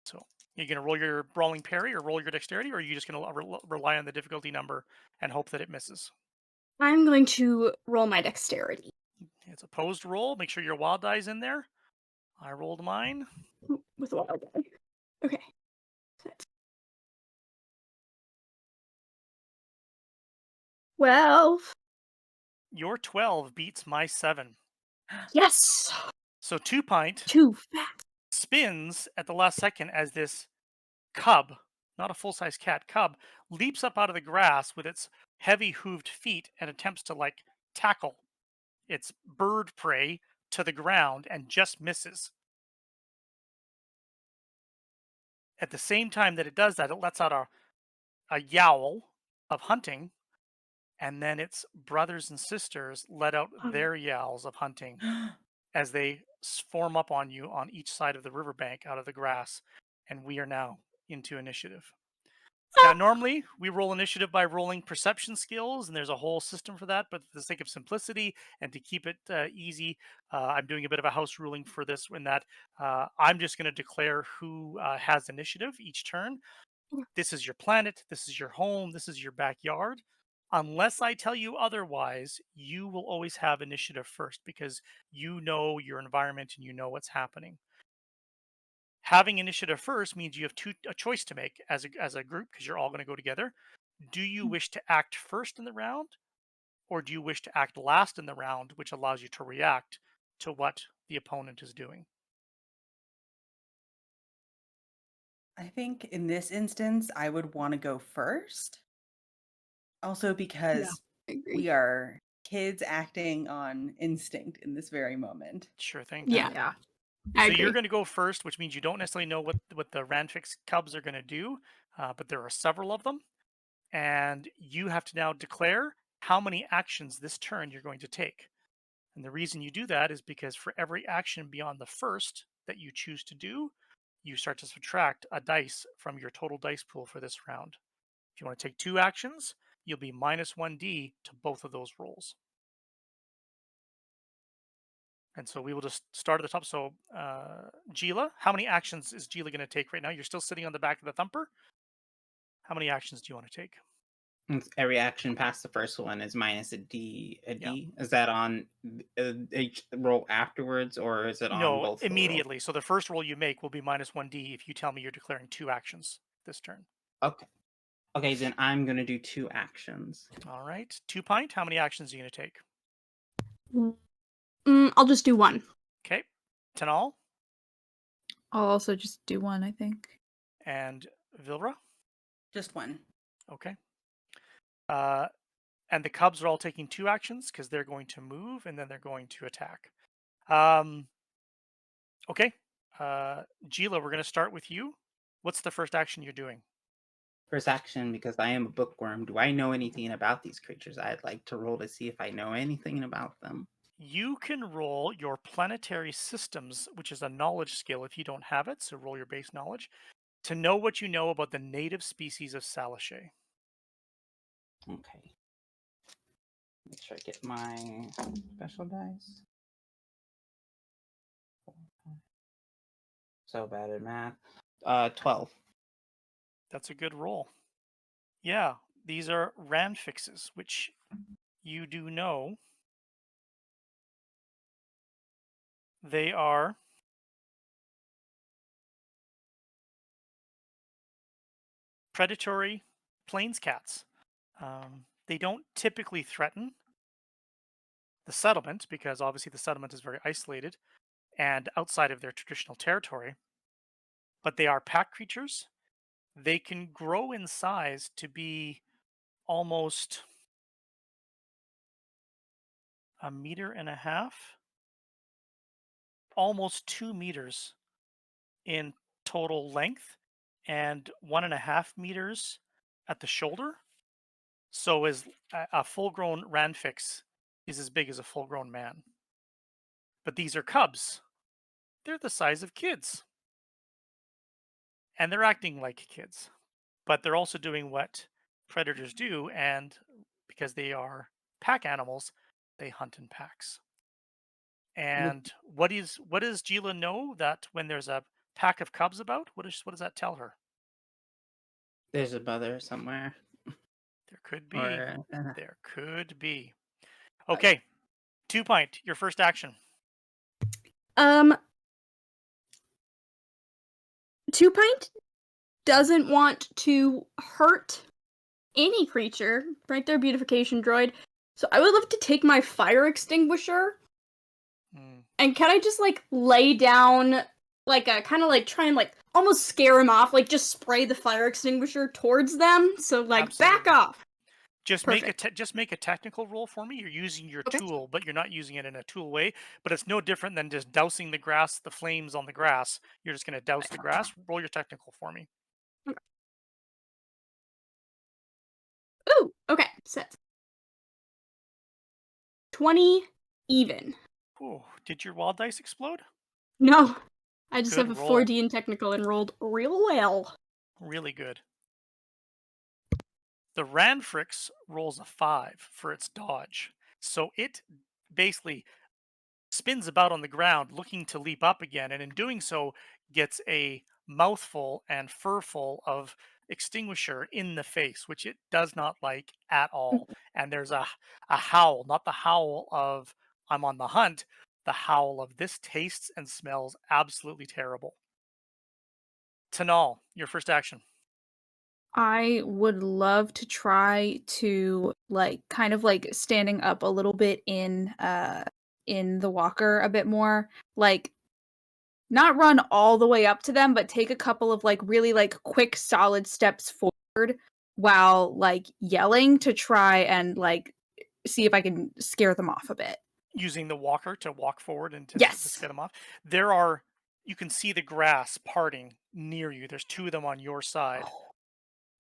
So you're going to roll your brawling parry or roll your dexterity, or are you just going to rely on the difficulty number and hope that it misses? I'm going to roll my dexterity. It's a posed roll. Make sure your wild die's in there. I rolled mine. With a wild die. Okay. 12. Your 12 beats my 7. Yes! So 2 Pint Too fast. spins at the last second as this cub, not a full-size cat, cub, leaps up out of the grass with its heavy hooved feet and attempts to like tackle its bird prey to the ground and just misses. At the same time that it does that, it lets out a yowl of hunting, and then its brothers and sisters let out their yowls of hunting as they form up on you on each side of the riverbank out of the grass, and we are now into initiative. Now, normally we roll initiative by rolling perception skills, and there's a whole system for that. But for the sake of simplicity and to keep it easy, I'm doing a bit of a house ruling for this. In that, I'm just going to declare who has initiative each turn. This is your planet. This is your home. This is your backyard. Unless I tell you otherwise, you will always have initiative first because you know your environment and you know what's happening. Having initiative first means you have a choice to make as a group because you're all going to go together. Do you wish to act first in the round, or do you wish to act last in the round, which allows you to react to what the opponent is doing? I think in this instance, I would want to go first. Also because I agree. we are kids acting on instinct in this very moment. Sure thing. Yeah, Yeah. I So agree. you're going to go first, which means you don't necessarily know what the Ranfix cubs are going to do, but there are several of them, and you have to now declare how many actions this turn you're going to take. And the reason you do that is because for every action beyond the first that you choose to do, you start to subtract a dice from your total dice pool for this round. If you want to take 2 actions, you'll be minus 1d to both of those rolls. And so we will just start at the top. So, Gila, how many actions is Gila going to take right now? You're still sitting on the back of the thumper. How many actions do you want to take? Every action past the first one is minus a D. Yeah. Is that on each roll afterwards, or is it on No, both the rolls? immediately. So the first roll you make will be minus 1d if you tell me you're declaring 2 actions this turn. Okay. Okay, then I'm gonna do 2 actions. All right. 2 Pint, how many actions are you going to take? I'll just do one. Okay. Tanal I'll also just do one, I think. and Vilra. Just one. Okay. And the Cubs are all taking 2 actions because they're going to move and then they're going to attack. Okay. Gila, we're going to start with you. What's the first action you're doing? First action, because I am a bookworm. Do I know anything about these creatures? I'd like to roll to see if I know anything about them. You can roll your planetary systems, which is a knowledge skill if you don't have it, so roll your base knowledge, to know what you know about the native species of Salishay. Okay. Make sure I get my special dice. So bad at math. 12. That's a good roll. Yeah, these are Ranfixes, which you do know. They are predatory plains cats. They don't typically threaten the settlement because obviously the settlement is very isolated and outside of their traditional territory, but they are pack creatures. They can grow in size to be almost 1.5 meters, almost 2 meters in total length, and 1.5 meters at the shoulder. So as a full-grown Ranfix is as big as a full-grown man. But these are cubs. They're the size of kids. And they're acting like kids. But they're also doing what predators do, and because they are pack animals, they hunt in packs. And what does Gila know that when there's a pack of cubs about? What does that tell her? There's a mother somewhere. There could be. Or There could be. Okay. 2 Pint, your first action. 2 Pint doesn't want to hurt any creature, right? Their beautification droid. So I would love to take my fire extinguisher. And can I just lay down kind of try and almost scare him off, just spray the fire extinguisher towards them? So back Absolutely. off. Just Perfect. make a technical roll for me. You're using your Okay. tool, but you're not using it in a tool way. But it's no different than just dousing the flames on the grass. You're just going to douse the grass. Roll your technical for me. Ooh, okay, set. 20 even. Ooh, did your wild dice explode? No, I just Good have a roll. 4D in technical and rolled real well. Really good. The Ranfrix rolls a 5 for its dodge. So it basically spins about on the ground looking to leap up again, and in doing so gets a mouthful and furful of extinguisher in the face, which it does not like at all. And there's a howl, not the howl of I'm on the hunt, the howl of this tastes and smells absolutely terrible. Tanal, your first action. I would love to try to kind of standing up a little bit in the walker a bit more. Like not run all the way up to them, but take a couple of really quick solid steps forward while yelling to try and see if I can scare them off a bit. Using the walker to walk forward and to Yes. scare them off. You can see the grass parting near you. There's 2 of them on your side. Oh,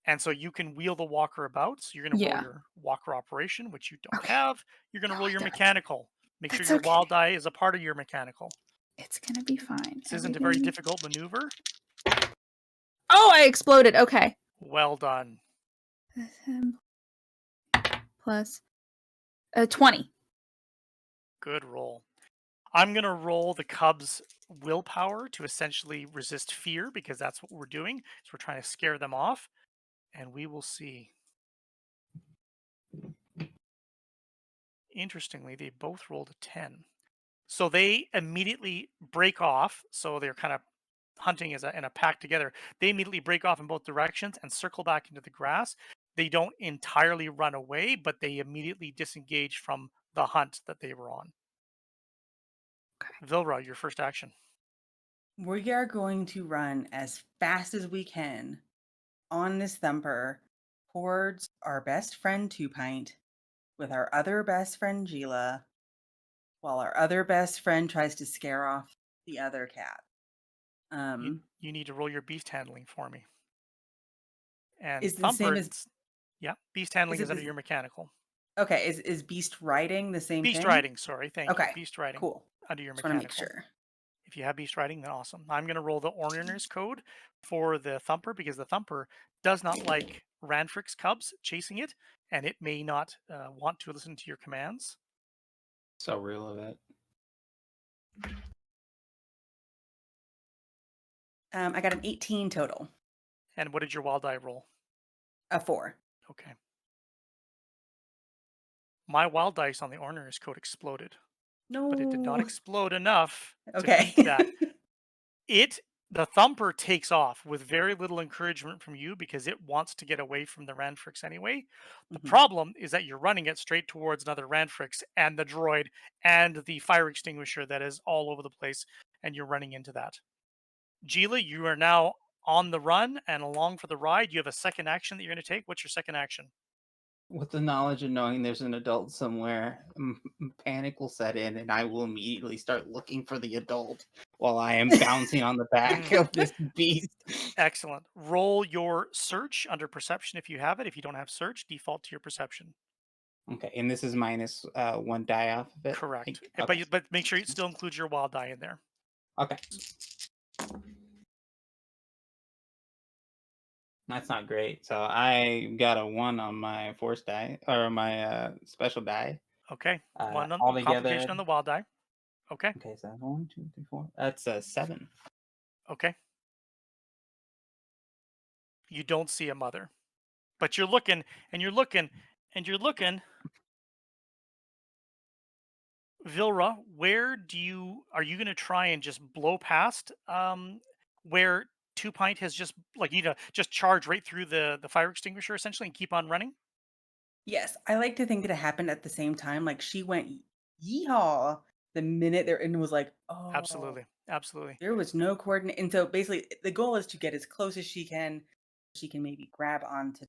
And so you can wheel the walker about. So you're going to roll yeah. your walker operation, which you don't Okay. have. You're going to No, roll I your don't. mechanical. Make sure That's your okay. wild die is a part of your mechanical. It's gonna be fine. This isn't a very difficult maneuver. Oh, I exploded. Okay. Well done. Plus 20. Good roll. I'm going to roll the Cubs' willpower to essentially resist fear because that's what we're doing. So we're trying to scare them off. And we will see. Interestingly, they both rolled a 10. So they immediately break off. So they're kind of hunting as in a pack together. They immediately break off in both directions and circle back into the grass. They don't entirely run away, but they immediately disengage from the hunt that they were on. Vilra, your first action. We are going to run as fast as we can on this thumper towards our best friend Two Pint with our other best friend Gila, while our other best friend tries to scare off the other cat. You need to roll your beast handling for me. And Is the same Thumper, as yeah, beast handling is is it under the your mechanical. okay? Is beast riding the same Beast thing? riding, sorry, thank you. Okay, Beast riding cool. under your Just want to make mechanical. sure. If you have beast riding, then awesome. I'm going to roll the Orioner's code for the Thumper because the Thumper does not like Ranfrix cubs chasing it, and it may not want to listen to your commands. So real of it. I got an 18 total. And what did your wild die roll? A 4. Okay. My wild dice on the Orioner's code exploded, No. but it did not explode enough to Okay. beat that. The Thumper takes off with very little encouragement from you because it wants to get away from the Ranfrix anyway. The Mhm. problem is that you're running it straight towards another Ranfrix and the droid and the fire extinguisher that is all over the place, and you're running into that. Gila, you are now on the run and along for the ride. You have a second action that you're going to take. What's your second action? With the knowledge of knowing there's an adult somewhere, panic will set in, and I will immediately start looking for the adult while I am bouncing on the back of this beast. Excellent. Roll your search under perception if you have it. If you don't have search, default to your perception. Okay, and this is minus 1 die off of it. Correct. Okay. But make sure it still includes your wild die in there. Okay. That's not great. So I got a 1 on my force die or my special die. Okay. One on Altogether. complication on the wild die. Okay. Okay, so 1, 2, 3, 4. That's a 7. Okay. You don't see a mother, but you're looking and you're looking and you're looking. Vilra, are you going to try and just blow past where Two Pint has just just charge right through the fire extinguisher essentially and keep on running? Yes, I like to think that it happened at the same time. Like she went yeehaw the minute there and was like, oh, Absolutely. Absolutely. there was no coordinate. And so basically, the goal is to get as close as she can. She can maybe grab onto.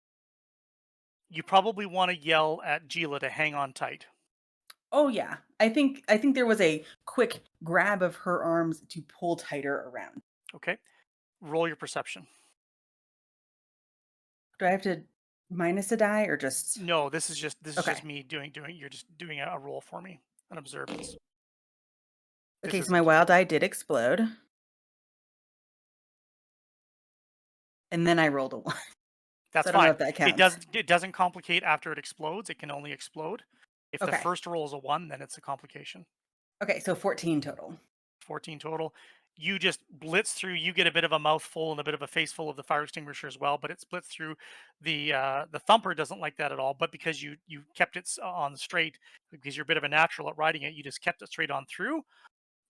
You probably want to yell at Gila to hang on tight. Oh yeah, I think there was a quick grab of her arms to pull tighter around. Okay. Roll your perception. Do I have to minus a die or just? No, this is just Okay. me doing you're just doing a roll for me, an observance. Okay, is so my wild die did explode. And then I rolled a 1. That's So I don't know fine. if that counts. It doesn't complicate after it explodes. It can only explode. If the Okay. first roll is a 1, then it's a complication. Okay, so 14 total. 14 total. You just blitz through. You get a bit of a mouthful and a bit of a face full of the fire extinguisher as well, but it splits through. The thumper doesn't like that at all. But because you kept it on straight, because you're a bit of a natural at riding it, you just kept it straight on through.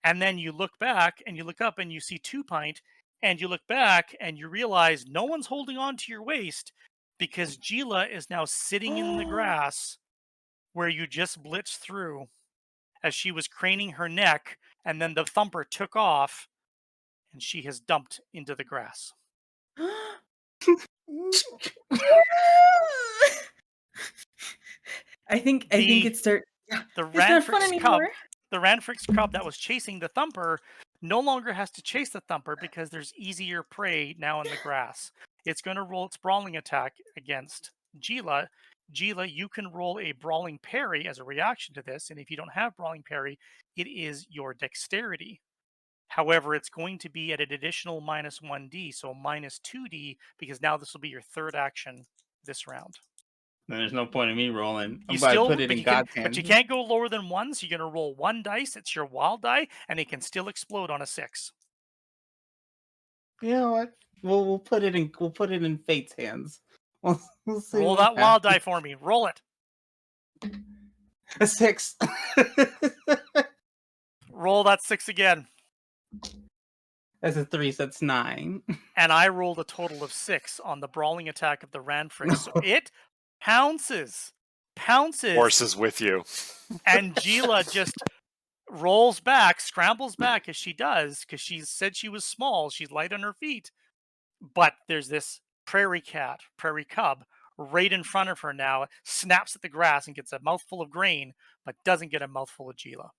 And then you look back and you look up and you see 2 Pint, and you look back and you realize no one's holding on to your waist because Gila is now sitting in the grass where you just blitzed through as she was craning her neck, and then the thumper took off and she has dumped into the grass. I think it's start. Yeah, The it's not fun Ranfrix cub, anymore. the Ranfrix cub that was chasing the thumper, no longer has to chase the thumper because there's easier prey now in the grass. It's going to roll its brawling attack against Gila. Gila, you can roll a brawling parry as a reaction to this, and if you don't have brawling parry, it is your dexterity. However, it's going to be at an additional minus 1d, so minus 2d, because now this will be your third action this round. Then there's no point in me rolling. You I'm about to still, put it but in you can, God's but you hands. can't go lower than 1. So you're gonna roll 1 dice. It's your wild die, and it can still explode on a 6. You know what? We'll put it in Fate's hands. We'll see Roll what that wild die happens. for me. Roll it. A 6. Roll that 6 again. That's a 3, so that's 9. And I rolled a total of 6 on the brawling attack of the Ranfrix. So it pounces, Horses with you. and Gila just rolls back, scrambles back as she does, because she said she was small. She's light on her feet. But there's this prairie cub, right in front of her now, snaps at the grass and gets a mouthful of grain, but doesn't get a mouthful of Gila.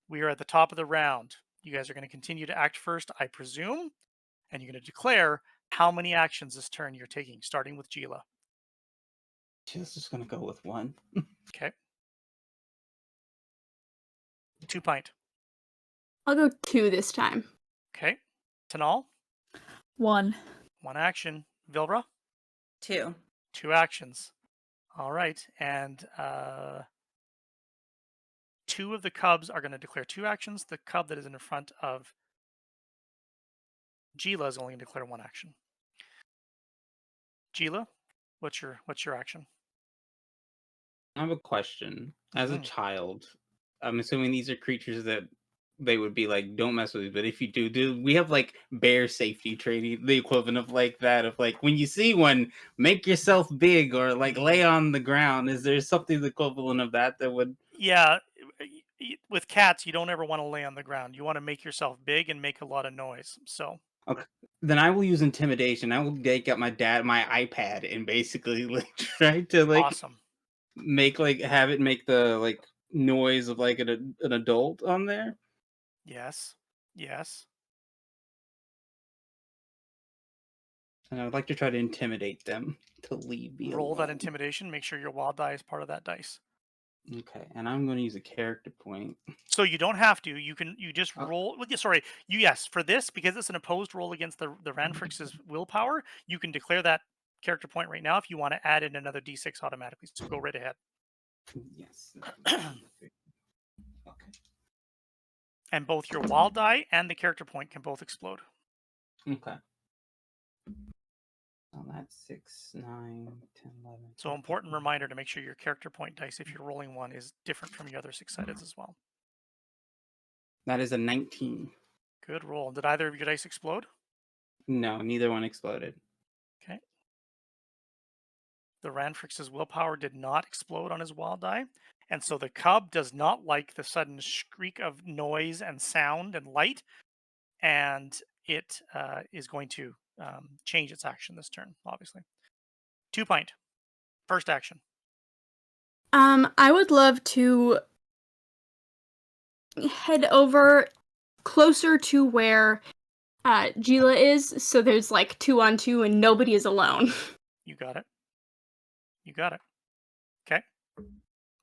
We are at the top of the round. You guys are going to continue to act first, I presume, and you're going to declare how many actions this turn you're taking, starting with Gila. She's just gonna go with 1. Okay. 2 Pint. I'll go 2 this time. Okay. Tanal. 1. 1 action. Vilra. 2. 2 actions. All right. And 2 of the cubs are going to declare 2 actions. The cub that is in front of Gila is only going to declare 1 action. Gila, what's your action? I have a question. As a Mhm. child, I'm assuming these are creatures that they would be like, don't mess with these. But if you do we have like bear safety training, the equivalent of like that, of like when you see one, make yourself big or like lay on the ground. Is there something the equivalent of that would? Yeah, with cats, you don't ever want to lay on the ground. You want to make yourself big and make a lot of noise. So Okay. Then I will use intimidation. I will take out my iPad and basically like try to like awesome. have it make the like noise of like an adult on there. Yes. Yes. And I would like to try to intimidate them to leave me Roll that alone. intimidation. Make sure your wild die is part of that dice. Okay, and I'm going to use a character point. So you don't have to. You just Oh. roll. Well, sorry. Yes, for this, because it's an opposed roll against the Ranfrix's willpower, you can declare that character point right now if you want to add in another d6 automatically. So go right ahead. Yes. Okay. And both your wild die and the character point can both explode. Okay. So that's 6, 9, 10, 11. So important reminder to make sure your character point dice, if you're rolling one, is different from your other 6-sided as well. That is a 19. Good roll. Did either of your dice explode? No, neither one exploded. Okay. The Ranfrix's willpower did not explode on his wild die. And so the cub does not like the sudden shriek of noise and sound and light. And it is going to change its action this turn, obviously. 2 Pint. First action. I would love to head over closer to where Gila is, so there's like 2-on-2 and nobody is alone. You got it. You got it. Okay.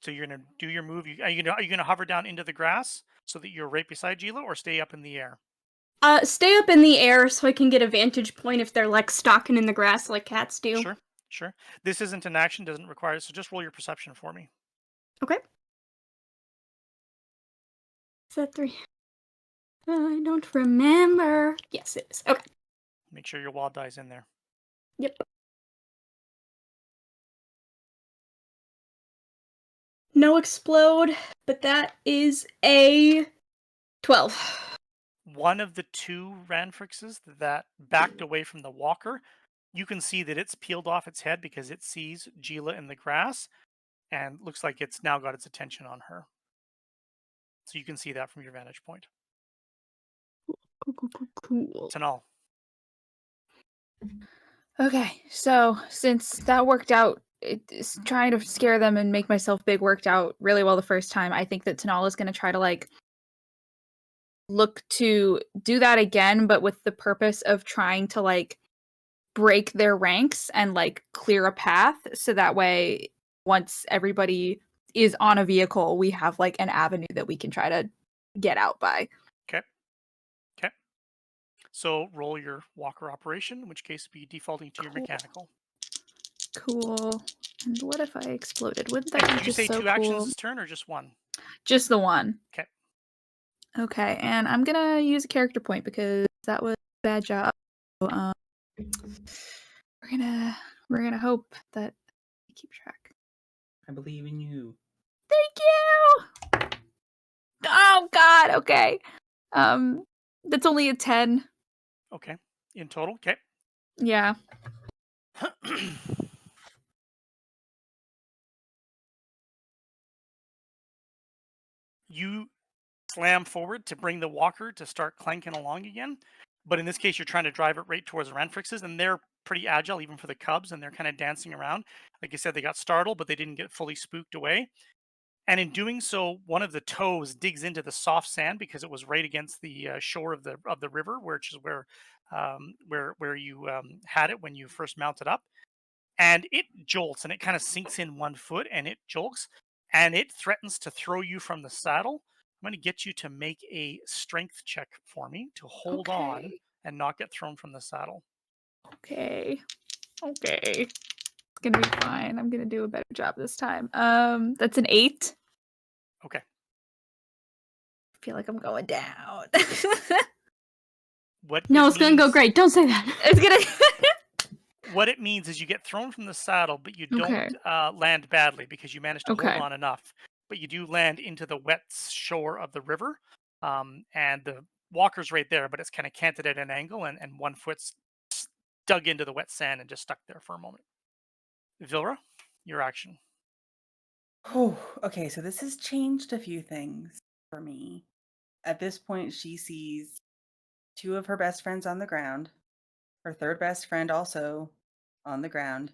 So you're gonna do your move. Are you gonna hover down into the grass so that you're right beside Gila, or stay up in the air? Stay up in the air so I can get a vantage point if they're like stalking in the grass like cats do. Sure, sure. This isn't an action, doesn't require it, so just roll your perception for me. Okay. Is that 3? I don't remember. Yes, it is. Okay. Make sure your wild die's in there. Yep. No explode, but that is a 12. One of the 2 Ranfrixes that backed away from the walker, you can see that it's peeled off its head because it sees Gila in the grass, and looks like it's now got its attention on her. So you can see that from your vantage point. Cool. Tanal. Okay, so since that worked out, it's trying to scare them and make myself big worked out really well the first time. I think that Tanal is going to try to like look to do that again, but with the purpose of trying to like break their ranks and like clear a path, so that way once everybody is on a vehicle, we have like an avenue that we can try to get out by. Okay. Okay. So roll your walker operation, in which case be defaulting to your Cool. mechanical. Cool. And what if I exploded? Wouldn't that And be did you just say so 2 actions cool? this turn or just 1? Just the one. Okay. Okay, and I'm gonna use a character point because that was a bad job. So, we're gonna hope that I keep track. I believe in you. Thank you. Oh God. Okay. That's only a 10. Okay. In total. Okay. Yeah. You slam forward to bring the walker to start clanking along again. But in this case, you're trying to drive it right towards the Ranfrixes, and they're pretty agile, even for the cubs, and they're kind of dancing around. Like I said, they got startled, but they didn't get fully spooked away. And in doing so, one of the toes digs into the soft sand because it was right against the shore of the river, which is where you had it when you first mounted up. And it jolts, and it kind of sinks in 1 foot, and it jolts, and it threatens to throw you from the saddle. I'm going to get you to make a strength check for me to hold on Okay. and not get thrown from the saddle. Okay. Okay. It's gonna be fine. I'm gonna do a better job this time. That's an 8. Okay. I feel like I'm going down. What No, it it's gonna go means- great. Don't say that. It's gonna. What it means is you get thrown from the saddle, but you don't Okay. land badly because you managed to Okay. hold on enough. But you do land into the wet shore of the river, and the walker's right there, but it's kind of canted at an angle, and 1 foot's dug into the wet sand and just stuck there for a moment. Vilra, your action. Oh, okay, so this has changed a few things for me. At this point, she sees 2 of her best friends on the ground, her third best friend also on the ground.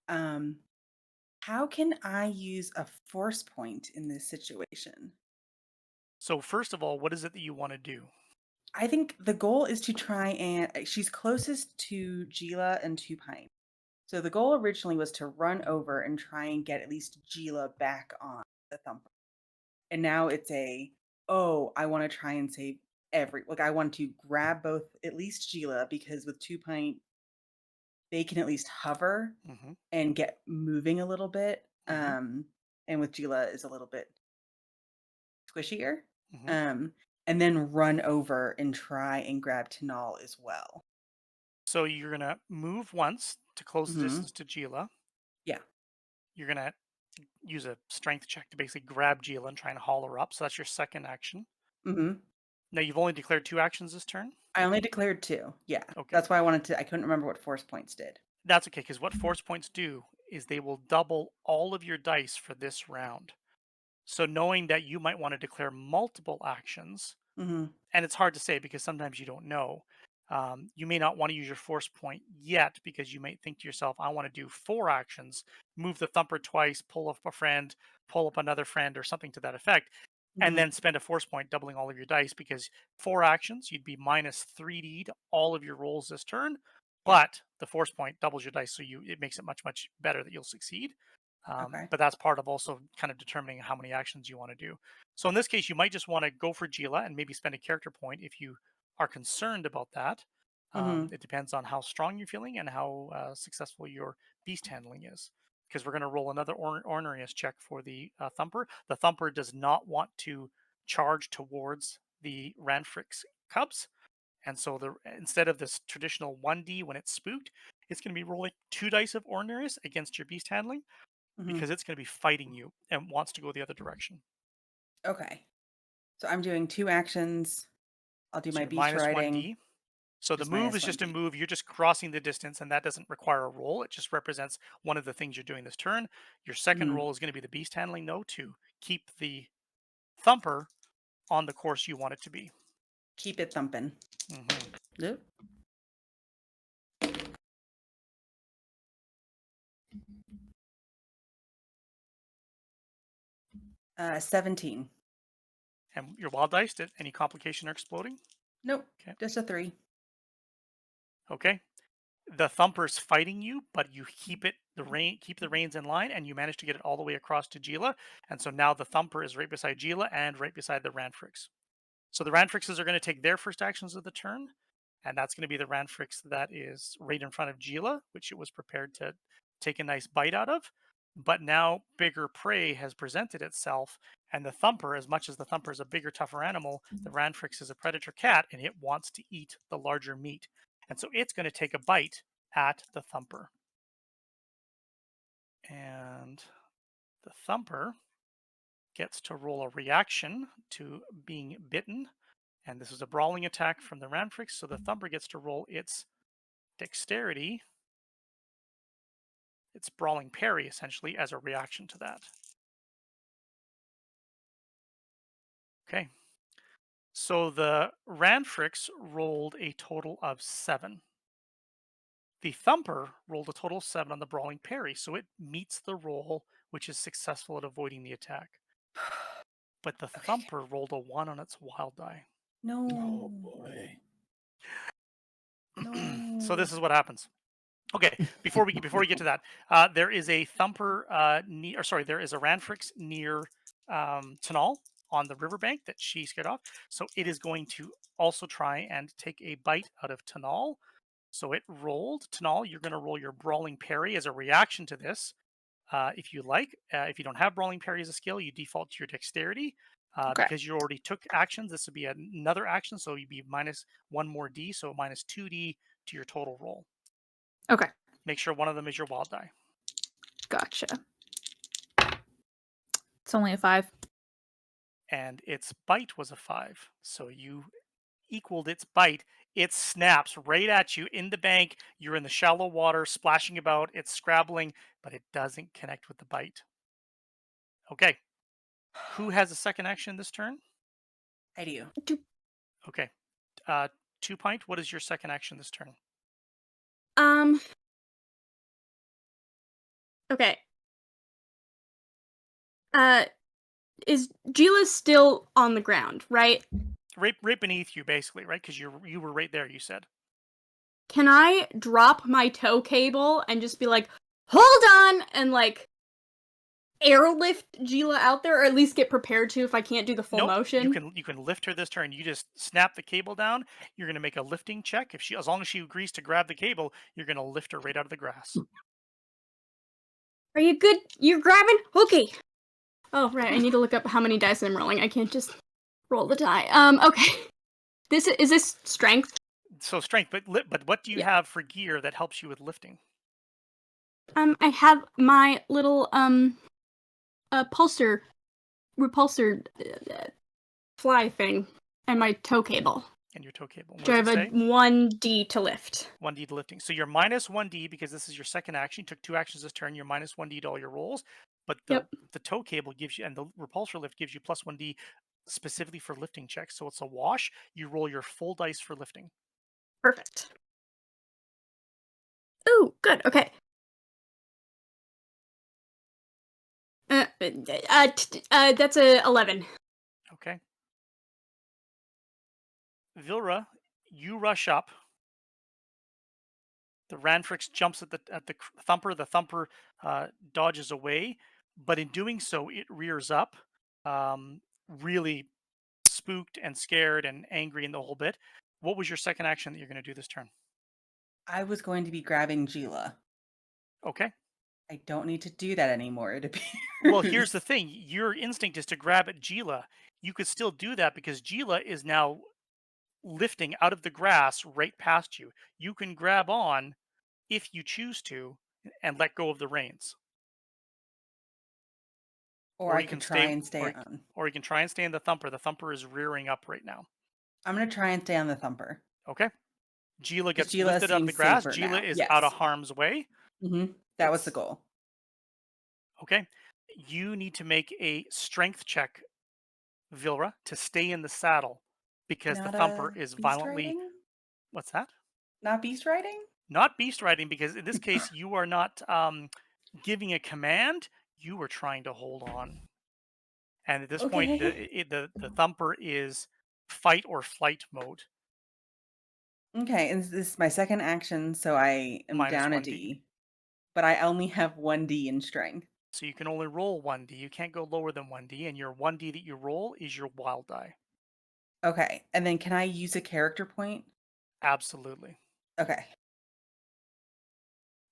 Um, how can I use a force point in this situation? So first of all, what is it that you want to do? I think the goal is to try and she's closest to Gila and to Pine. So the goal originally was to run over and try and get at least Gila back on the thumper. And now it's oh, I want to try and save I want to grab both at least Gila because with 2 Pint they can at least hover Hmm. and get moving a little bit. Mhm. And with Gila is a little bit squishier. Hmm. Um, and then run over and try and grab Tanal as well. So you're gonna move once to close the Hmm. distance to Gila. Yeah. You're gonna use a strength check to basically grab Gila and try and haul her up. So that's your second action. Hmm. Now you've only declared 2 actions this turn. I only declared 2. Yeah. Okay. That's why I couldn't remember what force points did. That's okay, because what force points do is they will double all of your dice for this round. So knowing that you might want to declare multiple actions, Hmm. and it's hard to say because sometimes you don't know. You may not want to use your force point yet because you might think to yourself, I want to do 4 actions, move the thumper twice, pull up a friend, pull up another friend, or something to that effect, and Hmm. then spend a force point doubling all of your dice because 4 actions, you'd be minus 3D to all of your rolls this turn, Yeah. but the force point doubles your dice, so it makes it much, much better that you'll succeed. Okay. But that's part of also kind of determining how many actions you want to do. So in this case, you might just want to go for Gila and maybe spend a character point if you are concerned about that. Mm-hmm. It depends on how strong you're feeling and how successful your beast handling is. Because we're going to roll another ornerius check for the Thumper. The Thumper does not want to charge towards the Ranfrix cubs. And so instead of this traditional 1d when it's spooked, it's going to be rolling 2 dice of ornerius against your beast handling Mm-hmm. because it's going to be fighting you and wants to go the other direction. Okay. So I'm doing 2 actions. I'll do So my you're beast minus riding. 1d. So the Just move minus is just a 1d. move. You're just crossing the distance, and that doesn't require a roll. It just represents one of the things you're doing this turn. Your second Mhm. roll is going to be the beast handling, though, to keep the Thumper on the course you want it to be. Keep it thumping. hmm Yep. 17. And your wild dice, did any complication or exploding? Nope. Okay. Just a 3. Okay. The Thumper's fighting you, but you keep the reins in line, and you manage to get it all the way across to Gila. And so now the Thumper is right beside Gila and right beside the Ranfrix. So the Ranfrixes are going to take their first actions of the turn, and that's going to be the Ranfrix that is right in front of Gila, which it was prepared to take a nice bite out of. But now bigger prey has presented itself, and the Thumper, as much as the Thumper is a bigger, tougher animal, the Ranfrix is a predator cat, and it wants to eat the larger meat. And so it's going to take a bite at the Thumper. And the Thumper gets to roll a reaction to being bitten. And this is a brawling attack from the Ranfrix, so the Thumper gets to roll its dexterity, its brawling parry, essentially, as a reaction to that. Okay. So the Ranfrix rolled a total of 7. The Thumper rolled a total of 7 on the brawling parry, so it meets the roll, which is successful at avoiding the attack. But the Okay. Thumper rolled a 1 on its wild die. No. Oh boy. No. So this is what happens. Okay, before we get to that, there is a Thumper there is a Ranfrix near Tanal on the riverbank that she scared off. So it is going to also try and take a bite out of Tanal. So it rolled. Tanal, you're going to roll your brawling parry as a reaction to this. If you like, if you don't have brawling parry as a skill, you default to your dexterity. Okay. Because you already took actions, this would be another action, so you'd be minus 1 more d, so minus 2d to your total roll. Okay. Make sure one of them is your wild die. Gotcha. It's only a 5. And its bite was a 5, so you equaled its bite. It snaps right at you in the bank. You're in the shallow water, splashing about. It's scrabbling, but it doesn't connect with the bite. Okay. Who has a second action this turn? I do. Okay. 2 Pint, what is your second action this turn? Okay. Is Gila still on the ground, right? Right beneath you, basically, right? Because you were right there, you said. Can I drop my tow cable and just be like, hold on, and like airlift Gila out there, or at least get prepared to if I can't do the full Nope. motion? You can lift her this turn. You just snap the cable down. You're gonna make a lifting check. As long as she agrees to grab the cable, you're gonna lift her right out of the grass. Are you good? You're grabbing? Okay. Oh, right. I need to look up how many dice I'm rolling. I can't just roll the die. Okay. Is this strength? So strength, but what do you Yeah. have for gear that helps you with lifting? I have my little repulsor fly thing and my tow cable. And your tow cable. What So I does have it a say? 1d to lift. 1d to lifting. So you're minus 1d because this is your second action. You took 2 actions this turn. You're minus 1d to all your rolls. But Yep. the tow cable gives you, and the repulsor lift gives you plus 1d specifically for lifting checks. So it's a wash. You roll your full dice for lifting. Perfect. Ooh, good. Okay. That's a 11. Okay. Vilra, you rush up The Ranfrix jumps at the Thumper. The Thumper dodges away, but in doing so, it rears up, really spooked and scared and angry in the whole bit. What was your second action that you're going to do this turn? I was going to be grabbing Gila. Okay. I don't need to do that anymore, it Well, here's the appears. thing. Your instinct is to grab at Gila. You could still do that because Gila is now lifting out of the grass right past you. You can grab on if you choose to and let go of the reins. Or Or I you could can try stay and stay or on. or you can try and stay in the Thumper. The Thumper is rearing up right now. I'm going to try and stay on the Thumper. Okay. Gila Because gets Gila lifted out of the seems grass. safer Gila now. is out of Yes. harm's way. That was the It's goal. okay. You need to make a strength check, Vilra, to stay in the saddle because the Not Thumper a is beast violently. riding? What's that? Not beast riding? Not beast riding, because in this case you are not giving a command. You are trying to hold on, and at this point, Okay. the Thumper is fight or flight mode. Okay, and this is my second action, so I am Minus down a 1d. D. But I only have 1D in strength. So you can only roll 1d. You can't go lower than 1d, and your 1d that you roll is your wild die. Okay, and then can I use a character point? Absolutely. Okay.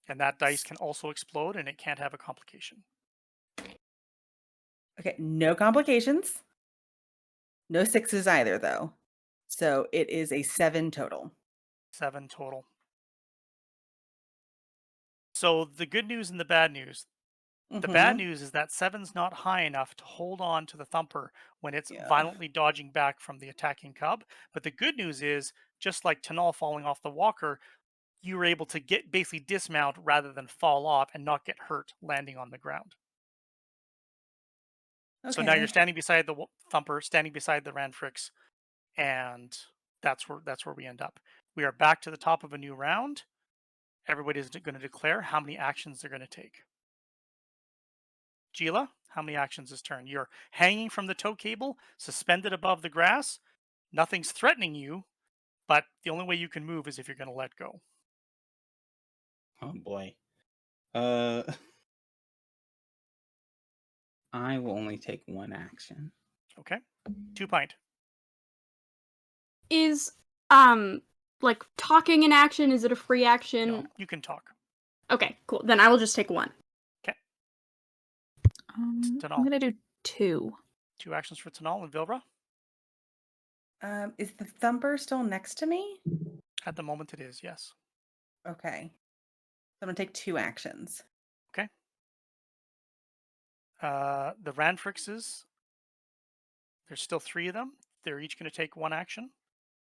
And that dice can also explode, and it can't have a complication. Okay, no complications. No sixes either, though. So it is a 7 total. 7 total. So the good news and the bad news. The bad Mm-hmm. news is that 7's not high enough to hold on to the Thumper when it's Yeah. violently dodging back from the attacking cub. But the good news is, just like Tanal falling off the walker, you were able to basically dismount rather than fall off and not get hurt landing on the ground. So now you're Okay. standing beside the Thumper, standing beside the Ranfrix, and that's where we end up. We are back to the top of a new round. Everybody is going to declare how many actions they're going to take. Gila, how many actions this turn? You're hanging from the tow cable, suspended above the grass. Nothing's threatening you, but the only way you can move is if you're going to let go. Oh boy. I will only take one action. Okay? 2 pint. Is like talking an action? Is it a free action? No, you can talk. Okay, cool. Then I will just take one. Okay. I'm Tanal. gonna do 2. 2 actions for Tanal and Vilra. Is the Thumper still next to me? At the moment it is, yes. Okay. So I'm going to take 2 actions. Okay. The Ranfrixes, there's still 3 of them. They're each going to take 1 action.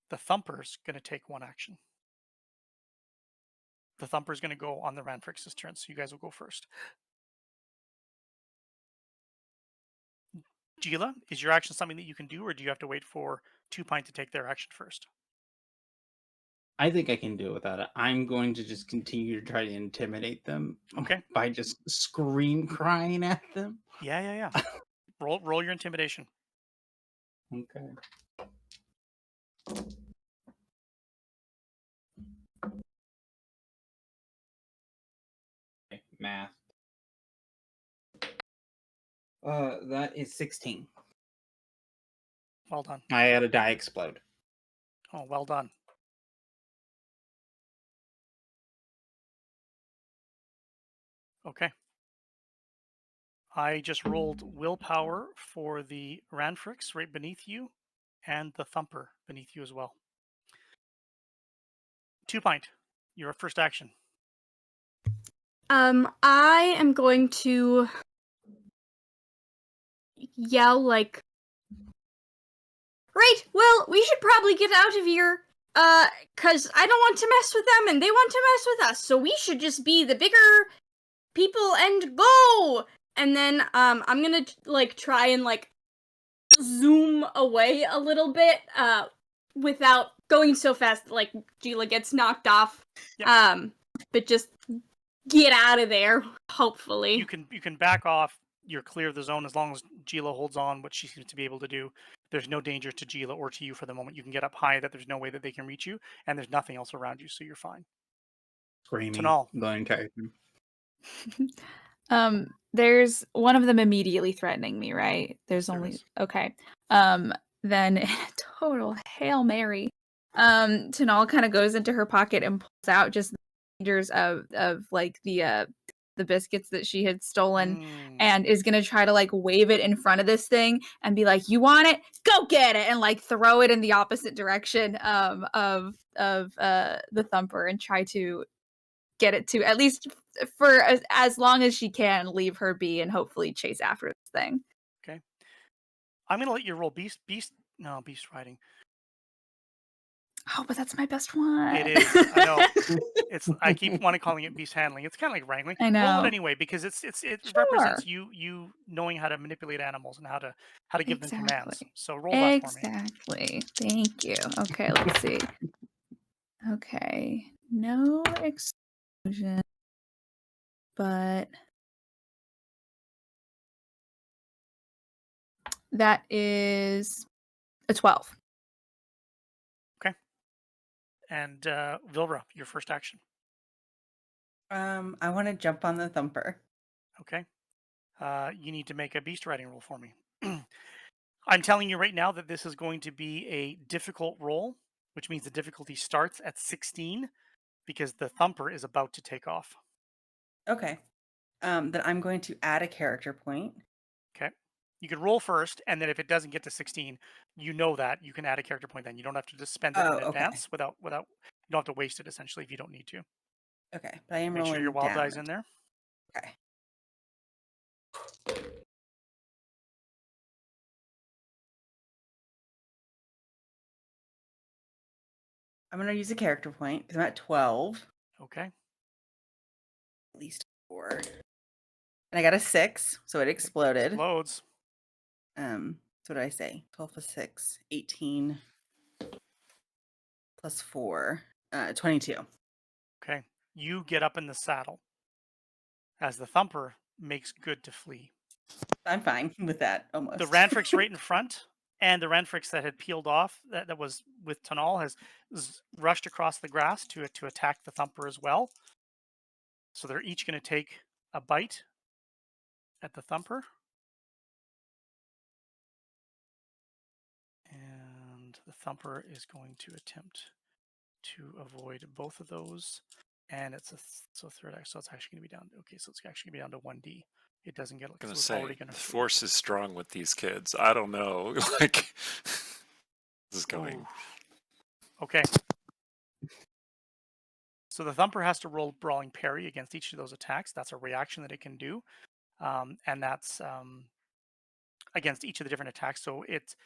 The Thumper's going to take 1 action. The Thumper's going to go on the Ranfrix's turn, so you guys will go first. Gila, is your action something that you can do, or do you have to wait for 2 pint to take their action first? I think I can do it without it. I'm going to just continue to try to intimidate them. Okay. By just scream crying at them. Yeah. Roll your intimidation. Okay. Okay, math. That is 16. Well done. I had a die explode. Oh, well done. Okay. I just rolled willpower for the Ranfrix right beneath you and the Thumper beneath you as well. 2 pint, your first action. I am going to yell like, right, well, we should probably get out of here, cause I don't want to mess with them and they want to mess with us, so we should just be the bigger people and go! And then, I'm gonna, like, try and, like, zoom away a little bit, without going so fast that, like, Gila gets knocked off. Yep. But just get out of there, hopefully. You can back off. You're clear of the zone as long as Gila holds on, what she seems to be able to do. There's no danger to Gila or to you for the moment. You can get up high that there's no way that they can reach you, and there's nothing else around you, so you're fine. screaming Tanal. the entire time. There's one of them immediately threatening me, right? There's There only is. okay. Then total Hail Mary. Tanal kind of goes into her pocket and pulls out just the reminders of like the biscuits that she had stolen and is gonna try to like wave it in front of this thing and be like, "You want it? Go get it!" and like throw it in the opposite direction of the thumper and try to get it to at least for as long as she can leave her be and hopefully chase after this thing. Okay. I'm gonna let you roll beast riding. Oh, but that's my best one. It is. I know. I keep wanting calling it beast handling. It's kind of like wrangling. I Roll it know. anyway because it Sure. represents you knowing how to manipulate animals and how to give them commands. Exactly. So roll that for me. Exactly. Thank you. Okay, let's see. Okay. No explosion. But that is a 12. And Vilra, your first action. I want to jump on the thumper. Okay. You need to make a beast riding roll for me. I'm telling you right now that this is going to be a difficult roll, which means the difficulty starts at 16 because the thumper is about to take off. Okay. Then I'm going to add a character point. Okay. You can roll first, and then if it doesn't get to 16, you know that you can add a character point. Then you don't have to just spend it in Oh, okay. advance without you don't have to waste it essentially if you don't need to. Okay, but I am Make rolling sure your wild damage. die's in there. Okay. I'm going to use a character point because I'm at 12. Okay. At least 4. And I got a 6, so it exploded. Explodes. So what did I say? 12 plus 6, 18 plus 4, 22. Okay. You get up in the saddle as the thumper makes good to flee. I'm fine with that, almost. The Ranfrix right in front, and the Ranfrix that had peeled off, that was with Tanal, has rushed across the grass to attack the thumper as well. So they're each going to take a bite at the thumper. And the thumper is going to attempt to avoid both of those. And it's third action, so it's actually going to be down. Okay, so it's actually going to be down to 1d. It doesn't get. I'm gonna So it's say already going to. the force is strong with these kids. I don't know, like this is going. Ooh. Okay. So the thumper has to roll brawling parry against each of those attacks. That's a reaction that it can do, and that's against each of the different attacks. So it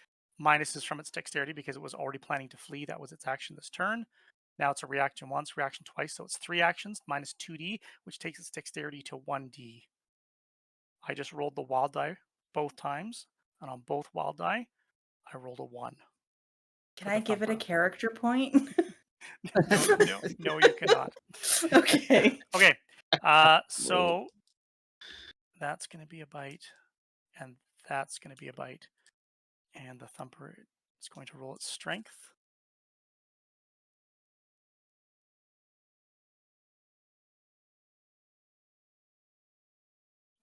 minuses from its dexterity because it was already planning to flee. That was its action this turn. Now it's a reaction once, reaction twice, so it's 3 actions minus 2d, which takes its dexterity to 1d. I just rolled the wild die both times, and on both wild die, I rolled a 1. Can I give it a thumper. character point? No, you cannot. Okay. Okay, so that's going to be a bite, and that's going to be a bite, and the thumper is going to roll its strength.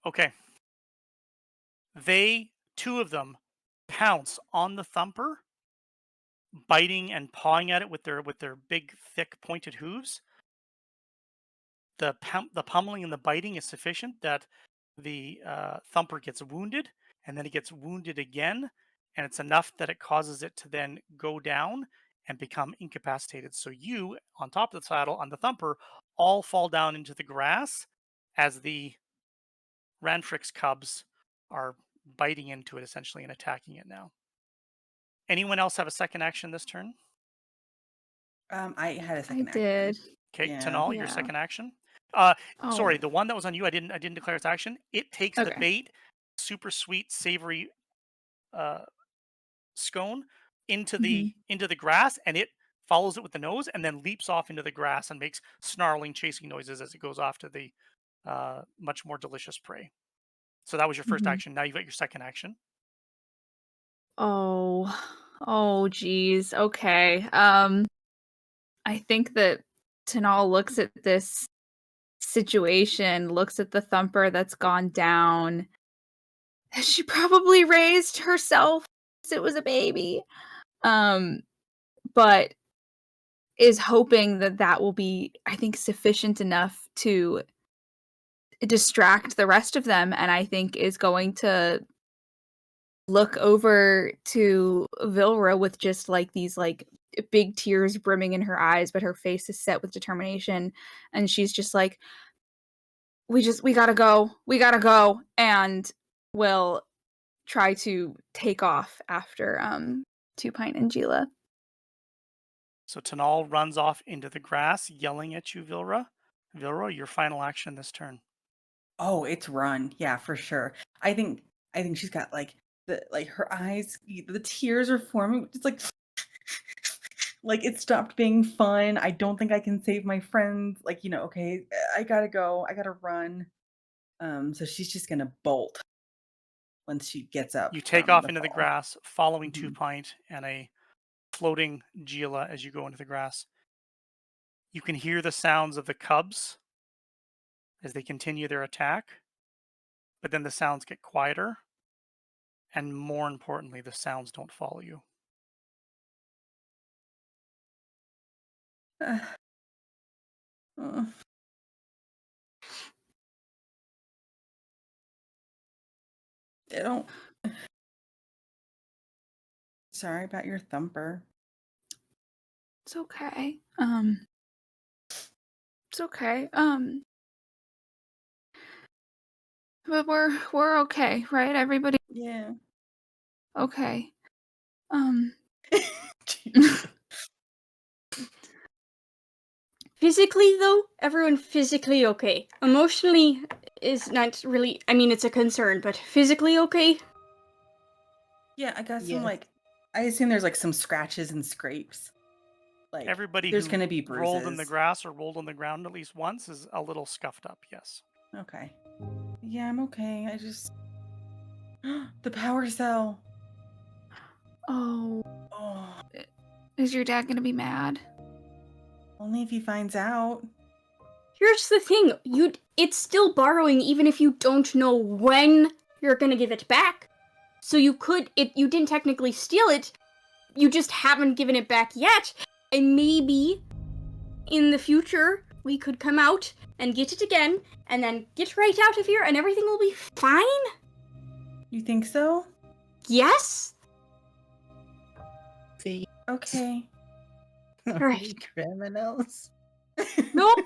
Okay. Two of them, pounce on the thumper, biting and pawing at it with their big, thick, pointed hooves. The pummeling and the biting is sufficient that the thumper gets wounded, and then it gets wounded again, and it's enough that it causes it to then go down and become incapacitated. So you, on top of the saddle, on the thumper, all fall down into the grass as the Ranfrix cubs are biting into it essentially and attacking it now. Anyone else have a second action this turn? I had a I second action. did. Okay, Yeah. Tanal, your Yeah. second action. Oh. Sorry, the one that was on you, I didn't declare its action. It takes the Okay. bait, super sweet, savory scone into the grass, and it follows it with the nose, and then leaps off into the grass and makes snarling, chasing noises as it goes off to the much more delicious prey. So that was your first action. Now you've got your second action. Oh, geez. Okay. I think that Tanal looks at this situation, looks at the thumper that's gone down. She probably raised herself since it was a baby. But is hoping that that will be, I think, sufficient enough to distract the rest of them, and I think is going to look over to Vilra with just like these like big tears brimming in her eyes, but her face is set with determination, and she's just like, we gotta go, and will try to take off after Two Pint and Gila. So Tanal runs off into the grass, yelling at you, Vilra. Vilra, your final action this turn. Oh, it's run. Yeah, for sure. I think she's got like her eyes, the tears are forming. It's like it stopped being fun. I don't think I can save my friends. Like, okay, I gotta go. I gotta run. So she's just gonna bolt once she gets up You take from off the into the fall. grass, following Two Mhm. Pint and a floating Gila as you go into the grass. You can hear the sounds of the cubs as they continue their attack, but then the sounds get quieter, and more importantly, the sounds don't follow you. Uh, uh. I don't. Sorry about your thumper. It's okay. It's okay. But we're okay, right? Everybody Yeah. okay. Jeez. Physically, though, everyone physically okay. Emotionally is not really. I mean, it's a concern, but physically okay. Yeah, I got some Yes. I assume there's like some scratches and scrapes. Like Everybody there's who gonna be rolled in the bruises. grass or rolled on the ground at least once is a little scuffed up, yes. Okay. Yeah, I'm okay. I just the power cell. Oh, Oh, is your dad gonna be mad? only if he finds out. Here's the thing: it's still borrowing, even if you don't know when you're gonna give it back. So you didn't technically steal it. You just haven't given it back yet, and maybe in the future we could come out and get it again, and then get right out of here, and everything will be fine. You think so? Yes. See, Okay. Right. criminals. Nope.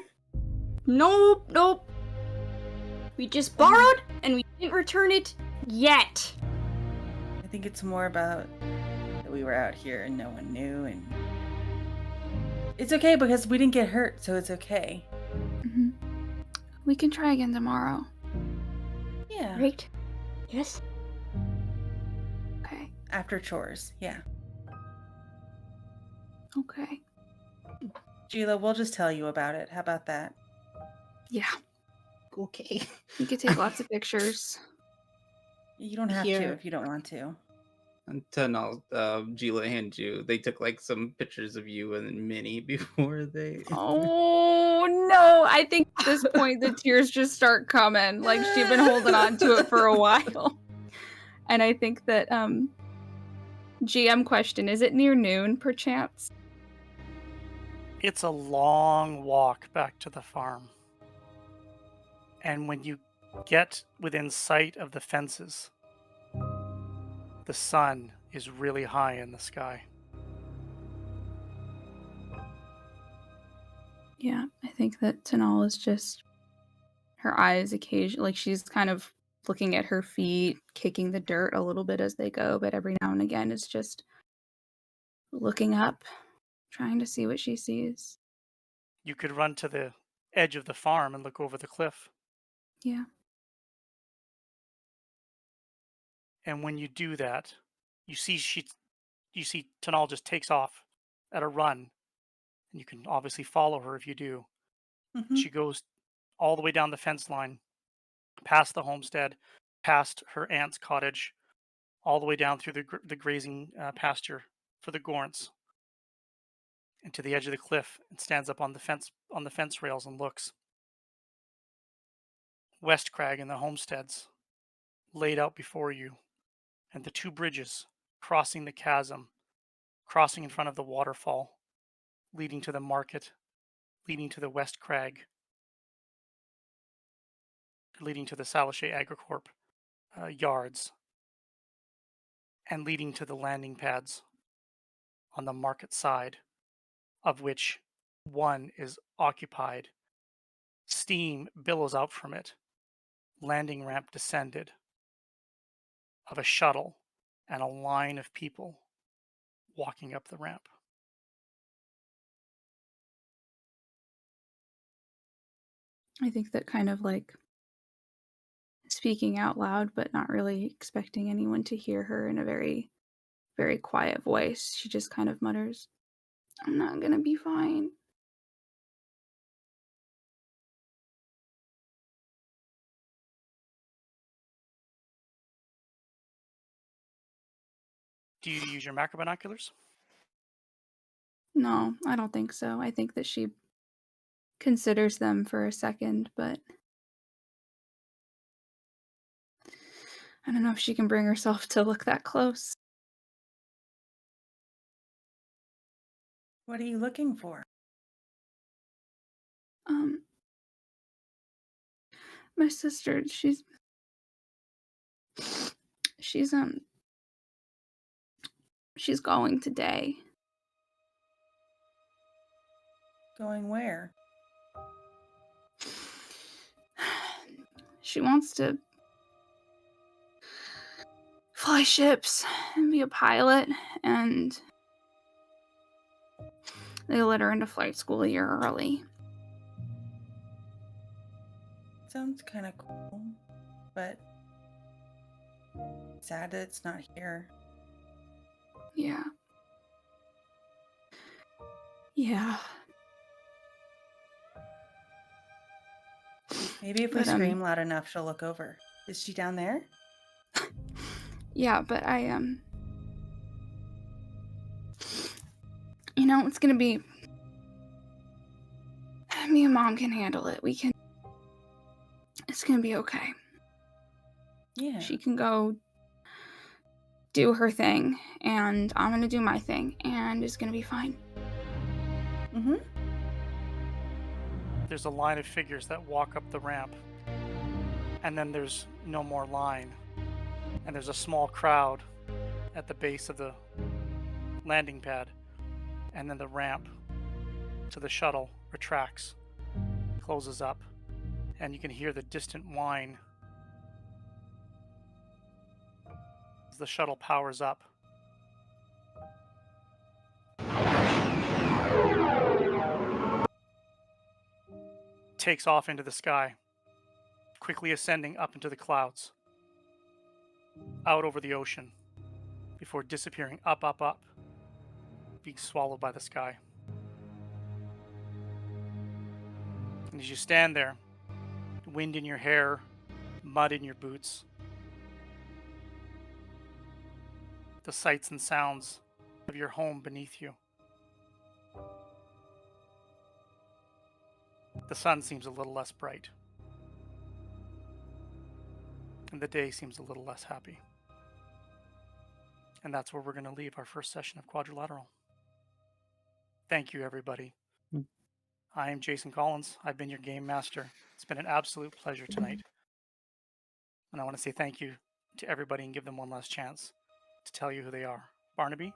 Nope. We just borrowed, and we didn't return it yet. I think it's more about that we were out here and no one knew, and it's okay because we didn't get hurt, so it's okay. Mhm. We can try again tomorrow. Yeah. Right? Yes. Okay. After chores. Yeah. Okay. Gila, we'll just tell you about it. How about that? Yeah. Okay. You could take lots of pictures. You don't have to Here. if you don't want to. And Tanal, Gila and you, they took like some pictures of you and Minnie before they. Oh no! I think at this point the tears just start coming. Like she'd been holding on to it for a while. And I think that GM question, is it near noon perchance? It's a long walk back to the farm. And when you get within sight of the fences, the sun is really high in the sky. Yeah, I think that Tanal is just her eyes occasionally, like she's kind of looking at her feet, kicking the dirt a little bit as they go, but every now and again is just looking up, trying to see what she sees. You could run to the edge of the farm and look over the cliff. Yeah. And when you do that, you see Tanal just takes off at a run. And you can obviously follow her if you do. Mhm. She goes all the way down the fence line, past the homestead, past her aunt's cottage, all the way down through the grazing pasture for the Gorns. and to the edge of the cliff and stands up on the fence rails and looks. West Crag and the homesteads laid out before you, and the two bridges crossing the chasm, crossing in front of the waterfall, leading to the market, leading to the West Crag, leading to the Salichet Agricorp yards, and leading to the landing pads on the market side, of which one is occupied. Steam billows out from it. Landing ramp descended of a shuttle and a line of people walking up the ramp. I think that kind of like speaking out loud, but not really expecting anyone to hear her in a very, very quiet voice, she just kind of mutters, "I'm not gonna be fine." Do you use your macro binoculars? No, I don't think so. I think that she considers them for a second, but I don't know if she can bring herself to look that close. What are you looking for? Um, my sister, she's she's going today. Going where? She wants to fly ships and be a pilot, and they let her into flight school a year early. Sounds kind of cool, but sad that it's not here. Yeah. Yeah. Maybe if we But, scream loud enough, she'll look over. Is she down there? Yeah, but you know, it's gonna be, me and Mom can handle it. It's gonna be okay. Yeah. She can go do her thing, and I'm gonna do my thing, and it's gonna be fine. Mm-hmm. There's a line of figures that walk up the ramp, and then there's no more line, and there's a small crowd at the base of the landing pad, and then the ramp to the shuttle retracts, closes up, and you can hear the distant whine as the shuttle powers up. Takes off into the sky, quickly ascending up into the clouds, out over the ocean, before disappearing up, being swallowed by the sky. And as you stand there, wind in your hair, mud in your boots, the sights and sounds of your home beneath you, the sun seems a little less bright, and the day seems a little less happy. And that's where we're going to leave our first session of Quadrilateral. Thank you, everybody. I am Jason Collins. I've been your game master. It's been an absolute pleasure tonight. And I want to say thank you to everybody and give them one last chance to tell you who they are. Barnaby?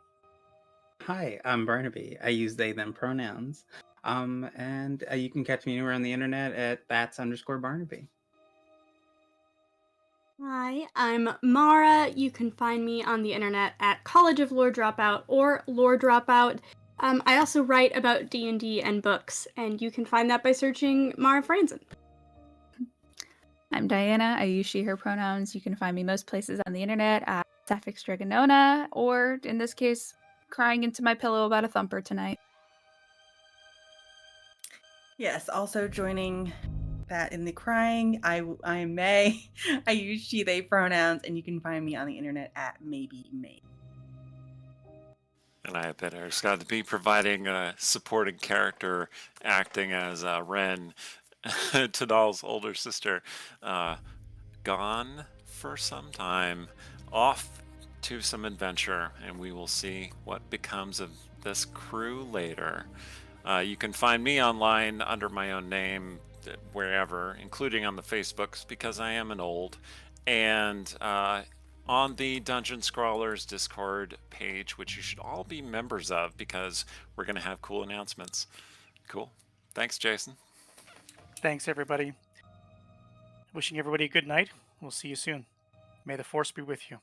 Hi, I'm Barnaby. I use they, them pronouns. And you can catch me anywhere on the internet at @bats_Barnaby. Hi, I'm Mara. You can find me on the internet at College of Lore Dropout or Lore Dropout. I also write about D&D and books, and you can find that by searching Mara Franzen. I'm Diana. I use she, her pronouns. You can find me most places on the internet at Sapphic Stregonona, or in this case, crying into my pillow about a thumper tonight. Yes, also joining that in the crying, I'm May. I use she, they pronouns, and you can find me on the internet at maybe May. And I have been Eric Scott to be providing a supporting character, acting as Ren, Tadal's older sister, gone for some time, off to some adventure, and we will see what becomes of this crew later. You can find me online under my own name, wherever, including on the Facebooks, because I am an old, and on the Dungeon Scrawlers Discord page, which you should all be members of because we're going to have cool announcements. Cool. Thanks, Jason. Thanks, everybody. Wishing everybody a good night. We'll see you soon. May the force be with you.